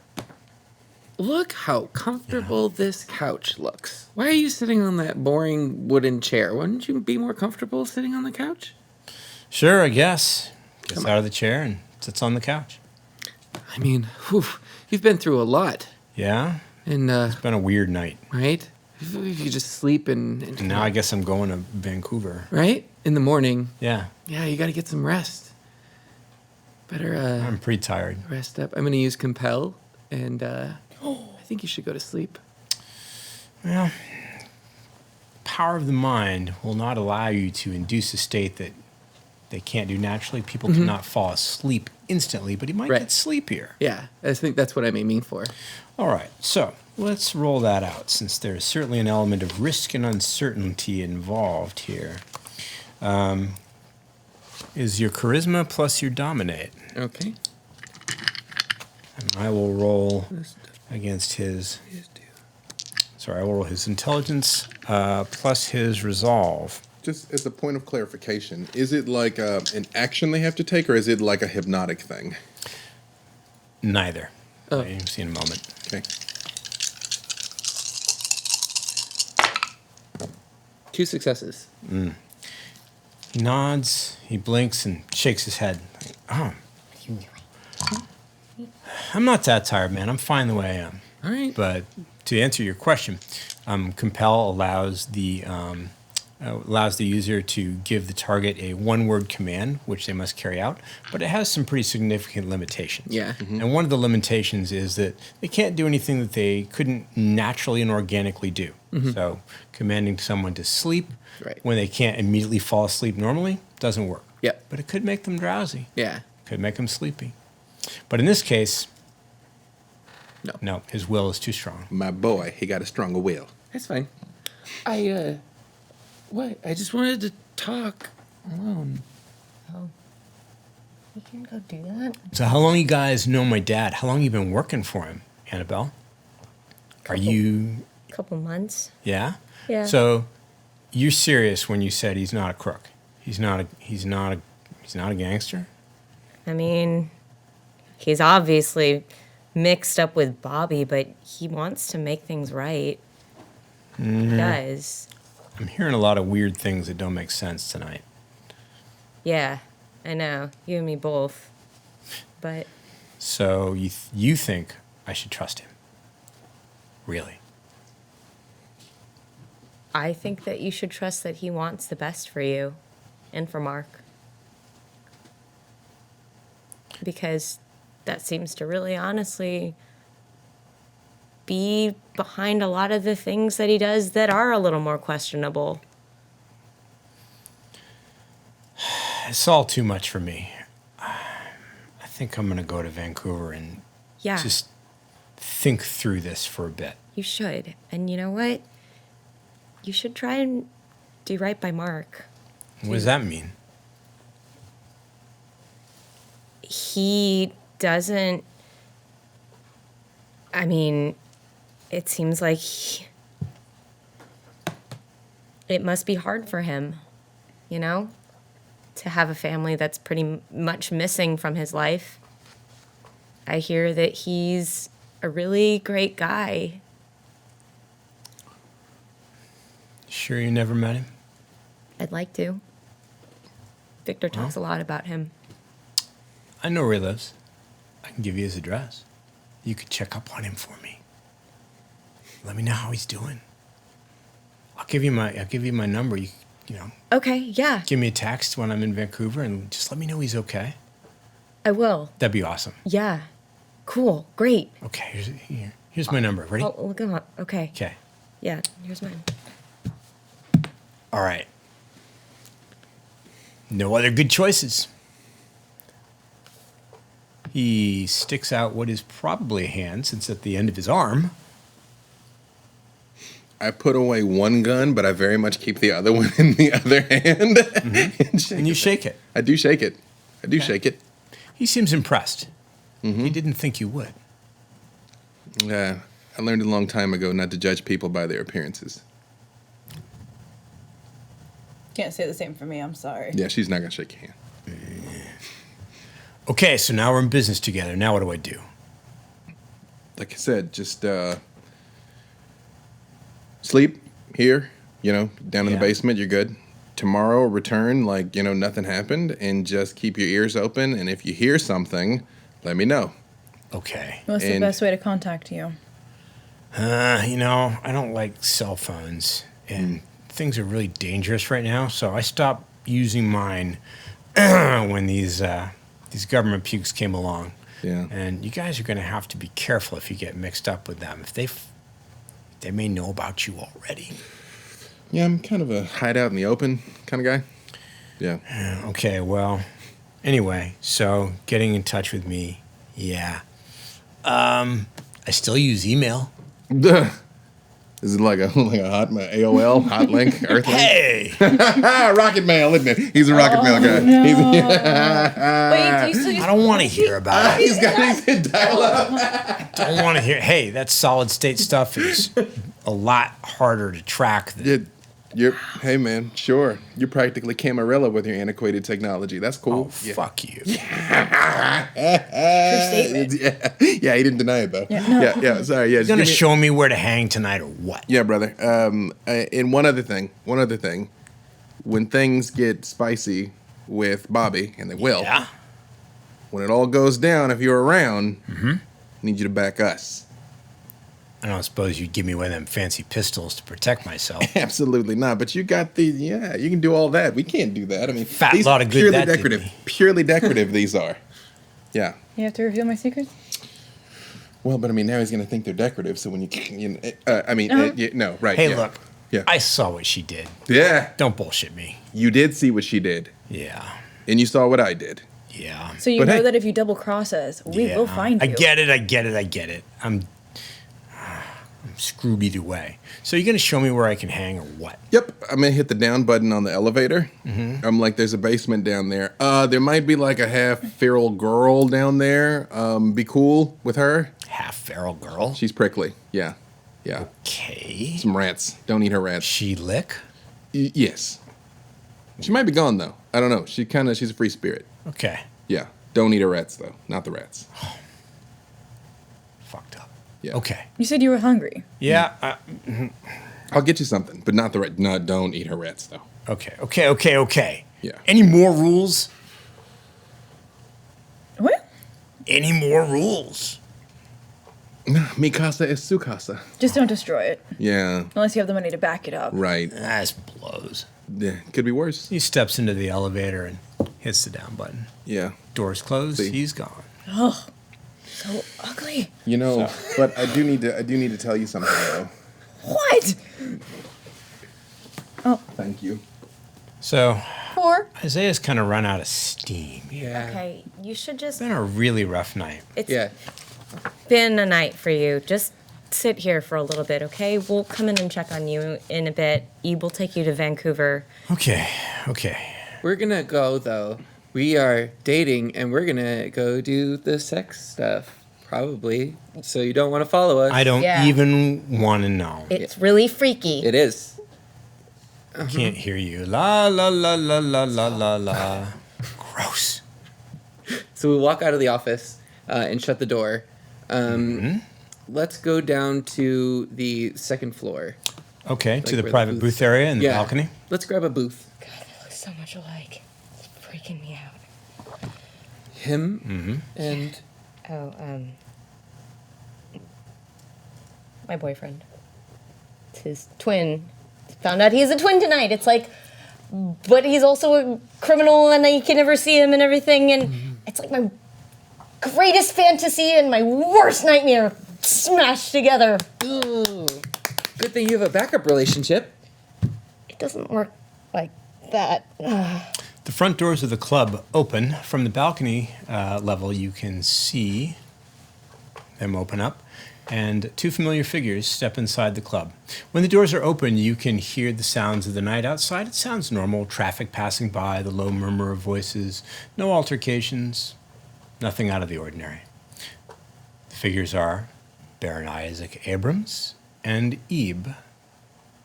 look how comfortable this couch looks. Why are you sitting on that boring wooden chair? Wouldn't you be more comfortable sitting on the couch? Sure, I guess. Gets out of the chair and sits on the couch. I mean, whew, you've been through a lot. Yeah? And, It's been a weird night. right? If you just sleep and And now I guess I'm going to Vancouver. right? In the morning. Yeah, Yeah, you got to get some rest. Better I'm pretty tired. rest up. I'm going to use compel, and I think you should go to sleep. Well, power of the mind will not allow you to induce a state that they can't do naturally. People cannot fall asleep instantly, but he might Right. get sleepier. Yeah, I think that's what I'm aiming for. All right, so let's roll that out since there's certainly an element of risk and uncertainty involved here. Is your charisma plus your dominate. Okay. And I will roll against his. Sorry, I will roll his intelligence plus his resolve. Just as a point of clarification, is it like an action they have to take, or is it like a hypnotic thing? Neither. Oh. You'll see in a moment. Okay. 2 successes. He nods, he blinks, and shakes his head. Oh, I'm not that tired, man. I'm fine the way I am. All right. But to answer your question, compel allows the user to give the target a one-word command, which they must carry out, but it has some pretty significant limitations. Yeah. And one of the limitations is that they can't do anything that they couldn't naturally and organically do. So commanding someone to sleep Right. when they can't immediately fall asleep normally doesn't work. Yep. But it could make them drowsy. Yeah. Could make them sleepy. But in this case, No. no, his will is too strong. My boy, he got a stronger will. That's fine. What? I just wanted to talk alone. You can go do that. So how long you guys know my dad? How long you been working for him, Annabelle? Are you, Couple months. yeah? Yeah. So you're serious when you said he's not a crook? He's not a gangster? I mean, he's obviously mixed up with Bobby, but he wants to make things right. He does. I'm hearing a lot of weird things that don't make sense tonight. Yeah, I know. You and me both. But So you think I should trust him? Really? I think that you should trust that he wants the best for you and for Mark. Because that seems to really honestly be behind a lot of the things that he does that are a little more questionable. It's all too much for me. I think I'm gonna go to Vancouver and Yeah, just think through this for a bit. you should. And you know what? You should try and do right by Mark. What does that mean? He doesn't. I mean, it seems like it must be hard for him, you know, to have a family that's pretty much missing from his life. I hear that he's a really great guy. Sure you never met him? I'd like to. Victor talks a lot about him. I know where he lives. I can give you his address. You could check up on him for me. Let me know how he's doing. I'll give you my number. You know, Okay, yeah, give me a text when I'm in Vancouver and just let me know he's okay. I will. That'd be awesome. Yeah, Cool. Great. Okay, here's my number. Ready? Oh, look him up. Okay. Okay. Yeah, here's mine. All right. No other good choices. He sticks out what is probably a hand, since at the end of his arm. I put away one gun, but I very much keep the other one in the other hand. And you shake it. I do shake it. I do Okay. shake it. He seems impressed. He didn't think you would. I learned a long time ago not to judge people by their appearances. Can't say the same for me. I'm sorry. Yeah, she's not going to shake your hand. Okay, so now we're in business together. Now what do I do? Like I said, just sleep here, down in Yeah. the basement, you're good. Tomorrow, return like, nothing happened, and just keep your ears open. And if you hear something, let me know. Okay. What's the And- best way to contact you? I don't like cell phones, and things are really dangerous right now. So I stopped using mine when these government pukes came along. Yeah. And you guys are going to have to be careful if you get mixed up with them. If they may know about you already. Yeah, I'm kind of a hideout in the open kind of guy. Yeah. Okay, well, anyway, so getting in touch with me, yeah. I still use email. Is it like a hot AOL hot link Earth link? Hey, Rocket Mail, isn't it? He's a Rocket Mail guy. no. Wait, do you still use I don't want to hear about it. He's got dial up. Don't want to hear. Hey, that solid state stuff is a lot harder to track than. Hey man, sure. You're practically Camarilla with your antiquated technology. That's cool. Oh, fuck you. True statement. Yeah, he didn't deny it though. Yeah, no. Yeah. Sorry. Yeah, You gonna show me where to hang tonight or what? Yeah, brother. And one other thing. When things get spicy with Bobby, and they will, Yeah. when it all goes down, if you're around, I need you to back us. I don't suppose you'd give me one of them fancy pistols to protect myself. Absolutely not. But you got you can do all that. We can't do that. I mean, Fat these lot of good purely that did decorative. me. Purely decorative. These are. Yeah. You have to reveal my secrets? Well, but I mean, now he's going to think they're decorative. So when no, right. Hey, yeah. look. Yeah. I saw what she did. Yeah. Don't bullshit me. You did see what she did, Yeah. and you saw what I did. Yeah. So you But know hey- that if you double cross us, we Yeah. will find you. I get it. I'm screwed either way. So you're gonna show me where I can hang or what? Yep, I'm gonna hit the down button on the elevator. I'm like, there's a basement down there. There might be like a half feral girl down there. Be cool with her. Half feral girl. She's prickly. Yeah. Okay. Some rats. Don't eat her rats. She lick? Yes. She might be gone though. I don't know. She's a free spirit. Okay. Yeah. Don't eat her rats though. Not the rats. Fucked up. Yeah. Okay. You said you were hungry. Yeah. I'll get you something, but not the rat. No, don't eat her rats though. Okay. Yeah. Any more rules? What? Any more rules? Mi casa es su casa. Just don't destroy it. Yeah. Unless you have the money to back it up. Right. That's blows. Yeah. Could be worse. He steps into the elevator and hits the down button. Yeah. Doors closed. See? He's gone. Oh, so ugly. But I do need to tell you something though. What? Thank you. So For? Isaiah's kind of run out of steam. Yeah. Okay, you should just. It's been a really rough night. It's Yeah. been a night for you. Just sit here for a little bit, okay? We'll come in and check on you in a bit. We'll take you to Vancouver. Okay. We're gonna go though. We are dating, and we're gonna go do the sex stuff, probably. So you don't want to follow us. I don't Yeah. even want to know. It's really freaky. It is. Can't hear you. La la la la la la la la. Gross. So we walk out of the office and shut the door. Let's go down to the second floor. Okay, to Like the where the private booths- booth area in the Yeah. balcony. Let's grab a booth. God, they look so much alike. It's freaking me out. Him and Oh, my boyfriend. It's his twin. Found out he's a twin tonight. It's like, but he's also a criminal and you can never see him and everything. And it's like my greatest fantasy and my worst nightmare smashed together. Ooh. Good thing you have a backup relationship. It doesn't work like that. The front doors of the club open. From the balcony level, you can see them open up, and two familiar figures step inside the club. When the doors are open, you can hear the sounds of the night outside. It sounds normal, traffic passing by, the low murmur of voices, no altercations, nothing out of the ordinary. The figures are Baron Isaac Abrams and Ebe,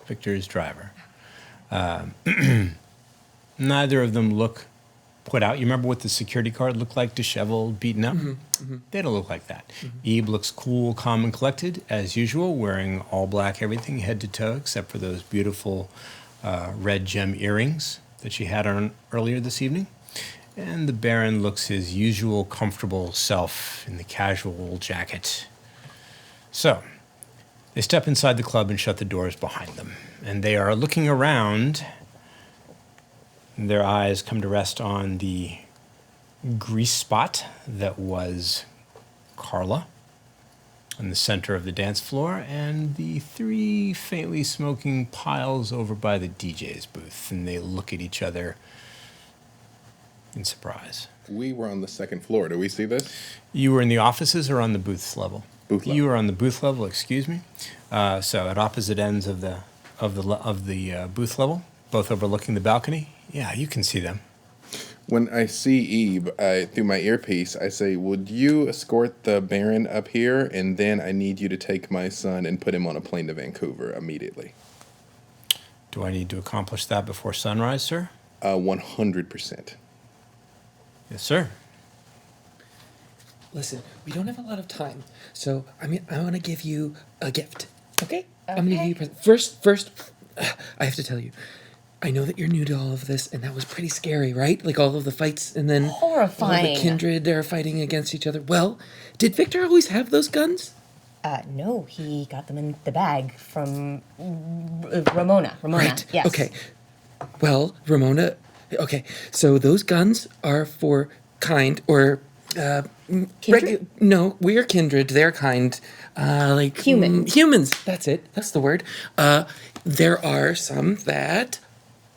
Victor's driver. Neither of them look put out. You remember what the security guard looked like? Disheveled, beaten up? They don't look like that. Ebe looks cool, calm, and collected, as usual, wearing all black everything, head to toe, except for those beautiful red gem earrings that she had on earlier this evening. And the Baron looks his usual comfortable self in the casual jacket. So, they step inside the club and shut the doors behind them. And they are looking around. Their eyes come to rest on the grease spot that was Carla in the center of the dance floor, and the three faintly smoking piles over by the DJ's booth. And they look at each other in surprise. We were on the second floor. Do we see this? You were in the offices or on the booth level? Booth level. You were on the booth level, excuse me. So at opposite ends of the booth level, both overlooking the balcony. Yeah, you can see them. When I see Ebe, through my earpiece, I say, would you escort the Baron up here? And then I need you to take my son and put him on a plane to Vancouver immediately. Do I need to accomplish that before sunrise, sir? 100%. Yes, sir. Listen, we don't have a lot of time, so I want to give you a gift. Okay? I'm gonna give you a present. First, I have to tell you, I know that you're new to all of this, and that was pretty scary, right? Like all of the fights, and then Horrifying. all the kindred are fighting against each other. Well, did Victor always have those guns? No, he got them in the bag from Ramona. Right. Yes. Okay. Well, Ramona. Okay. So those guns are for kind or Kindred? no, we are kindred. They're kind. Like Humans. Humans. That's it. That's the word. There are some that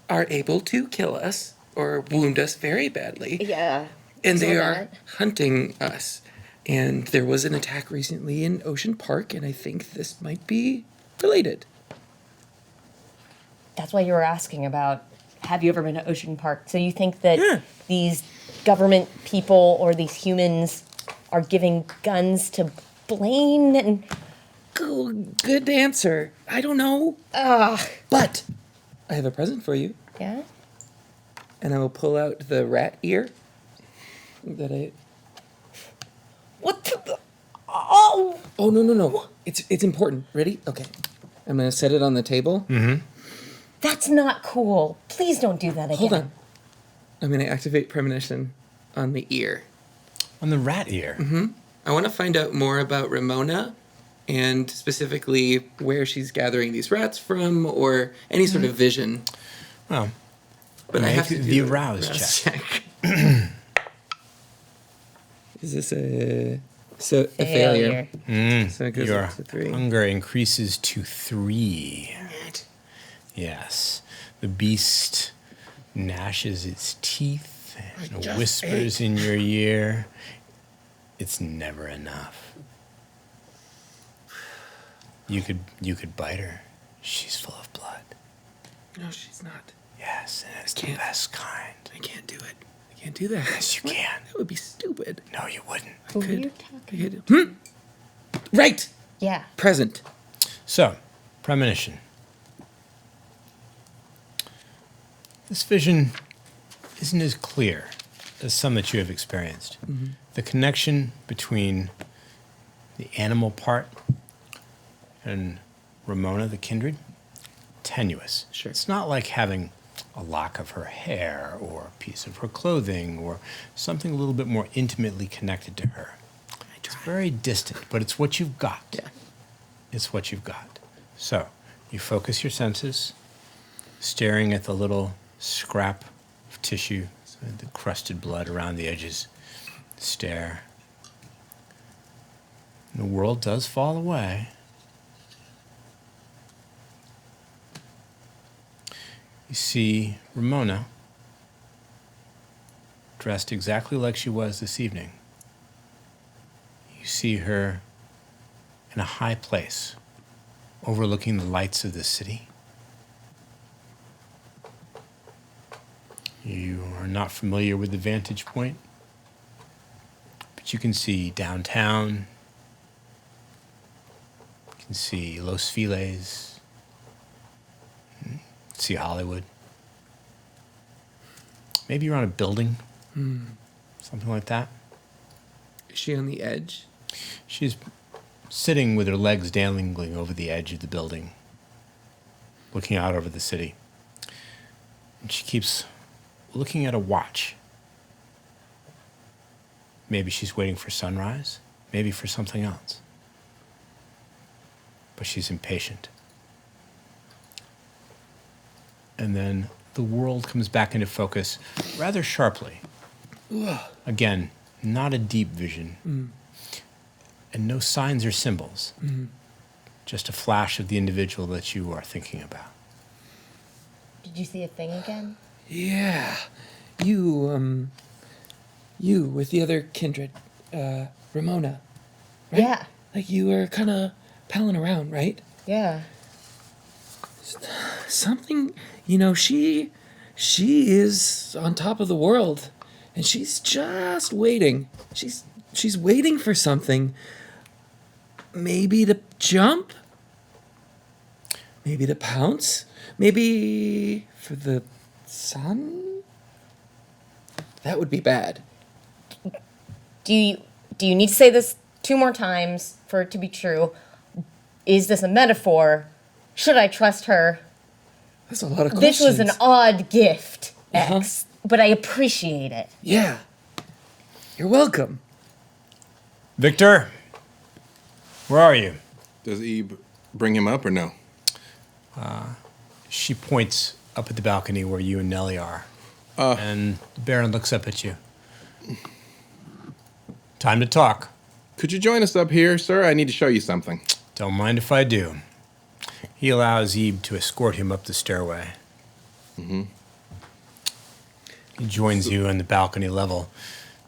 are able to kill us or wound us very badly. Yeah. And they saw are that. hunting us. And there was an attack recently in Ocean Park, and I think this might be related. That's why you were asking about, have you ever been to Ocean Park? So you think that Yeah. these government people or these humans are giving guns to Blaine and... Good answer. I don't know. But I have a present for you, Yeah? and I will pull out the rat ear that I... What the... Oh! Oh, no. It's important. Ready? Okay. I'm going to set it on the table. That's not cool. Please don't do that again. Hold on. I'm going to activate premonition on the ear. On the rat ear. I want to find out more about Ramona and specifically where she's gathering these rats from or any sort of vision. Well, But I make have to do the arouse check. Is this a failure? So it goes Your up to 3. hunger increases to 3. Yes. The beast gnashes its teeth and just whispers in your ear. It's never enough. You could bite her. She's full of blood. No, she's not. Yes, and it's the Can't. best kind. I can't do it. I can't do that. Yes, you can. That would be stupid. No, you wouldn't. Who are Could. you talking Right. Yeah. Present. So, premonition. This vision isn't as clear as some that you have experienced. The connection between the animal part and Ramona, the kindred, tenuous. Sure. It's not like having a lock of her hair or a piece of her clothing or something a little bit more intimately connected to her. It's very distant, but it's what you've got. Yeah. It's what you've got. So, you focus your senses, staring at the little scrap of tissue, the crusted blood around the edges. Stare, And the world does fall away. You see Ramona dressed exactly like she was this evening. You see her in a high place, overlooking the lights of the city. You are not familiar with the vantage point, but you can see downtown, you can see Los Feliz, see Hollywood. Maybe you're on a building, something like that. Is she on the edge? She's sitting with her legs dangling over the edge of the building, looking out over the city. And she keeps looking at a watch. Maybe she's waiting for sunrise, maybe for something else. But she's impatient. And then the world comes back into focus rather sharply. Again, not a deep vision. And no signs or symbols. Just a flash of the individual that you are thinking about. Did you see a thing again? Yeah. You with the other kindred, Ramona. Right? Yeah. Like you were kind of palling around, right? Yeah. Something, she is on top of the world, and she's just waiting. She's waiting for something. Maybe to jump? Maybe to pounce? Maybe for the sun? That would be bad. Do you need to say this 2 more times for it to be true? Is this a metaphor? Should I trust her? That's a lot of This questions. was an odd gift, Uh-huh. X, but I appreciate it. Yeah. You're welcome. Victor, where are you? Does Eve bring him up or no? She points up at the balcony where you and Nellie are. And the Baron looks up at you. Time to talk. Could you join us up here, sir? I need to show you something. Don't mind if I do. He allows Ebe to escort him up the stairway. He joins you on the balcony level.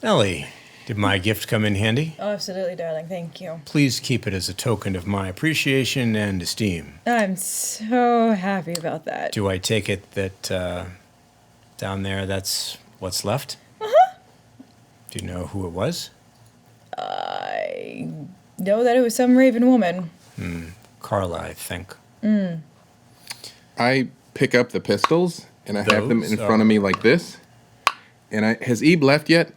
Nellie, did my gift come in handy? Oh, absolutely, darling. Thank you. Please keep it as a token of my appreciation and esteem. I'm so happy about that. Do I take it that down there that's what's left? Do you know who it was? I know that it was some raven woman. Carla, I think. I pick up the pistols and I have them in Those front of me like this. And has Eve left yet?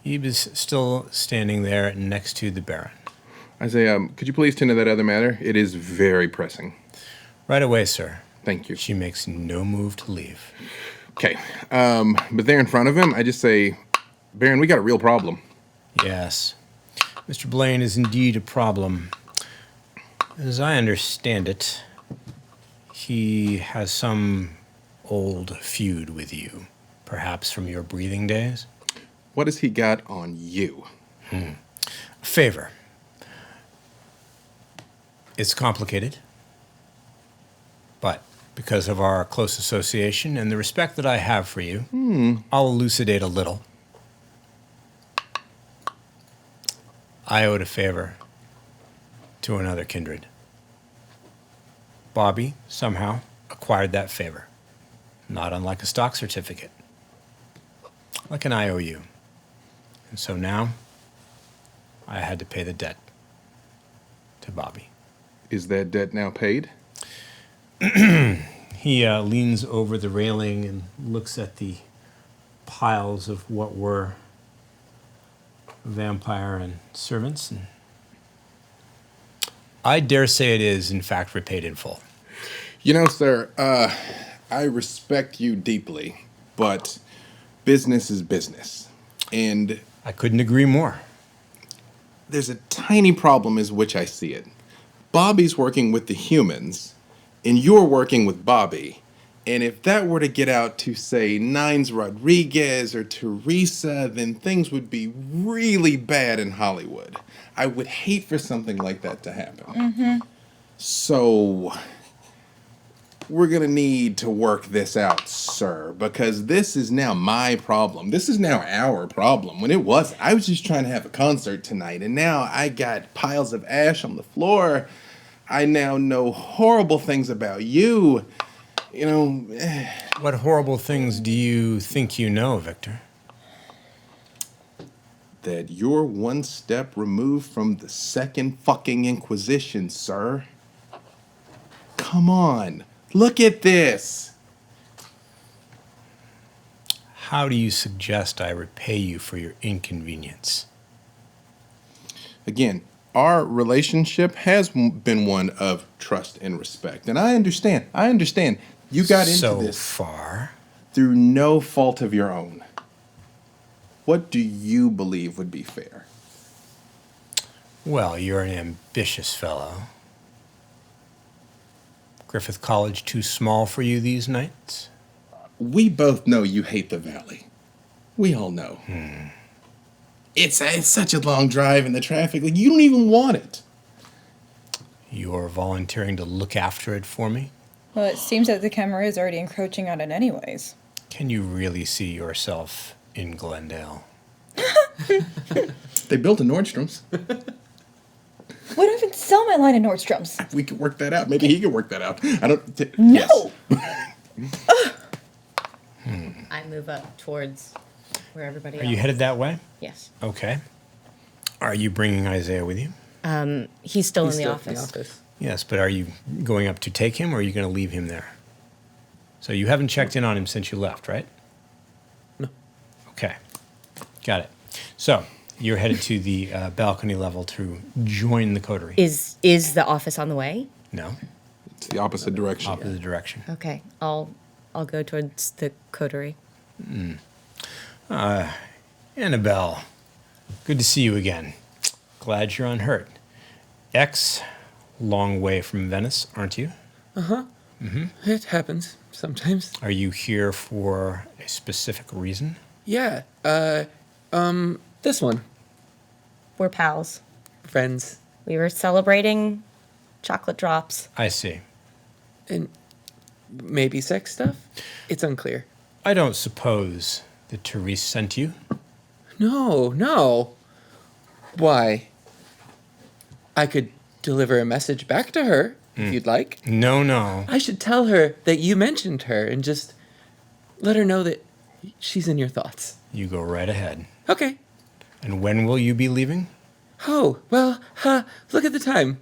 Ebe is still standing there next to the Baron. I say, could you please tend to that other matter? It is very pressing. Right away, sir. Thank you. She makes no move to leave. Okay. But there in front of him, I just say, Baron, we got a real problem. Yes. Mr. Blaine is indeed a problem. As I understand it, he has some old feud with you, perhaps from your breathing days. What has he got on you? A favor. It's complicated, but because of our close association and the respect that I have for you, I'll elucidate a little. I owed a favor to another kindred. Bobby somehow acquired that favor, not unlike a stock certificate, like an IOU. And so now, I had to pay the debt to Bobby. Is that debt now paid? He leans over the railing and looks at the piles of what were vampire and servants. And I dare say it is, in fact, repaid in full. You know, sir, I respect you deeply, but business is business. And I couldn't agree more. there's a tiny problem as which I see it. Bobby's working with the humans, and you're working with Bobby, And if that were to get out to, say, Nines Rodriguez or Teresa, then things would be really bad in Hollywood. I would hate for something like that to happen. So, we're going to need to work this out, sir, because this is now my problem. This is now our problem. When it wasn't, I was just trying to have a concert tonight, and now I got piles of ash on the floor. I now know horrible things about you. You know, What horrible things do you think you know, Victor? that you're one step removed from the second fucking Inquisition, sir. Come on, look at this. How do you suggest I repay you for your inconvenience? Again, our relationship has been one of trust and respect. And I understand. You got into so this far. through no fault of your own. What do you believe would be fair? Well, you're an ambitious fellow. Griffith College too small for you these nights? We both know you hate the Valley. We all know. It's such a long drive in the traffic. Like, you don't even want it. You're volunteering to look after it for me? Well, it seems that the camera is already encroaching on it anyways. Can you really see yourself in Glendale? They built a Nordstrom's. We don't even sell my line at Nordstrom's. We could work that out. Maybe he could work that out. I don't. No! Yes. I move up towards where everybody Are else. you headed that way? Yes. Okay. Are you bringing Isaiah with you? He's still He's in the still office. Yes, but are you going up to take him or are you going to leave him there? So you haven't checked in on him since you left, right? No. Okay. Got it. So you're headed to the balcony level to join the coterie. Is the office on the way? No, It's the opposite direction. opposite direction. Okay. I'll go towards the coterie. Annabelle, good to see you again. Glad you're unhurt. X, long way from Venice, aren't you? It happens sometimes. Are you here for a specific reason? Yeah. This one. We're pals. Friends. We were celebrating chocolate drops. I see. And maybe sex stuff? It's unclear. I don't suppose that Therese sent you. No. Why? I could deliver a message back to her, if you'd like. No. I should tell her that you mentioned her and just let her know that she's in your thoughts. You go right ahead. Okay. And when will you be leaving? Oh, well, look at the time.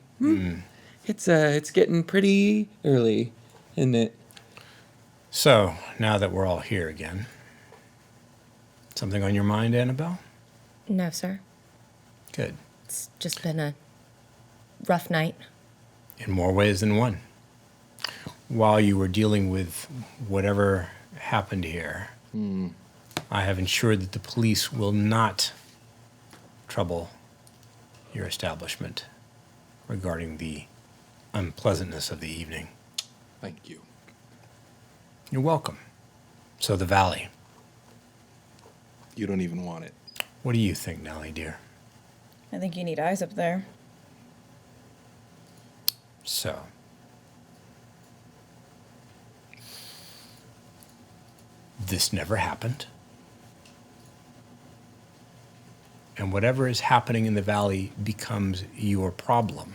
It's getting pretty early, isn't it? So, now that we're all here again, something on your mind, Annabelle? No, sir. Good. It's just been a rough night. In more ways than one. While you were dealing with whatever happened here, I have ensured that the police will not trouble your establishment regarding the unpleasantness of the evening. Thank you. You're welcome. So the Valley. You don't even want it. What do you think, Nellie, dear? I think you need eyes up there. So, this never happened. And whatever is happening in the Valley becomes your problem.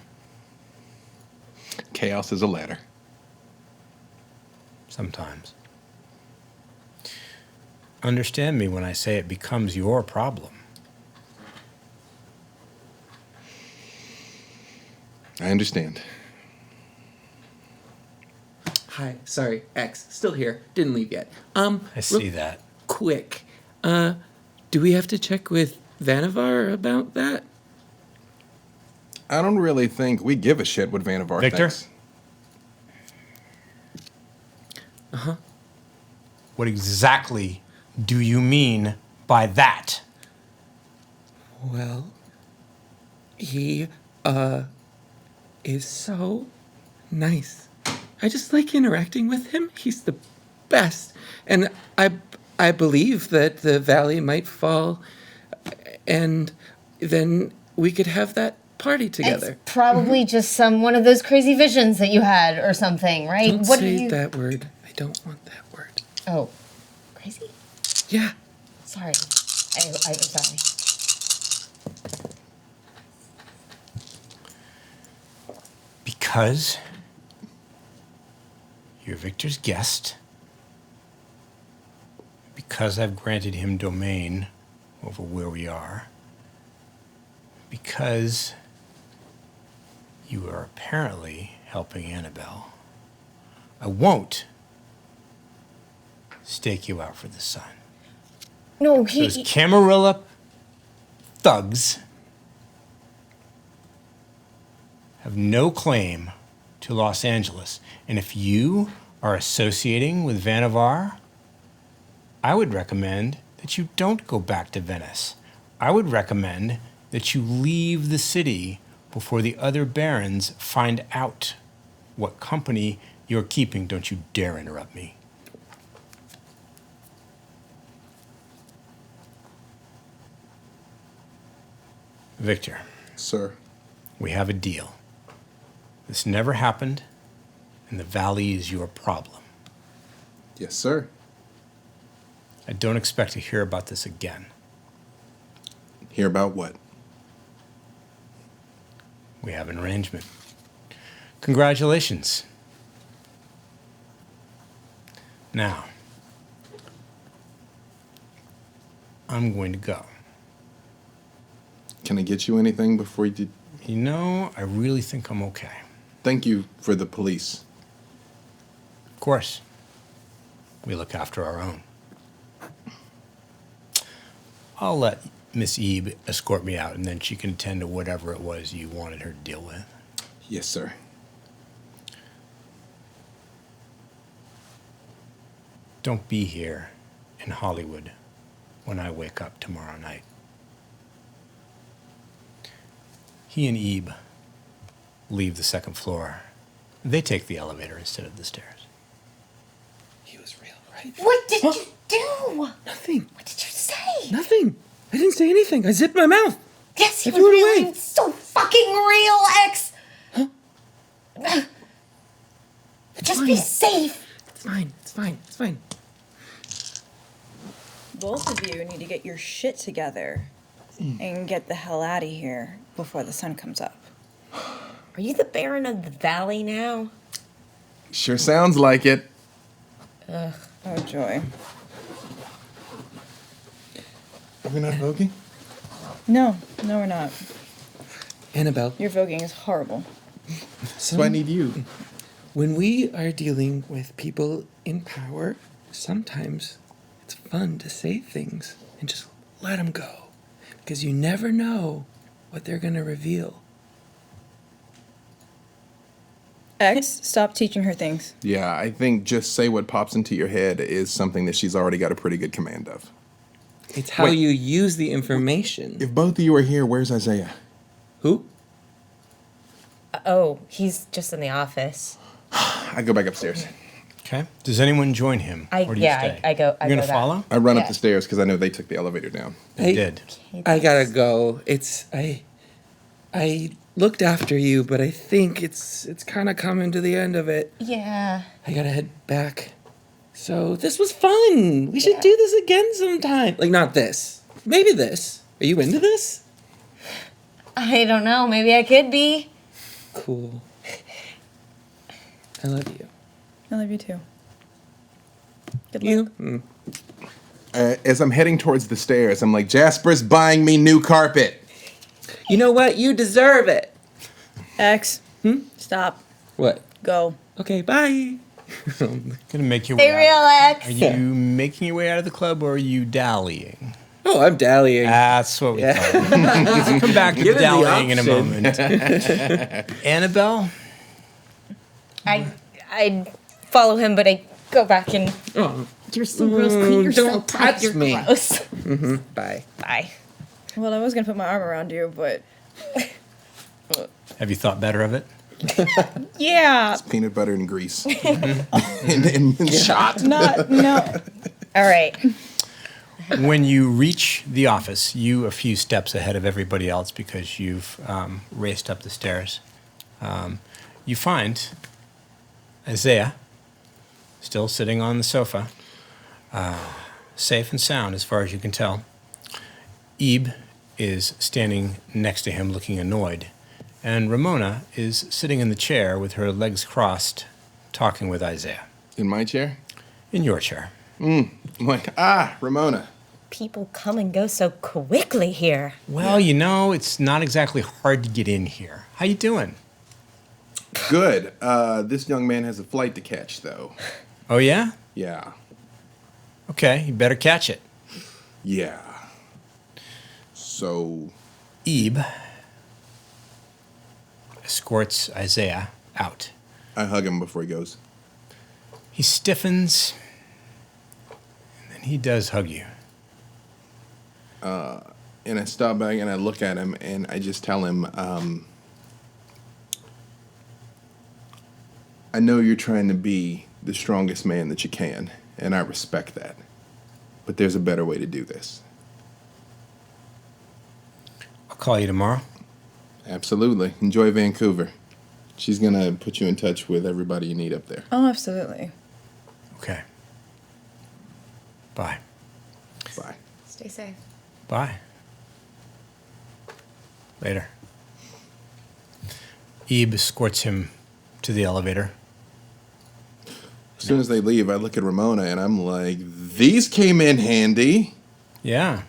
Chaos is a ladder. Sometimes. Understand me when I say it becomes your problem. I understand. Hi, sorry, X, still here, didn't leave yet. I see that. Quick, do we have to check with Vanavar about that? I don't really think we give a shit what Vannevar Victor? thinks. What exactly do you mean by that? Well, he, is so nice. I just like interacting with him. He's the best. And I believe that the valley might fall, and then we could have that party together. It's probably just one of those crazy visions that you had or something, right? Don't What say that word. I don't want that word. Oh, crazy? Yeah. Sorry. I'm sorry. Because you're Victor's guest, because I've granted him domain over where we are, because you are apparently helping Annabelle, I won't stake you out for the sun. No, Those Camarilla thugs have no claim to Los Angeles. And if you are associating with Vannevar, I would recommend that you don't go back to Venice. I would recommend that you leave the city before the other barons find out what company you're keeping. Don't you dare interrupt me. Victor, Sir. we have a deal. This never happened, and the valley is your problem. Yes, sir. I don't expect to hear about this again. Hear about what? We have an arrangement. Congratulations. Now, I'm going to go. Can I get you anything before you did? You know, I really think I'm okay. Thank you for the police. Of course, we look after our own. I'll let Miss Ebe escort me out, and then she can attend to whatever it was you wanted her to deal with. Yes, sir. Don't be here in Hollywood when I wake up tomorrow night. He and Ebe leave the second floor. They take the elevator instead of the stairs. He was real, right? What did you do? Nothing. What did you say? Nothing. I didn't say anything. I zipped my mouth. Yes, he I was threw it real. away. and So fucking real, X. Just be fine. safe. It's fine. It's fine. It's fine. Both of you need to get your shit together and get the hell out of here before the sun comes up. Are you the Baron of the Valley now? Sure sounds like it. Oh, joy. Are we not voguing? No, we're not. Annabelle, Your voguing is horrible. So I need you. when we are dealing with people in power, sometimes it's fun to say things and just let them go. Because you never know what they're going to reveal. X, stop teaching her things. Yeah, I think just say what pops into your head is something that she's already got a pretty good command of. It's how Wait. you use the information. If both of you are here, where's Isaiah? Who? Oh, he's just in the office. I go back upstairs. Okay. Does anyone join him? I or do you yeah, stay? I go. I You're go gonna that. follow? I run up Yeah. the stairs because I know they took the elevator down. They I- did. I gotta go. I looked after you, but I think it's kind of coming to the end of it. Yeah. I gotta head back. So this was fun. We should do this again sometime. Like not this. Maybe this. Are you into this? I don't know. Maybe I could be. Cool. I love you. I love you too. Good luck. You? As I'm heading towards the stairs, I'm like, Jasper's buying me new carpet. You know what? You deserve it. X, stop. What? Go. Okay, bye. Gonna make your Hey, way out. real Are X. you making your way out of the club, or are you dallying? Oh, I'm dallying. That's what we Yeah. call it. Come back to Given the dallying in a option. moment. Annabelle, I follow him, but I go back and. Oh, You're so gross. Clean yourself don't up. touch You're me. gross. bye. Bye. Well, I was gonna put my arm around you, but have you thought better of it? Yeah. Peanut butter and grease. and shot. No. All right. When you reach the office, you a few steps ahead of everybody else because you've raced up the stairs. You find Isaiah still sitting on the sofa, safe and sound as far as you can tell. Ebe is standing next to him looking annoyed. And Ramona is sitting in the chair with her legs crossed, talking with Isaiah. In my chair? In your chair. I'm like, Ramona. People come and go so quickly here. Well, you know, it's not exactly hard to get in here. How you doing? Good. This young man has a flight to catch, though. Oh, yeah? Yeah. Okay, you better catch it. Yeah. So... Ebe escorts Isaiah out. I hug him before he goes. He stiffens, and then he does hug you. And I stop back and I look at him and I just tell him, I know you're trying to be the strongest man that you can, and I respect that. But there's a better way to do this. I'll call you tomorrow. Absolutely. Enjoy Vancouver. She's going to put you in touch with everybody you need up there. Oh, absolutely. Okay. Bye. Bye. Stay safe. Bye. Later. Ebe escorts him to the elevator. As soon as they leave, I look at Ramona and I'm like, these came in handy. Yeah.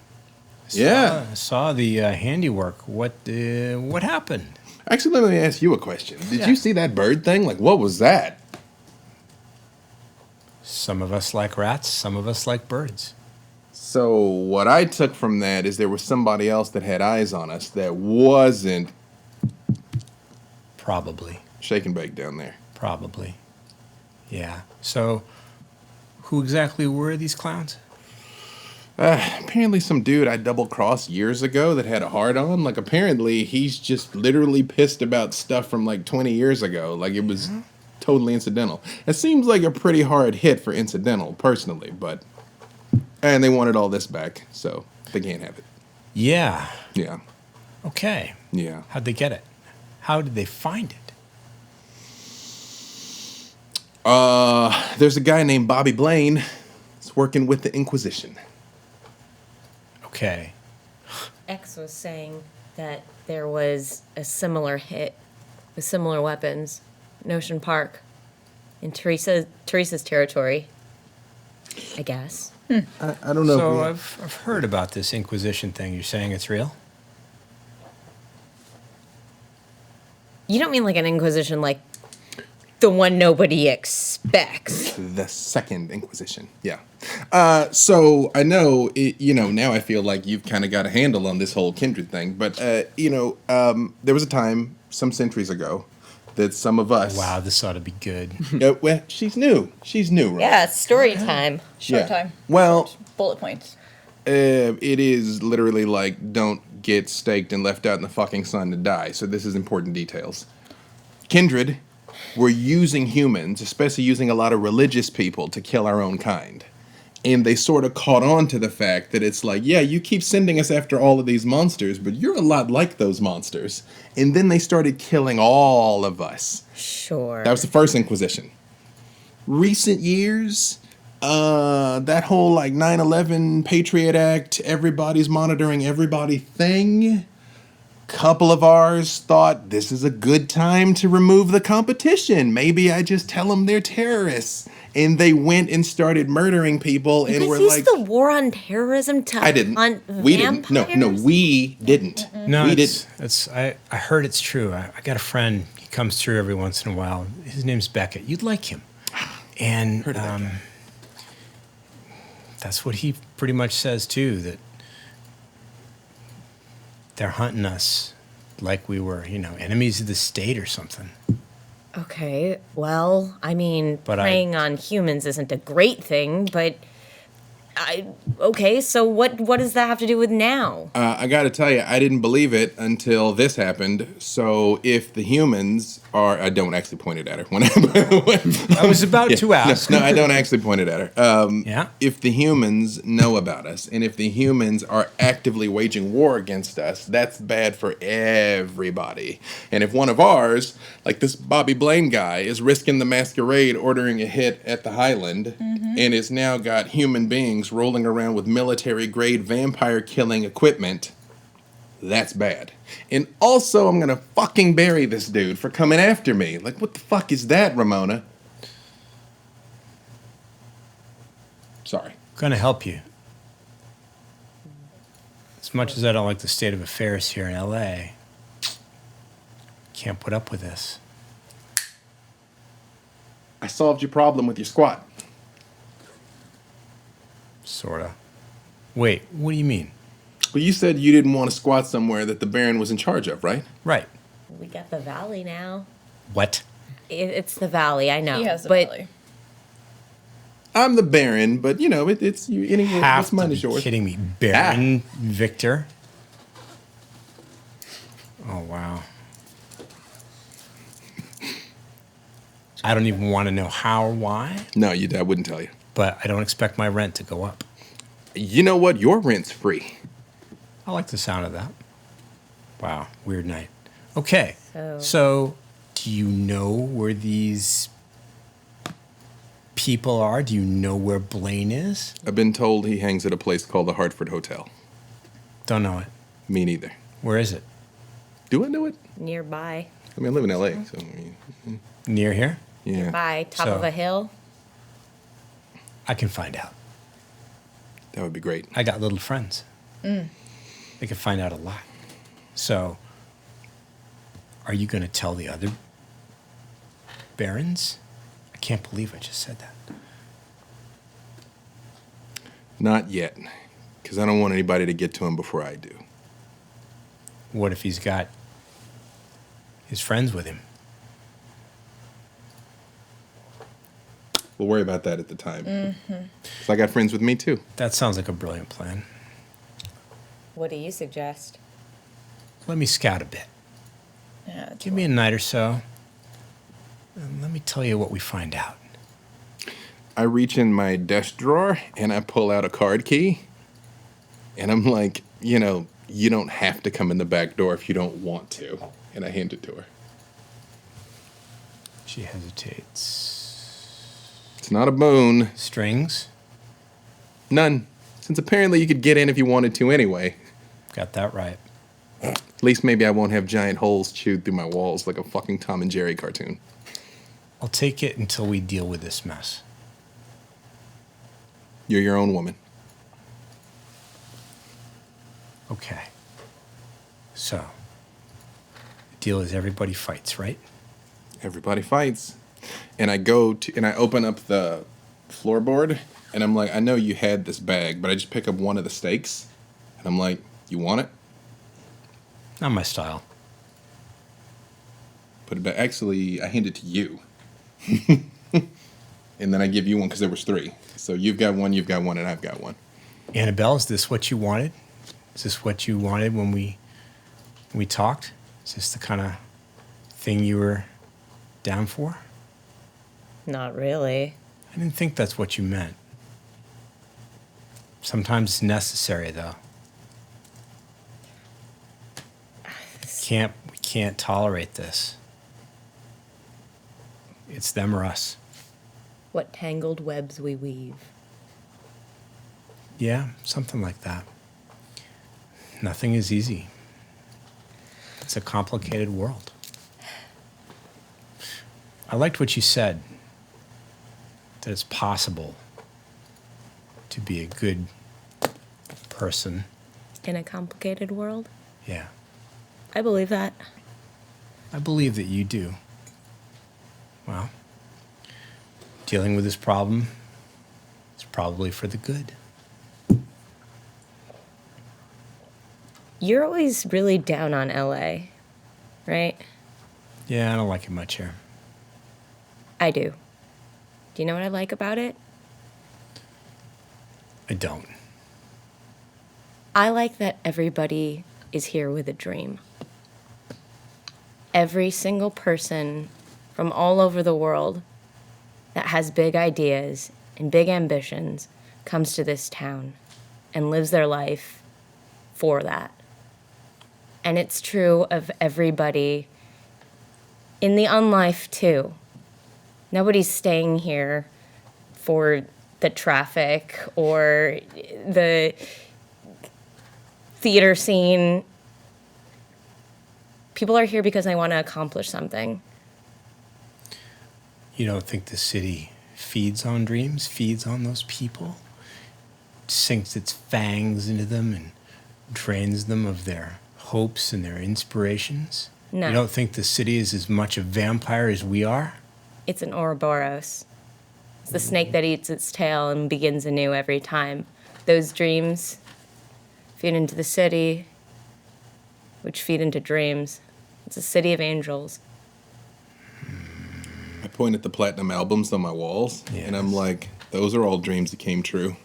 I saw the handiwork. What happened? Actually, let me ask you a question. Did Yeah. you see that bird thing? Like, what was that? Some of us like rats, some of us like birds. So what I took from that is there was somebody else that had eyes on us that wasn't Probably. shake and bake down there. Probably. Yeah. So, who exactly were these clowns? Apparently some dude I double-crossed years ago that had a hard-on. Like, apparently he's just literally pissed about stuff from, like, 20 years ago. Like, it was totally incidental. It seems like a pretty hard hit for incidental, personally, but... And they wanted all this back, so they can't have it. Yeah. Yeah. Okay. Yeah. How'd they get it? How did they find it? There's a guy named Bobby Blaine. He's working with the Inquisition. Okay. X was saying that there was a similar hit with similar weapons in Ocean Park in Teresa's territory, I guess. I don't know. So I've heard about this Inquisition thing. You're saying it's real? You don't mean like an Inquisition like the one nobody expects. The Second Inquisition. Yeah. So I know, now I feel like you've kind of got a handle on this whole kindred thing. But, there was a time some centuries ago that some of us... Wow, this ought to be good. Well, she's new. She's new, right? Yeah, it's story time. Short Yeah. time. Well, Bullet points. it is literally like, don't get staked and left out in the fucking sun to die. So this is important details. Kindred were using humans, especially using a lot of religious people, to kill our own kind. And they sort of caught on to the fact that it's like, yeah, you keep sending us after all of these monsters, but you're a lot like those monsters. And then they started killing all of us. Sure. That was the first Inquisition. Recent years, that whole like 9/11 Patriot Act, everybody's monitoring everybody thing. Couple of ours thought this is a good time to remove the competition. Maybe I just tell them they're terrorists. And they went and started murdering people, You and guys we're used like, the war on terrorism to I didn't. hunt We didn't. No, vampires? we didn't. No, we it's, didn't. it's I heard it's true. I got a friend. He comes through every once in a while. His name's Beckett. You'd like him. And Heard of that guy. that's what he pretty much says too. That they're hunting us like we were, enemies of the state or something. Okay, well, I mean, But preying on humans isn't a great thing, but Okay, so what does that have to do with now? I got to tell you, I didn't believe it until this happened. So if the humans are, I don't actually point it at her. I was about to ask. No, I don't actually point it at her. Yeah. If the humans know about us, and if the humans are actively waging war against us, that's bad for everybody. And if one of ours, like this Bobby Blaine guy, is risking the Masquerade ordering a hit at the Highland, and is now got human beings rolling around with military-grade vampire-killing equipment, that's bad. And also, I'm gonna fucking bury this dude for coming after me. Like, what the fuck is that, Ramona? Sorry. Gonna help you. As much as I don't like the state of affairs here in LA, can't put up with this. I solved your problem with your squat. Sorta. Wait, what do you mean? Well, you said you didn't want to squat somewhere that the Baron was in charge of, right? Right. We got the valley now. What? It's the valley, I know. He has the but belly. I'm the Baron, but you know, it's you. Anyway, Have what's mine to is be yours. kidding me. Baron Victor? Oh, wow. I don't even want to know how or why, No, I wouldn't tell you. but I don't expect my rent to go up. You know what? Your rent's free. I like the sound of that. Wow, weird night. Okay, So- so do you know where these people are? Do you know where Blaine is? I've been told he hangs at a place called the Hartford Hotel. Don't know it. Me neither. Where is it? Do I know it? nearby. I mean, I live in LA, so I mean, Near here? yeah. By top So- of a hill. I can find out. That would be great. I got little friends. They could find out a lot. So, are you going to tell the other barons? I can't believe I just said that. Not yet, because I don't want anybody to get to him before I do. What if he's got his friends with him? We'll worry about that at the time. So I got friends with me too. That sounds like a brilliant plan. What do you suggest? Let me scout a bit. Yeah, Give me a night or so. And let me tell you what we find out. I reach in my desk drawer and I pull out a card key. And I'm like, you know, you don't have to come in the back door if you don't want to. And I hand it to her. She hesitates. It's not a boon. Strings? None. Since apparently you could get in if you wanted to anyway. Got that right. At least maybe I won't have giant holes chewed through my walls like a fucking Tom and Jerry cartoon. I'll take it until we deal with this mess. You're your own woman. Okay. So, the deal is everybody fights, right? Everybody fights. And I go to, and I open up the floorboard, and I'm like, I know you had this bag, but I just pick up one of the steaks, and I'm like, you want it? Not my style. Put it back. Actually, I hand it to you. And then I give you one because there was three. So you've got one, and I've got one. Annabelle, is this what you wanted? Is this what you wanted when we talked? Is this the kind of thing you were down for? Not really. I didn't think that's what you meant. Sometimes it's necessary, though. We can't tolerate this. It's them or us. What tangled webs we weave. Yeah, something like that. Nothing is easy. It's a complicated world. I liked what you said, that it's possible to be a good person. In a complicated world? Yeah, I believe that. I believe that you do. Well, dealing with this problem is probably for the good. You're always really down on LA, right? Yeah, I don't like it much here. I do. Do you know what I like about it? I don't. I like that everybody is here with a dream. Every single person from all over the world that has big ideas and big ambitions comes to this town and lives their life for that. And it's true of everybody in the unlife, too. Nobody's staying here for the traffic or the theater scene. People are here because they want to accomplish something. You don't think the city feeds on dreams, feeds on those people? Sinks its fangs into them and drains them of their hopes and their inspirations? No. You don't think the city is as much a vampire as we are? It's an Ouroboros. It's the snake that eats its tail and begins anew every time. Those dreams feed into the city, which feed into dreams. It's a city of angels. I point at the platinum albums on my walls, and I'm Yes. like, those are all dreams that came true.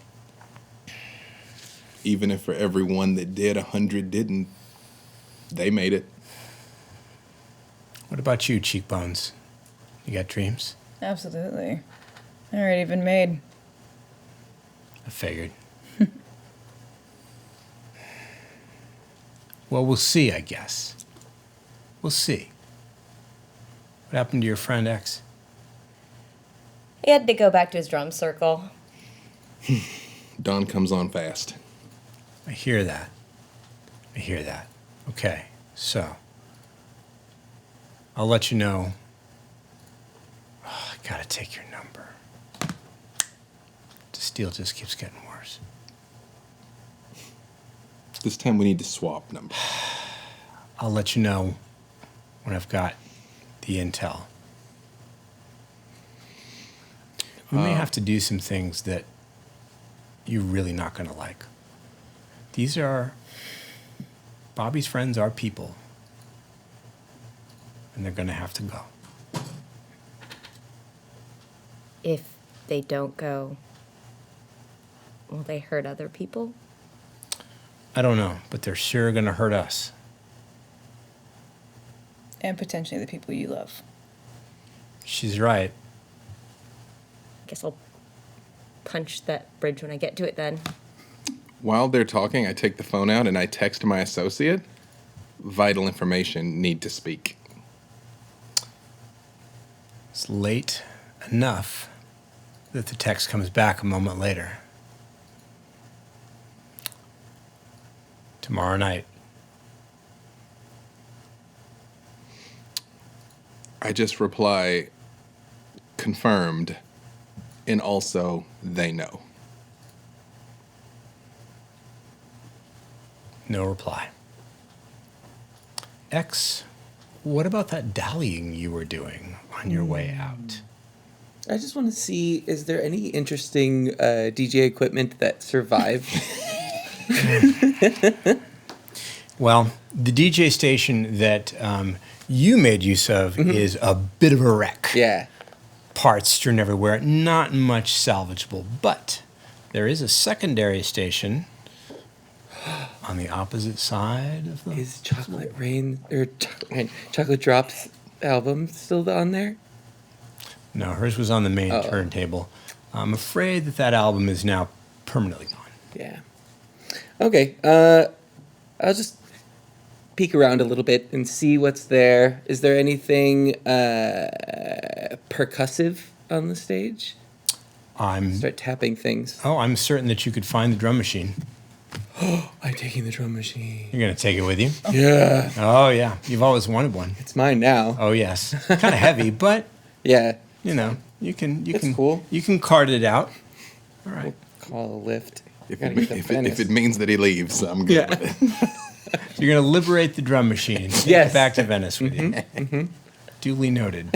Even if for every one that did, 100 didn't, they made it. What about you, Cheekbones? You got dreams? Absolutely. They're already been made. I figured. Well, we'll see, I guess. We'll see. What happened to your friend X? He had to go back to his drum circle. Dawn comes on fast. I hear that. I hear that. Okay, so I'll let you know. Oh, I gotta take your number. This deal just keeps getting worse. This time we need to swap numbers. I'll let you know when I've got the intel. We may have to do some things that you're really not going to like. These are Bobby's friends, are people, and they're going to have to go. If they don't go, will they hurt other people? I don't know, but they're sure going to hurt us. And potentially the people you love. She's right. Guess I'll punch that bridge when I get to it then. While they're talking, I take the phone out and I text my associate. Vital information, need to speak. It's late enough that the text comes back a moment later. Tomorrow night. I just reply, confirmed, and also, they know. No reply. X, what about that dallying you were doing on your way out? I just want to see, is there any interesting DJ equipment that survived? Well, the DJ station that you made use of is a bit of a wreck. Yeah. Parts strewn everywhere, not much salvageable, but there is a secondary station on the opposite side of the... Is Chocolate Rain or Chocolate Drops album still on there? No, hers was on the main turntable. I'm afraid that album is now permanently gone. Yeah. Okay. I'll just peek around a little bit and see what's there. Is there anything percussive on the stage? I'm Start tapping things. I'm certain that you could find the drum machine. I'm taking the drum machine. You're gonna take it with you? Yeah. Oh yeah, you've always wanted one. It's mine now. Oh yes, kind of heavy, but Yeah. you know you can It's cool. you can cart it out. All right. We'll call a lift. If Gotta it, get the if, it, Venice. if it means that he leaves, I'm good Yeah. with it. You're gonna liberate the drum machine. Take Yes. it back to Venice with you. Duly noted.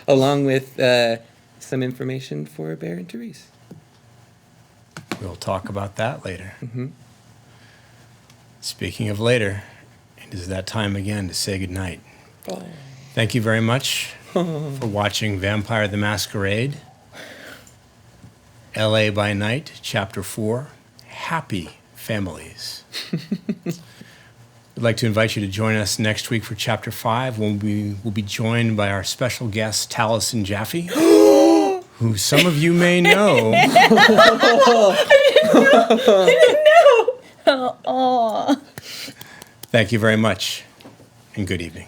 Along with some information for Bear and Therese. We'll talk about that later. Speaking of later, it is that time again to say goodnight. Thank you very much for watching Vampire the Masquerade. LA by Night, Chapter 4, Happy Families. We'd like to invite you to join us next week for Chapter 5, when we will be joined by our special guest, Taliesin Jaffe, who some of you may know. Oh. Thank you very much, and good evening.